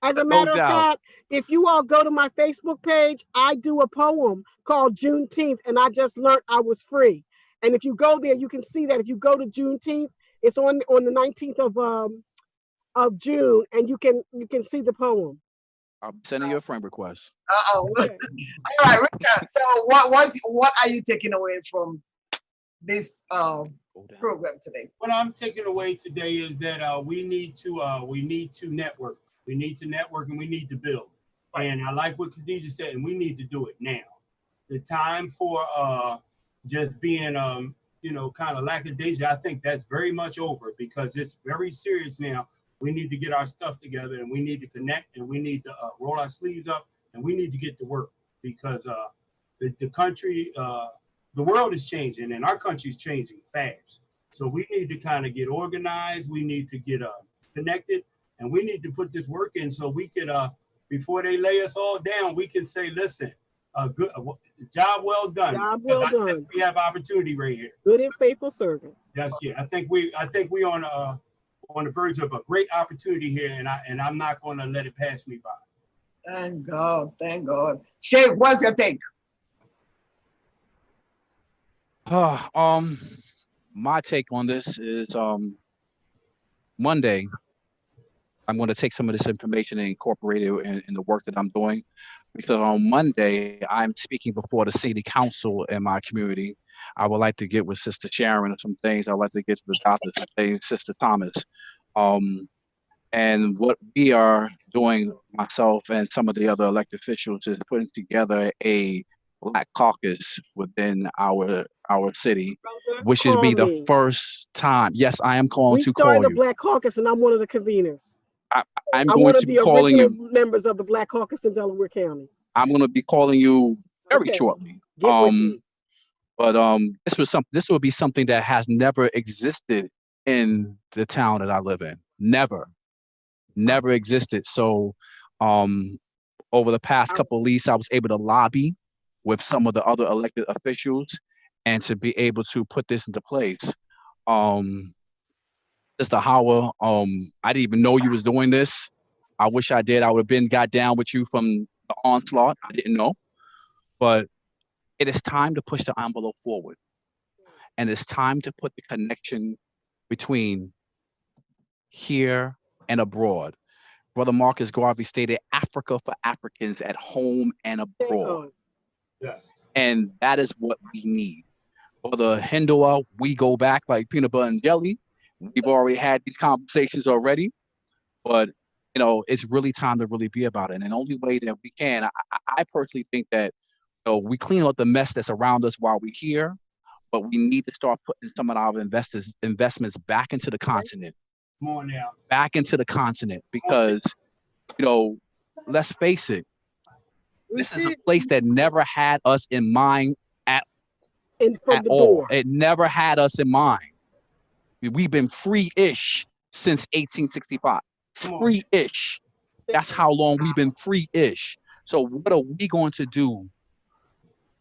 As a matter of fact, if you all go to my Facebook page, I do a poem called Juneteenth, and I just learned I was free. And if you go there, you can see that if you go to Juneteenth, it's on the 19th of June, and you can see the poem. I'm sending you a friend request. All right, Richard. So what are you taking away from this program today? What I'm taking away today is that we need to network. We need to network and we need to build. And I like what Khadija said, and we need to do it now. The time for just being kind of lackadaisical, I think that's very much over, because it's very serious now. We need to get our stuff together, and we need to connect, and we need to roll our sleeves up, and we need to get to work, because the country, the world is changing, and our country is changing fast. So we need to kind of get organized. We need to get connected, and we need to put this work in so we can, before they lay us all down, we can say, listen, good job well done. Job well done. We have opportunity right here. Good and faithful servant. Yes, yeah. I think we on the verge of a great opportunity here, and I'm not going to let it pass me by. Thank God, thank God. Sheikh, what's your take? My take on this is Monday, I'm going to take some of this information and incorporate it in the work that I'm doing, because on Monday, I'm speaking before the city council in my community. I would like to get with Sister Sharon and some things. I'd like to get to the doctor some things, Sister Thomas. And what we are doing, myself and some of the other elected officials, is putting together a Black caucus within our city, which is be the first time. Yes, I am calling to call you. We started a Black caucus, and I'm one of the conveners. I'm going to be calling you. Members of the Black caucus in Delaware County. I'm going to be calling you very shortly. But this will be something that has never existed in the town that I live in. Never existed. So over the past couple of weeks, I was able to lobby with some of the other elected officials and to be able to put this into place. Sister Howard, I didn't even know you was doing this. I wish I did. I would have got down with you from the onslaught. I didn't know. But it is time to push the envelope forward. And it's time to put the connection between here and abroad. Brother Marcus Garvey stated, Africa for Africans at home and abroad. Yes. And that is what we need. For the Hindua, we go back like peanut butter and jelly. We've already had these conversations already, but it's really time to really be about it. And the only way that we can, I personally think that we clean up the mess that's around us while we're here, but we need to start putting some of our investments back into the continent. More now. Back into the continent, because let's face it, this is a place that never had us in mind at all. It never had us in mind. We've been free-ish since 1865. Free-ish. That's how long we've been free-ish. So what are we going to do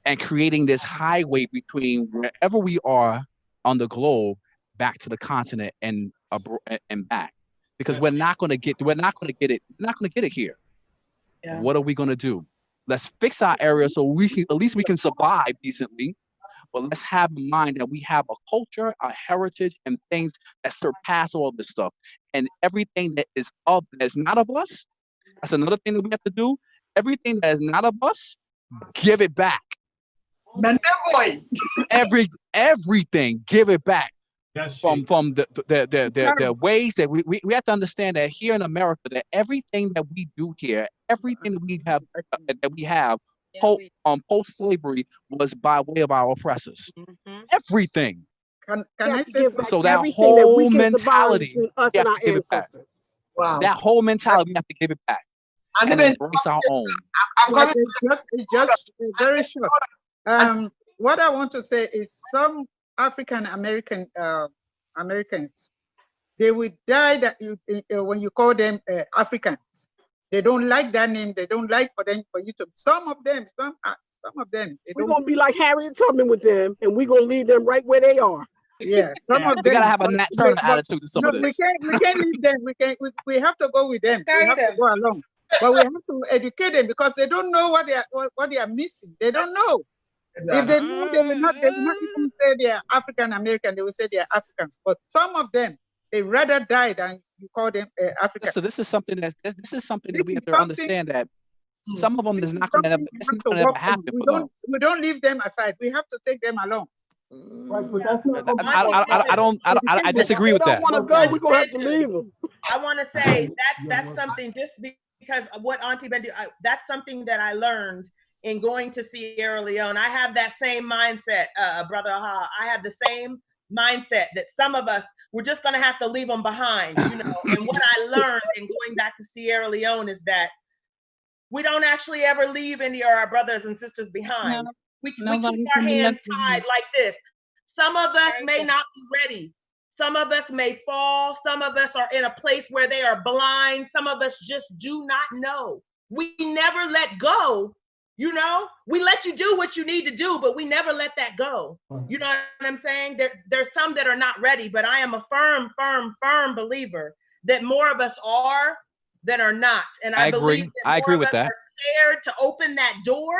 and creating this highway between wherever we are on the globe back to the continent and back? Because we're not going to get it here. Yeah. What are we going to do? Let's fix our area so at least we can survive decently. But let's have in mind that we have a culture, a heritage, and things that surpass all this stuff. And everything that is that's not of us, that's another thing that we have to do. Everything that is not of us, give it back. Everything, give it back. From the ways that we have to understand that here in America, that everything that we do here, everything that we have post-slavery was by way of our oppressors. Everything. Can I say so? That whole mentality, us and our ancestors. Wow. That whole mentality, we have to give it back and embrace our own. Just very short. What I want to say is some African Americans, they will die that when you call them Africans. They don't like that name. They don't like for you to. Some of them. We're gonna be like Harriet Tubman with them, and we're gonna leave them right where they are. Yeah, some of them. We gotta have a certain attitude to some of this. We can't leave them. We have to go with them. We have to go along. But we have to educate them because they don't know what they are missing. They don't know. Exactly. If they know, they will not even say they are African American. They will say they are Africans. But some of them, they rather die than you call them African. So this is something that we have to understand, that some of them is not going to ever happen. We don't leave them aside. We have to take them along. Right, but that's not gonna be I disagree with that. They don't want to go. We're gonna have to leave them. I want to say that's something, just because of what Auntie Bendu, that's something that I learned in going to Sierra Leone. I have that same mindset, Brother Aha. I have the same mindset that some of us, we're just going to have to leave them behind, you know. And what I learned in going back to Sierra Leone is that we don't actually ever leave any of our brothers and sisters behind. No, we keep our hands tied like this. Some of us may not be ready. Some of us may fall. Some of us are in a place where they are blind. Some of us just do not know. We never let go. You know, we let you do what you need to do, but we never let that go. You know what I'm saying? There's some that are not ready, but I am a firm believer that more of us are than are not. And I believe that I agree with that. are scared to open that door.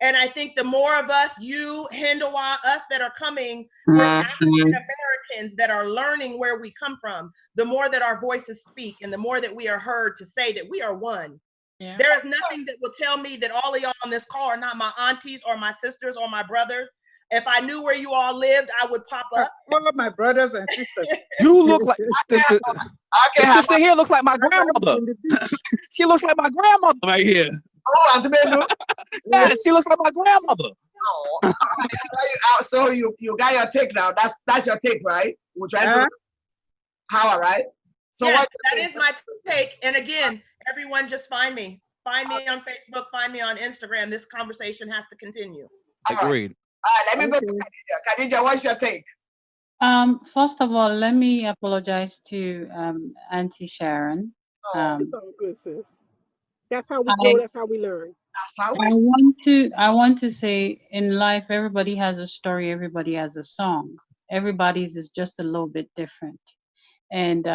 And I think the more of us, you, Hindawa, us that are coming, we're African Americans that are learning where we come from, the more that our voices speak and the more that we are heard to say that we are one. Yeah. There is nothing that will tell me that all of y'all on this call are not my aunties or my sisters or my brothers. If I knew where you all lived, I would pop up. All of my brothers and sisters. You look like the sister here looks like my grandmother. She looks like my grandmother right here. Oh, Auntie Bendu. Yeah, she looks like my grandmother. Oh. So you got your take now. That's your take, right? We're trying to power, right? So yes, what that is my take. And again, everyone just find me. Find me on Facebook, find me on Instagram. This conversation has to continue. Agreed. Let me go to Khadija. Khadija, what's your take? First of all, let me apologize to Auntie Sharon. It's all good, sis. That's how we grow. That's how we learn. That's how I want to say, in life, everybody has a story. Everybody has a song. Everybody's is just a little bit different, and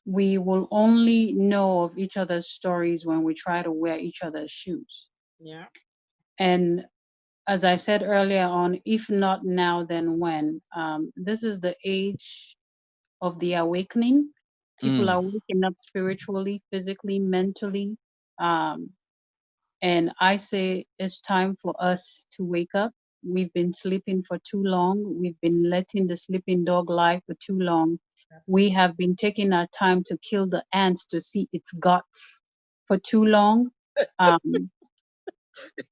we will only know of each other's stories when we try to wear each other's shoes. Yeah. And as I said earlier on, if not now, then when? This is the age of the awakening. People are waking up spiritually, physically, mentally. And I say it's time for us to wake up. We've been sleeping for too long. We've been letting the sleeping dog lie for too long. We have been taking our time to kill the ants to see its guts for too long.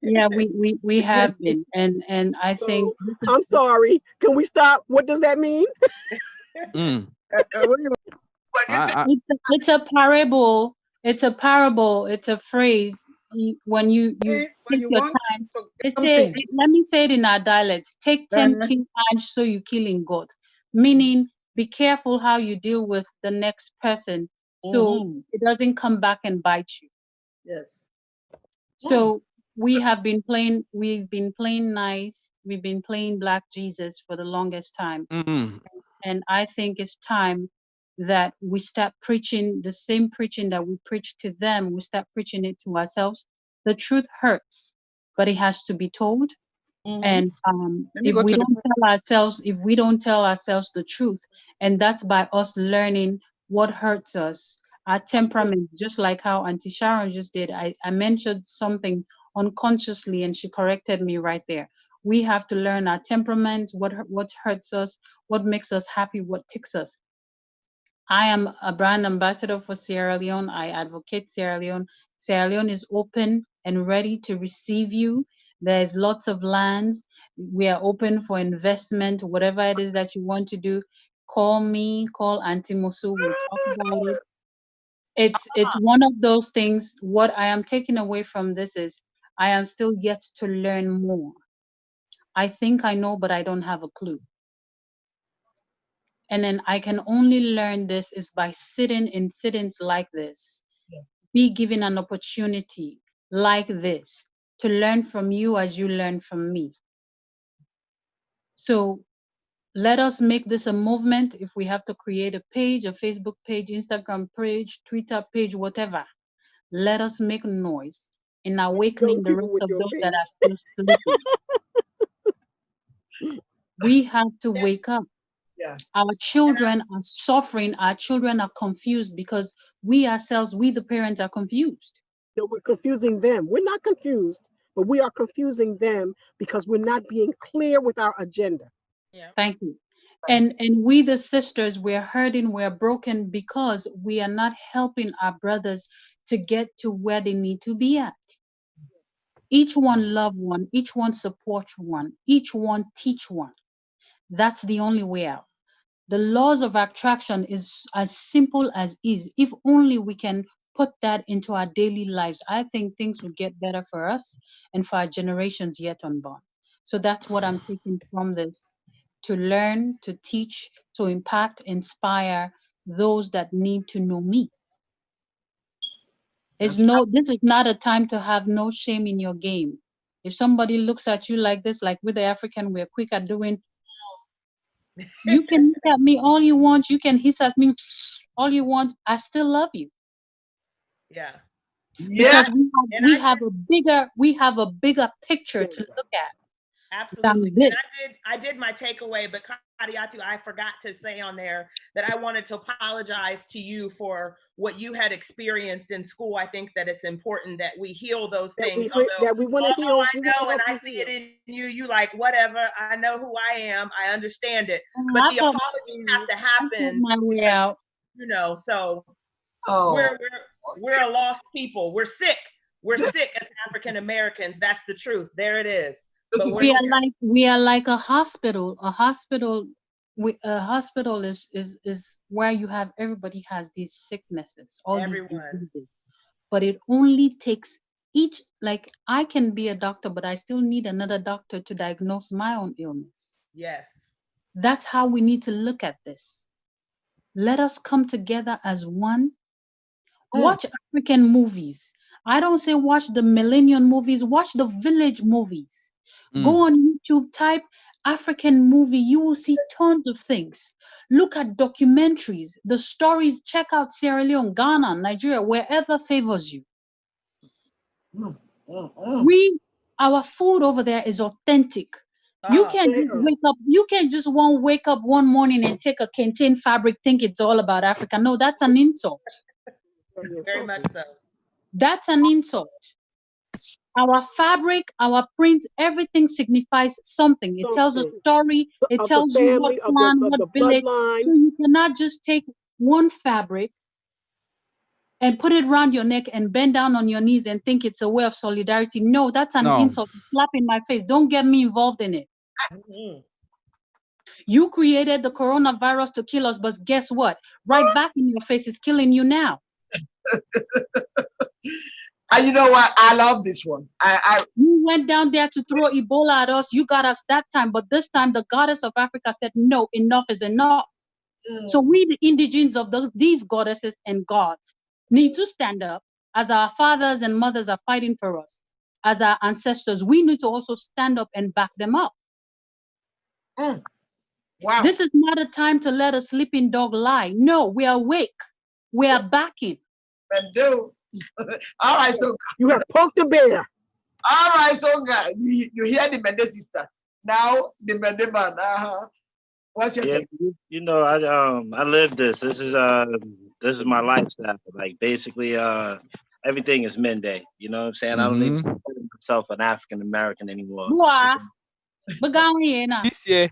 Yeah, we have been, and I think. I'm sorry. Can we stop? What does that mean? It's a parable. It's a parable. It's a phrase. When you take your time, let me say it in our dialects. Take 10 kill ants so you killing God. Meaning, be careful how you deal with the next person, so it doesn't come back and bite you. Yes. So we've been playing nice. We've been playing Black Jesus for the longest time. And I think it's time that we start preaching the same preaching that we preach to them. We start preaching it to ourselves. The truth hurts, but it has to be told. And if we don't tell ourselves the truth, and that's by us learning what hurts us, our temperament, just like how Auntie Sharon just did. I mentioned something unconsciously and she corrected me right there. We have to learn our temperaments, what hurts us, what makes us happy, what ticks us. I am a brand ambassador for Sierra Leone. I advocate Sierra Leone. Sierra Leone is open and ready to receive you. There's lots of lands. We are open for investment, whatever it is that you want to do. Call me, call Auntie Musu, we'll talk about it. It's one of those things. What I am taking away from this is I am still yet to learn more. I think I know, but I don't have a clue. And then I can only learn this is by sitting in sittings like this. Be given an opportunity like this to learn from you as you learn from me. So let us make this a movement. If we have to create a page, a Facebook page, Instagram page, Twitter page, whatever, let us make noise in awakening the rest of those that are still sleeping. We have to wake up. Our children are suffering. Our children are confused because we ourselves, we the parents, are confused. So we're confusing them. We're not confused, but we are confusing them because we're not being clear with our agenda. Yeah. Thank you. And we the sisters, we're hurting, we're broken because we are not helping our brothers to get to where they need to be at. Each one love one, each one support one, each one teach one. That's the only way out. The laws of attraction is as simple as is. If only we can put that into our daily lives, I think things will get better for us and for our generations yet unborn. So that's what I'm taking from this, to learn, to teach, to impact, inspire those that need to know me. This is not a time to have no shame in your game. If somebody looks at you like this, like with the African, we're quick at doing, you can look at me all you want, you can hiss at me all you want, I still love you. Yeah. Because we have a bigger picture to look at. Absolutely. And I did my takeaway, but Kadiatu, I forgot to say on there that I wanted to apologize to you for what you had experienced in school. I think that it's important that we heal those things. Although I know and I see it in you, you like, whatever, I know who I am, I understand it. But the apology has to happen. My way out. You know, so we're a lost people. We're sick. We're sick as African Americans. That's the truth. There it is. But we are like a hospital. A hospital is where you have everybody has these sicknesses, all these diseases. But it only takes each, like I can be a doctor, but I still need another doctor to diagnose my own illness. Yes. That's how we need to look at this. Let us come together as one. Watch African movies. I don't say watch the millennium movies, watch the village movies. Go on YouTube, type African movie, you will see tons of things. Look at documentaries, the stories, check out Sierra Leone, Ghana, Nigeria, wherever favors you. Our food over there is authentic. You can't just wake up one morning and take a Kenten fabric, think it's all about Africa. No, that's an insult. Very much so. That's an insult. Our fabric, our prints, everything signifies something. It tells a story. It tells you what clan, what village. So you cannot just take one fabric and put it around your neck and bend down on your knees and think it's a way of solidarity. No, that's an insult. Slap in my face. Don't get me involved in it. You created the coronavirus to kill us, but guess what? Right back in your face, it's killing you now. And you know what? I love this one. You went down there to throw Ebola at us. You got us that time. But this time, the goddess of Africa said, no, enough is enough. So we, the indigenes of these goddesses and gods, need to stand up as our fathers and mothers are fighting for us. As our ancestors, we need to also stand up and back them up. Wow. This is not a time to let a sleeping dog lie. No, we are awake. We are backing. And do. All right, so you have poked the bear. All right, so guys, you hear the Mende sister. Now the Mende man. What's your take? You know, I live this. This is my lifestyle. Like basically everything is Mende. You know what I'm saying? I don't even consider myself an African American anymore. This year.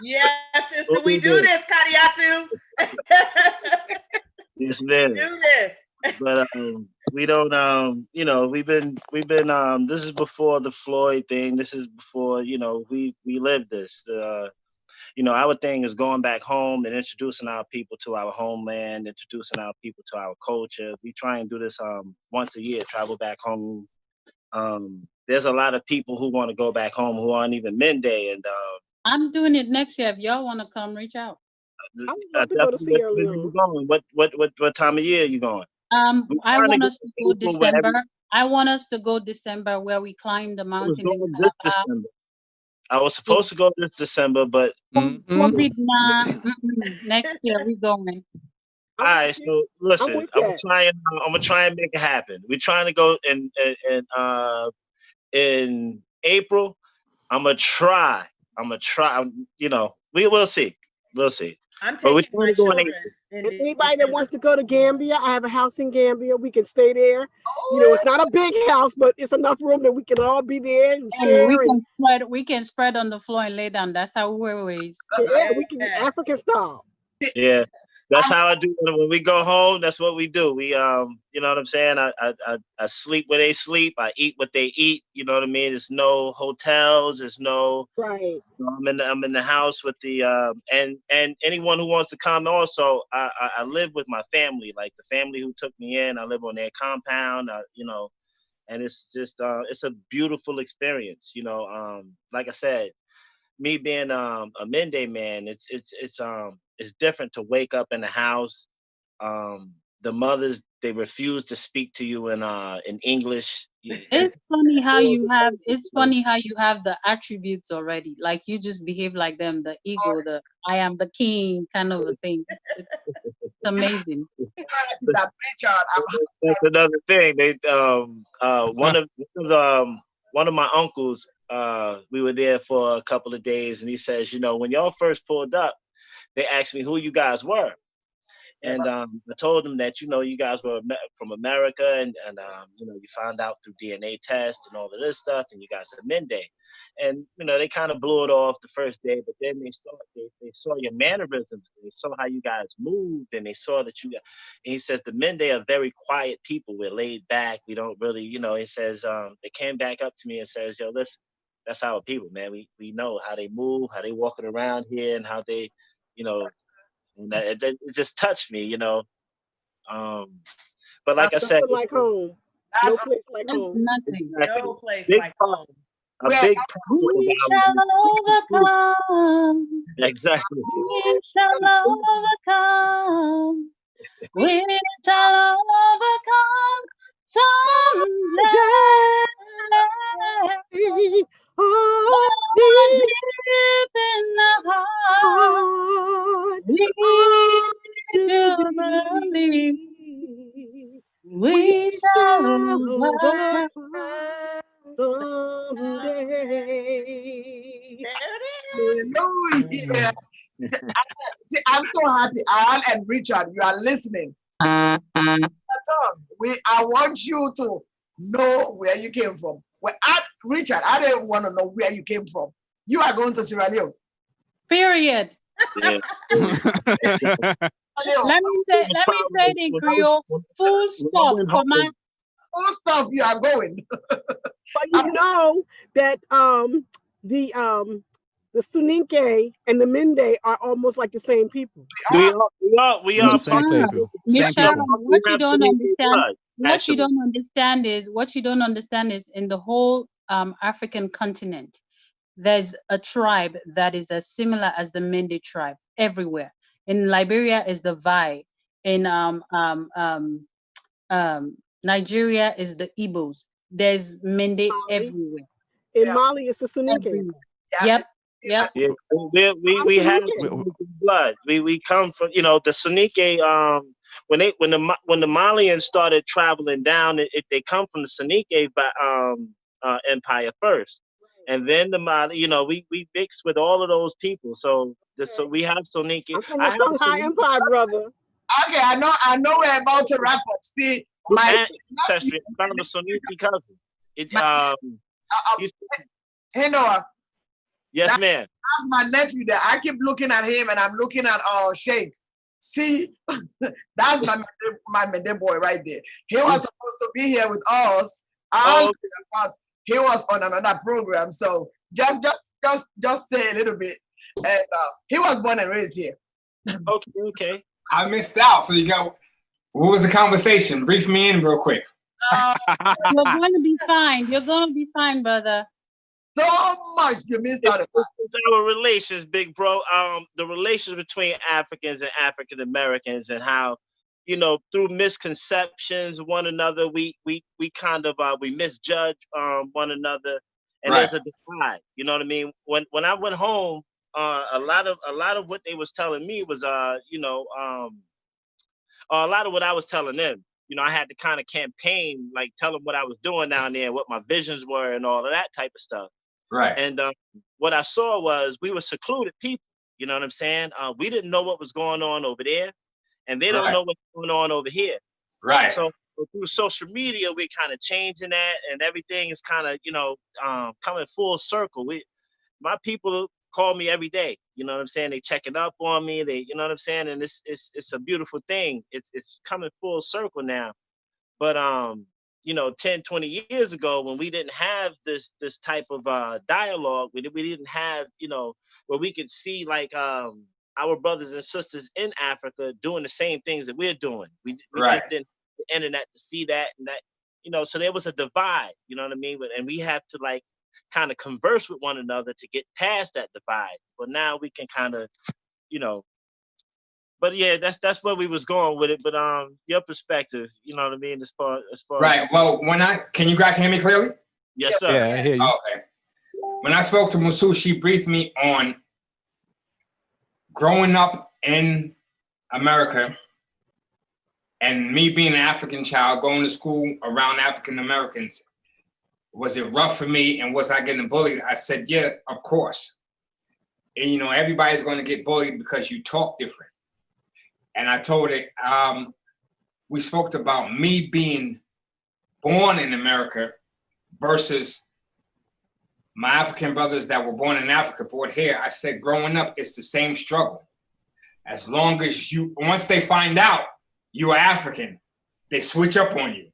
Yes, sister, we do this, Kadiatu. Yes, man. We do this. But we don't you know, we've been this is before the Floyd thing. This is before, you know, we lived this. You know, our thing is going back home and introducing our people to our homeland, introducing our people to our culture. We try and do this once a year, travel back home. There's a lot of people who want to go back home who aren't even Mende, and I'm doing it next year. If y'all want to come, reach out. I would love to go to Sierra Leone. What time of year are you going? I want us to go December. I want us to go December where we climb the mountain. This December. I was supposed to go this December, but next year we going. All right, so listen, I'm gonna try and make it happen. We're trying to go in April. I'm gonna try. You know, we'll see. We'll see. I'm But we're taking my going children. And anybody that wants to go to Gambia, I have a house in Gambia. We can stay there. You know, it's not a big house, but it's enough room that we can all be there and Hey, share. we can spread on the floor and lay down. That's how we always. Yeah, we can African style. Yeah, that's how I do it. When we go home, that's what we do. We you know what I'm saying? I sleep where they sleep. I eat what they eat. You know what I mean? There's no hotels. There's no. Right. I'm in the house with the and anyone who wants to come. Also, I live with my family. Like the family who took me in, I live on their compound. You know, and it's just it's a beautiful experience. You know, like I said, me being a Mende man, it's different to wake up in the house. The mothers, they refuse to speak to you in English. It's funny how you have. It's funny how you have the attributes already. Like you just behave like them. The ego, the I am the king kind of a thing. It's amazing. That's another thing. They one of my uncles, we were there for a couple of days, and he says, you know, when y'all first pulled up, they asked me who you guys were. And I told them that, you know, you guys were from America, and you know, you found out through DNA tests and all of this stuff, and you guys are Mende. And you know, they kind of blew it off the first day, but then they saw your mannerisms, they saw how you guys moved, and they saw that you got. And he says the Mende are very quiet people. We're laid back. We don't really, you know. He says they came back up to me and says, yo, listen, that's our people, man. We know how they move, how they walking around here, and how they, you know. And it just touched me, you know. But like I said, like home. No place like home. Nothing. Exactly. No place Big like home. A big We shall overcome. Exactly. We shall overcome. We shall overcome someday. Oh, deep in the heart, we do believe we shall overcome someday. Hallelujah. I'm so happy. Al and Richard, you are listening. I want you to know where you came from. Richard, I don't want to know where you came from. You are going to Sierra Leone. Period. Yeah. Let me say it in Creole. Full stop. Full stop. You are going. But you know that the Soninke and the Mende are almost like the same people. We are same people. What you don't understand is in the whole African continent, there's a tribe that is as similar as the Mende tribe everywhere. In Liberia is the Vai. In Nigeria is the Igbos. There's Mende everywhere. In Mali, it's the Soninkes. Yep. Yeah, we have blood. We come from, you know, the Soninke. When the Malians started traveling down, they come from the Soninke empire first, and then the Mali. You know, we mixed with all of those people. So we have Soninke. I'm from the Songhai Empire, brother. Okay, I know we're about to wrap up. See, my ancestry. I'm a Soninke cousin. Hey Noah. Yes, ma'am. That's my nephew there. I keep looking at him, and I'm looking at Sheikh. See, that's my Mende boy right there. He was supposed to be here with us. He was on another program, so just say a little bit. And he was born and raised here. Okay. I missed out. So what was the conversation? Brief me in real quick. You're going to be fine. You're going to be fine, brother. So much you missed out. It's our relations, big bro. The relations between Africans and African Americans, and how, you know, through misconceptions, one another, we kind of we misjudge one another, and there's a divide. You know what I mean? When I went home, a lot of what they was telling me was you know, a lot of what I was telling them. You know, I had to kind of campaign, like tell them what I was doing down there, what my visions were, and all of that type of stuff. Right. And what I saw was we were secluded people. You know what I'm saying? We didn't know what was going on over there, and they don't Right. know what's going on over here. Right. So through social media, we're kind of changing that, and everything is kind of, coming full circle. My people call me every day. You know what I'm saying? They checking up on me. They, you know what I'm saying? And it's a beautiful thing. It's coming full circle now. But 10, 20 years ago, when we didn't have this type of dialogue, we didn't have, where we could see like our brothers and sisters in Africa doing the same things that we're doing. We Right. just didn't have the internet to see that, and that, so there was a divide, you know what I mean? And we have to like kind of converse with one another to get past that divide. But now we can kind of, but yeah, that's where we was going with it. But your perspective, you know what I mean, as far Right. Well, can you guys hear me clearly? Yes, sir. Yeah, I hear you. Okay. When I spoke to Musu, she briefed me on growing up in America and me being an African child, going to school around African Americans. Was it rough for me, and was I getting bullied? I said, yeah, of course. And everybody's going to get bullied because you talk different. And I told it, we spoke about me being born in America versus my African brothers that were born in Africa, born here. I said, growing up, it's the same struggle. As long as once they find out you are African, they switch up on you.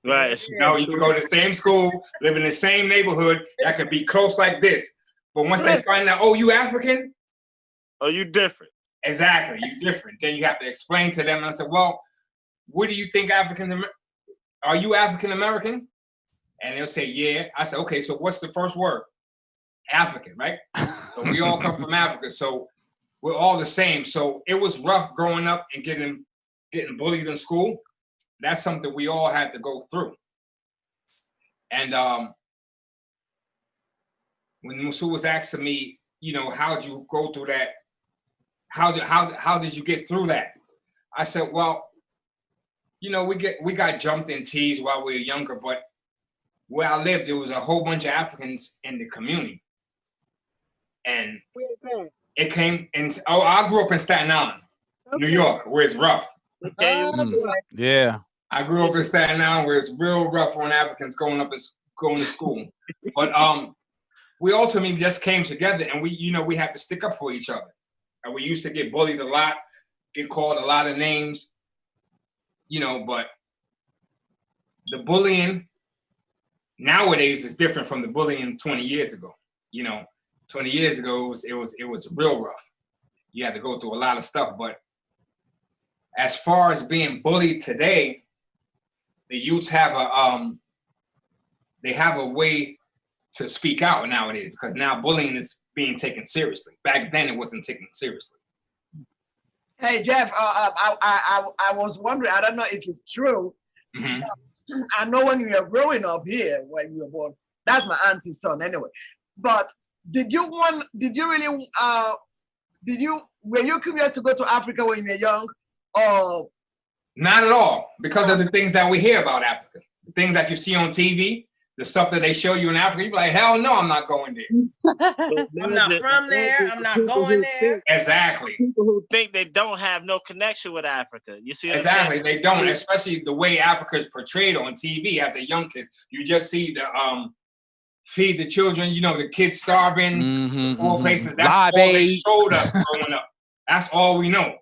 Right. You can go to the same school, live in the same neighborhood, that could be close like this. But once they find out, oh, you African? Oh, you different. Exactly, you're different. Then you have to explain to them. And I said, well, what do you think are you African American? And they'll say, yeah. I said, okay, so what's the first word? African, right? So we all come from Africa, so we're all the same. So it was rough growing up and getting bullied in school. That's something we all had to go through. And when Musu was asking me, how'd you go through that? How did you get through that? I said, well, we got jumped and teased while we were younger, but where I lived, there was a whole bunch of Africans in the community. And it came and I grew up in Staten Island, New York, where it's rough. Yeah. I grew up in Staten Island where it's real rough on Africans going to school. But we ultimately just came together, and we had to stick up for each other. And we used to get bullied a lot, get called a lot of names, but the bullying nowadays is different from the bullying 20 years ago. 20 years ago it was real rough. You had to go through a lot of stuff. But as far as being bullied today, the youths have a way to speak out nowadays, because now bullying is being taken seriously. Back then, it wasn't taken seriously. Hey, Jeff, I was wondering, I don't know if it's true. Mm-hmm. I know when you were growing up here, when you were born, that's my auntie's son anyway. But were you curious to go to Africa when you were young? Or not at all, because of the things that we hear about Africa, the things that you see on TV, the stuff that they show you in Africa. You're like, hell no, I'm not going there. I'm not from there. I'm not going there. Exactly. People who think they don't have no connection with Africa. You see what exactly. I'm saying? They don't, especially the way Africa is portrayed on TV as a young kid. You just see the feed the children, the kids starving, poor places. That's all they showed us growing up. That's all we know.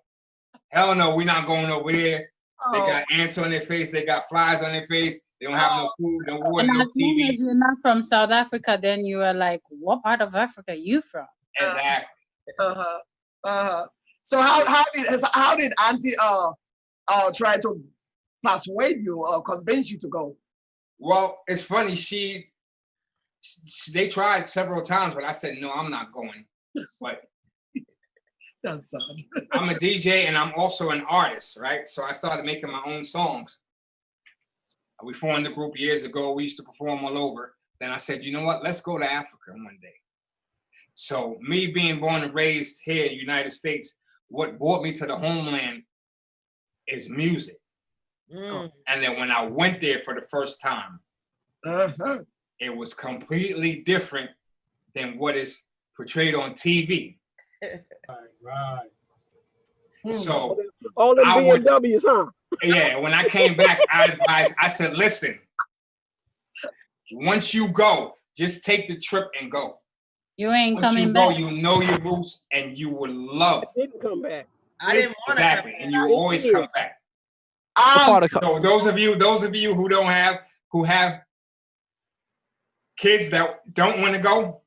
Hell no, we're not going over there. They got ants on their face. They got flies on their face. They don't have no food, no water, no TV. If you're not from South Africa, then you are like, what part of Africa are you from? Exactly. So how did Auntie try to persuade you or convince you to go? Well, it's funny. They tried several times, but I said no, I'm not going. But that's sad. I'm a DJ and I'm also an artist, right? So I started making my own songs. We formed the group years ago. We used to perform all over. Then I said, you know what? Let's go to Africa one day. So me being born and raised here in the United States, what brought me to the homeland is music. And then when I went there for the first time, it was completely different than what is portrayed on TV. Right. So all them I would- BMWs, huh? Yeah, when I came back, I advised, I said, listen, once you go, just take the trip and go. You ain't Once coming you go, back. you know your roots and you will love. I didn't come back. I didn't want to Exactly, come and back. you will always come back. So those of you who have kids that don't want to go,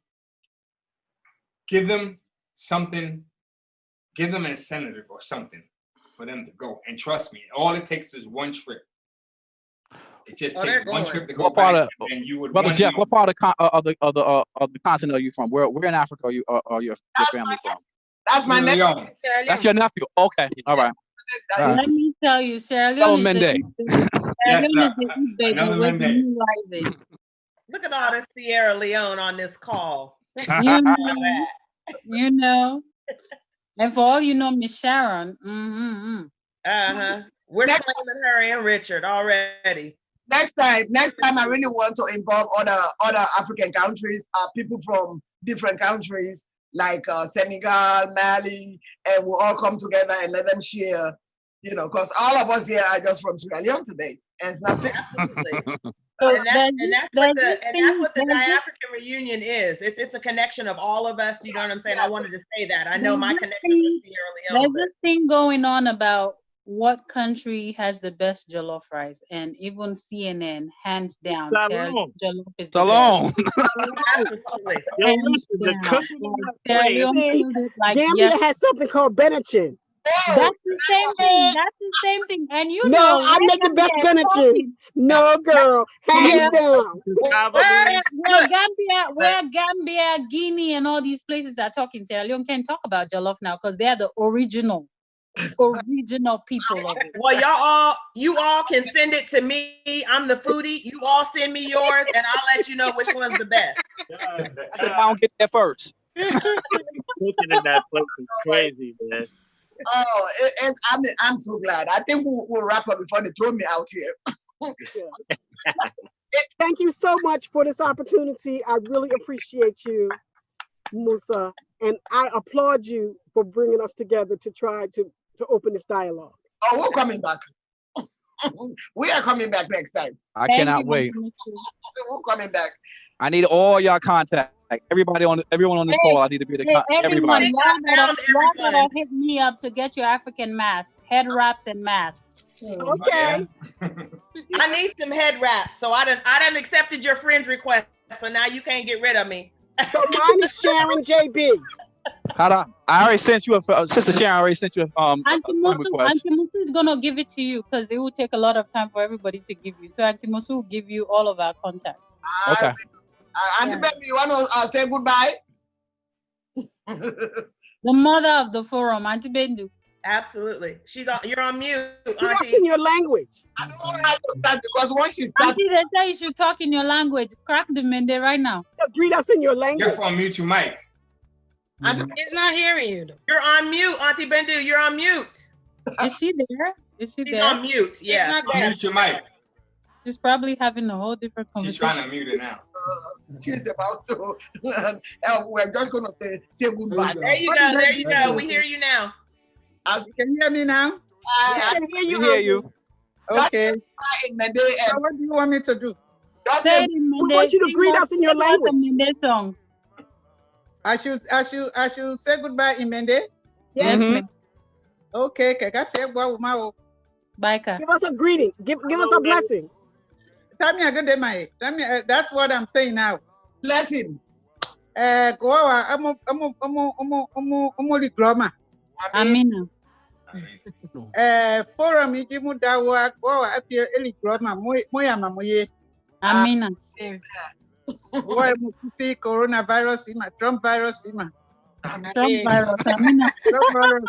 give them something, give them an incentive or something for them to go. And trust me, all it takes is one trip. It just takes one trip to go back, and you would Brother want Jeff, to. what part of the continent are you from? Where in Africa are you? Are your family from? That's my nephew. That's your nephew. Okay, all right. All right. Let me tell you, Sierra Leone is the Yes, sir. baby Another with the Monday. new rising. Look at all this Sierra Leone on this call. You know. And for all you know, Miss Sharon. We're claiming her and Richard already. Next time, I really want to involve other African countries, people from different countries like Senegal, Mali, and we'll all come together and let them share, because all of us here are just from Sierra Leone today, and it's nothing. Absolutely. And that's what the Di-African reunion is. It's a connection of all of us. You know what I'm saying? I wanted to say that. I know my connection with Sierra Leone. There's this thing going on about what country has the best jollof rice, and even CNN, hands down, Sierra Leone jollof is the best. Absolutely. Gambia has something called Benachin. That's the same thing. That's the same thing. And you No, know, I make the best Benachin. No, girl, hands down. Where Gambia, Guinea, and all these places are talking, Sierra Leone can't talk about jollof now because they are the original people of it. Well, you all can send it to me. I'm the foodie. You all send me yours, and I'll let you know which one's the best. I said, I don't get there first. Cooking in that place is crazy, man. Oh, I'm so glad. I think we'll wrap up before they throw me out here. Thank you so much for this opportunity. I really appreciate you, Musa, and I applaud you for bringing us together to try to open this dialogue. Oh, we're coming back. We are coming back next time. I cannot wait. We're coming back. I need all y'all contact. Everyone on this call, I need to be the everybody. Y'all gotta hit me up to get your African mask, head wraps and masks. Okay. I need some head wraps. So I done accepted your friend's request. So now you can't get rid of me. So mine is Sharon JB. I already sent you Sister Sharon. I already sent you Auntie Musu is gonna give it to you because it will take a lot of time for everybody to give you. So Auntie Musu will give you all of our contacts. Okay. Auntie Baby, you want to say goodbye? The mother of the forum, Auntie Bendu. Absolutely. You're on mute, That's Auntie. in your language. I don't know how to start because once she starts. Auntie, they say you should talk in your language. Crack the Mende right now. Greet us in your language. You're on mute, your mic. He's not hearing you. You're on mute, Auntie Bendu. You're on mute. Is she there? Is she She's there? on mute. Yeah. Mute your mic. She's probably having a whole different She's conversation. trying to mute it now. She's about to. We're just going to say goodbye. There you go. There you go. We hear you now. Can you hear me now? I can hear you. We hear you. Okay. So what do you want me to do? We want you to greet us in your language. Song. I should say goodbye in Mende? Yes, ma'am. Okay, kaka say wow. Bye, give us a greeting. Give us a blessing. Tell me a good day, my. Tell me that's what I'm saying now. Blessing. Goa, I'm diploma. Amina. Forum ijimu dawa goa apie diploma moya mamoye. Amina. Boy, mukuti coronavirus ima, Trump virus ima. Trump virus, Amina. Trump virus.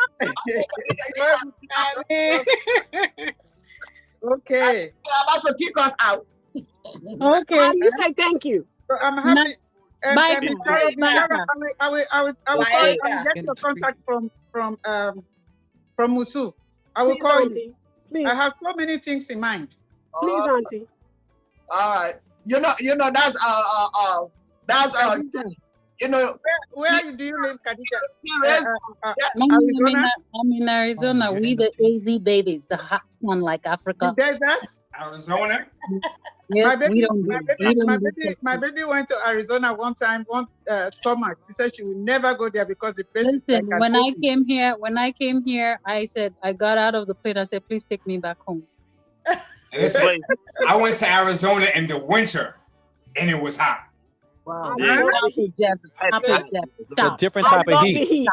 Okay. You're about to kick us out. Okay. You say thank you. So I'm happy. Bye. I will get your contact from Musu. I will call you. Please. I have so many things in mind. Please, Auntie. All right. You know that's you know, where do you live, Khadija? I'm in Arizona. We the AZ babies, the hot one like Africa. The desert? Arizona? Yes, my baby went to Arizona one time, summer. She said she would never go there because the place is like when I came here, I said, I got out of the plane. I said, please take me back home. Listen, I went to Arizona in the winter and it was hot. Wow. It's a different type of heat.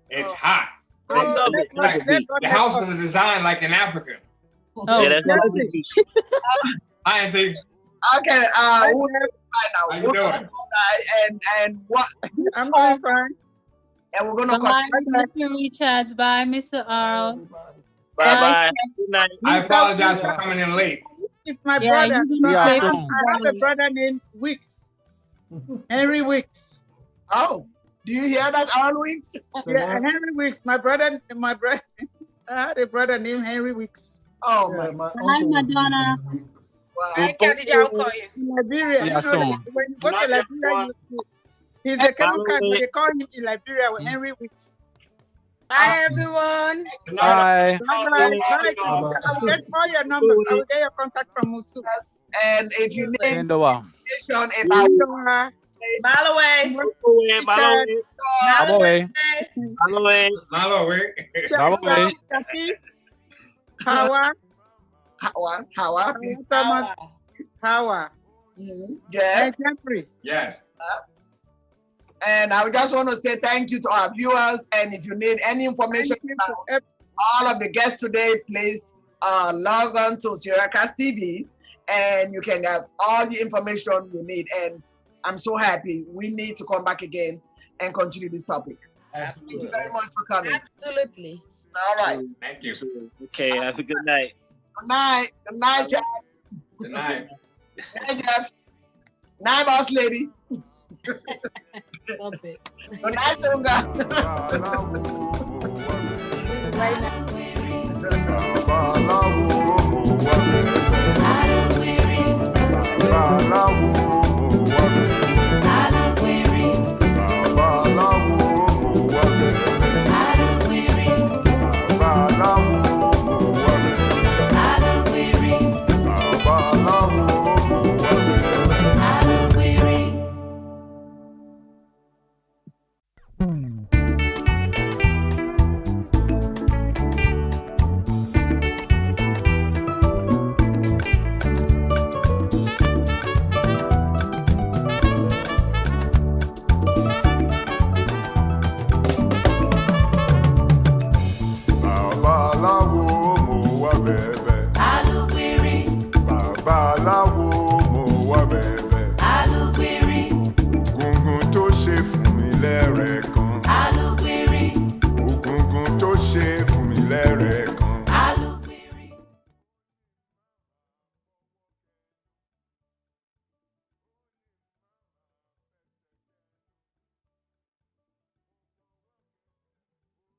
It's hot. The houses are designed like in Africa. Oh, yeah, I ain't take. Okay. How you doing? And what? I'm doing fine. And we're gonna bye, Mr. Richards. Bye, Mr. Earl. Bye. Good night. I apologize for coming in late. It's my brother. I have a brother named Wicks. Henry Wicks. Oh, do you hear that, Earl Wicks? Yeah, Henry Wicks. My brother. I had a brother named Henry Wicks. Oh my. Hi, Madonna. Hi, Khadija, I'll call you. Liberia. Yeah, when you go to Liberia, he's a chemical, but they call him in Liberia with Henry Wicks. Bye, everyone. Bye. Bye. I will get all your numbers. I will get your contact from Musu. And if you need information about Malawi. Hawa. Yes. Yes. And I just want to say thank you to our viewers. And if you need any information about all of the guests today, please log on to Syracuse TV and you can have all the information you need. And I'm so happy. We need to come back again and continue this topic. Absolutely. Thank you very much for coming. Absolutely. All right. Thank you. Okay, have a good night. Good night. Good night, Jeff. Good night. Good night, Jeff. Night, boss lady. Stop it. Good night, Tunga. Right now.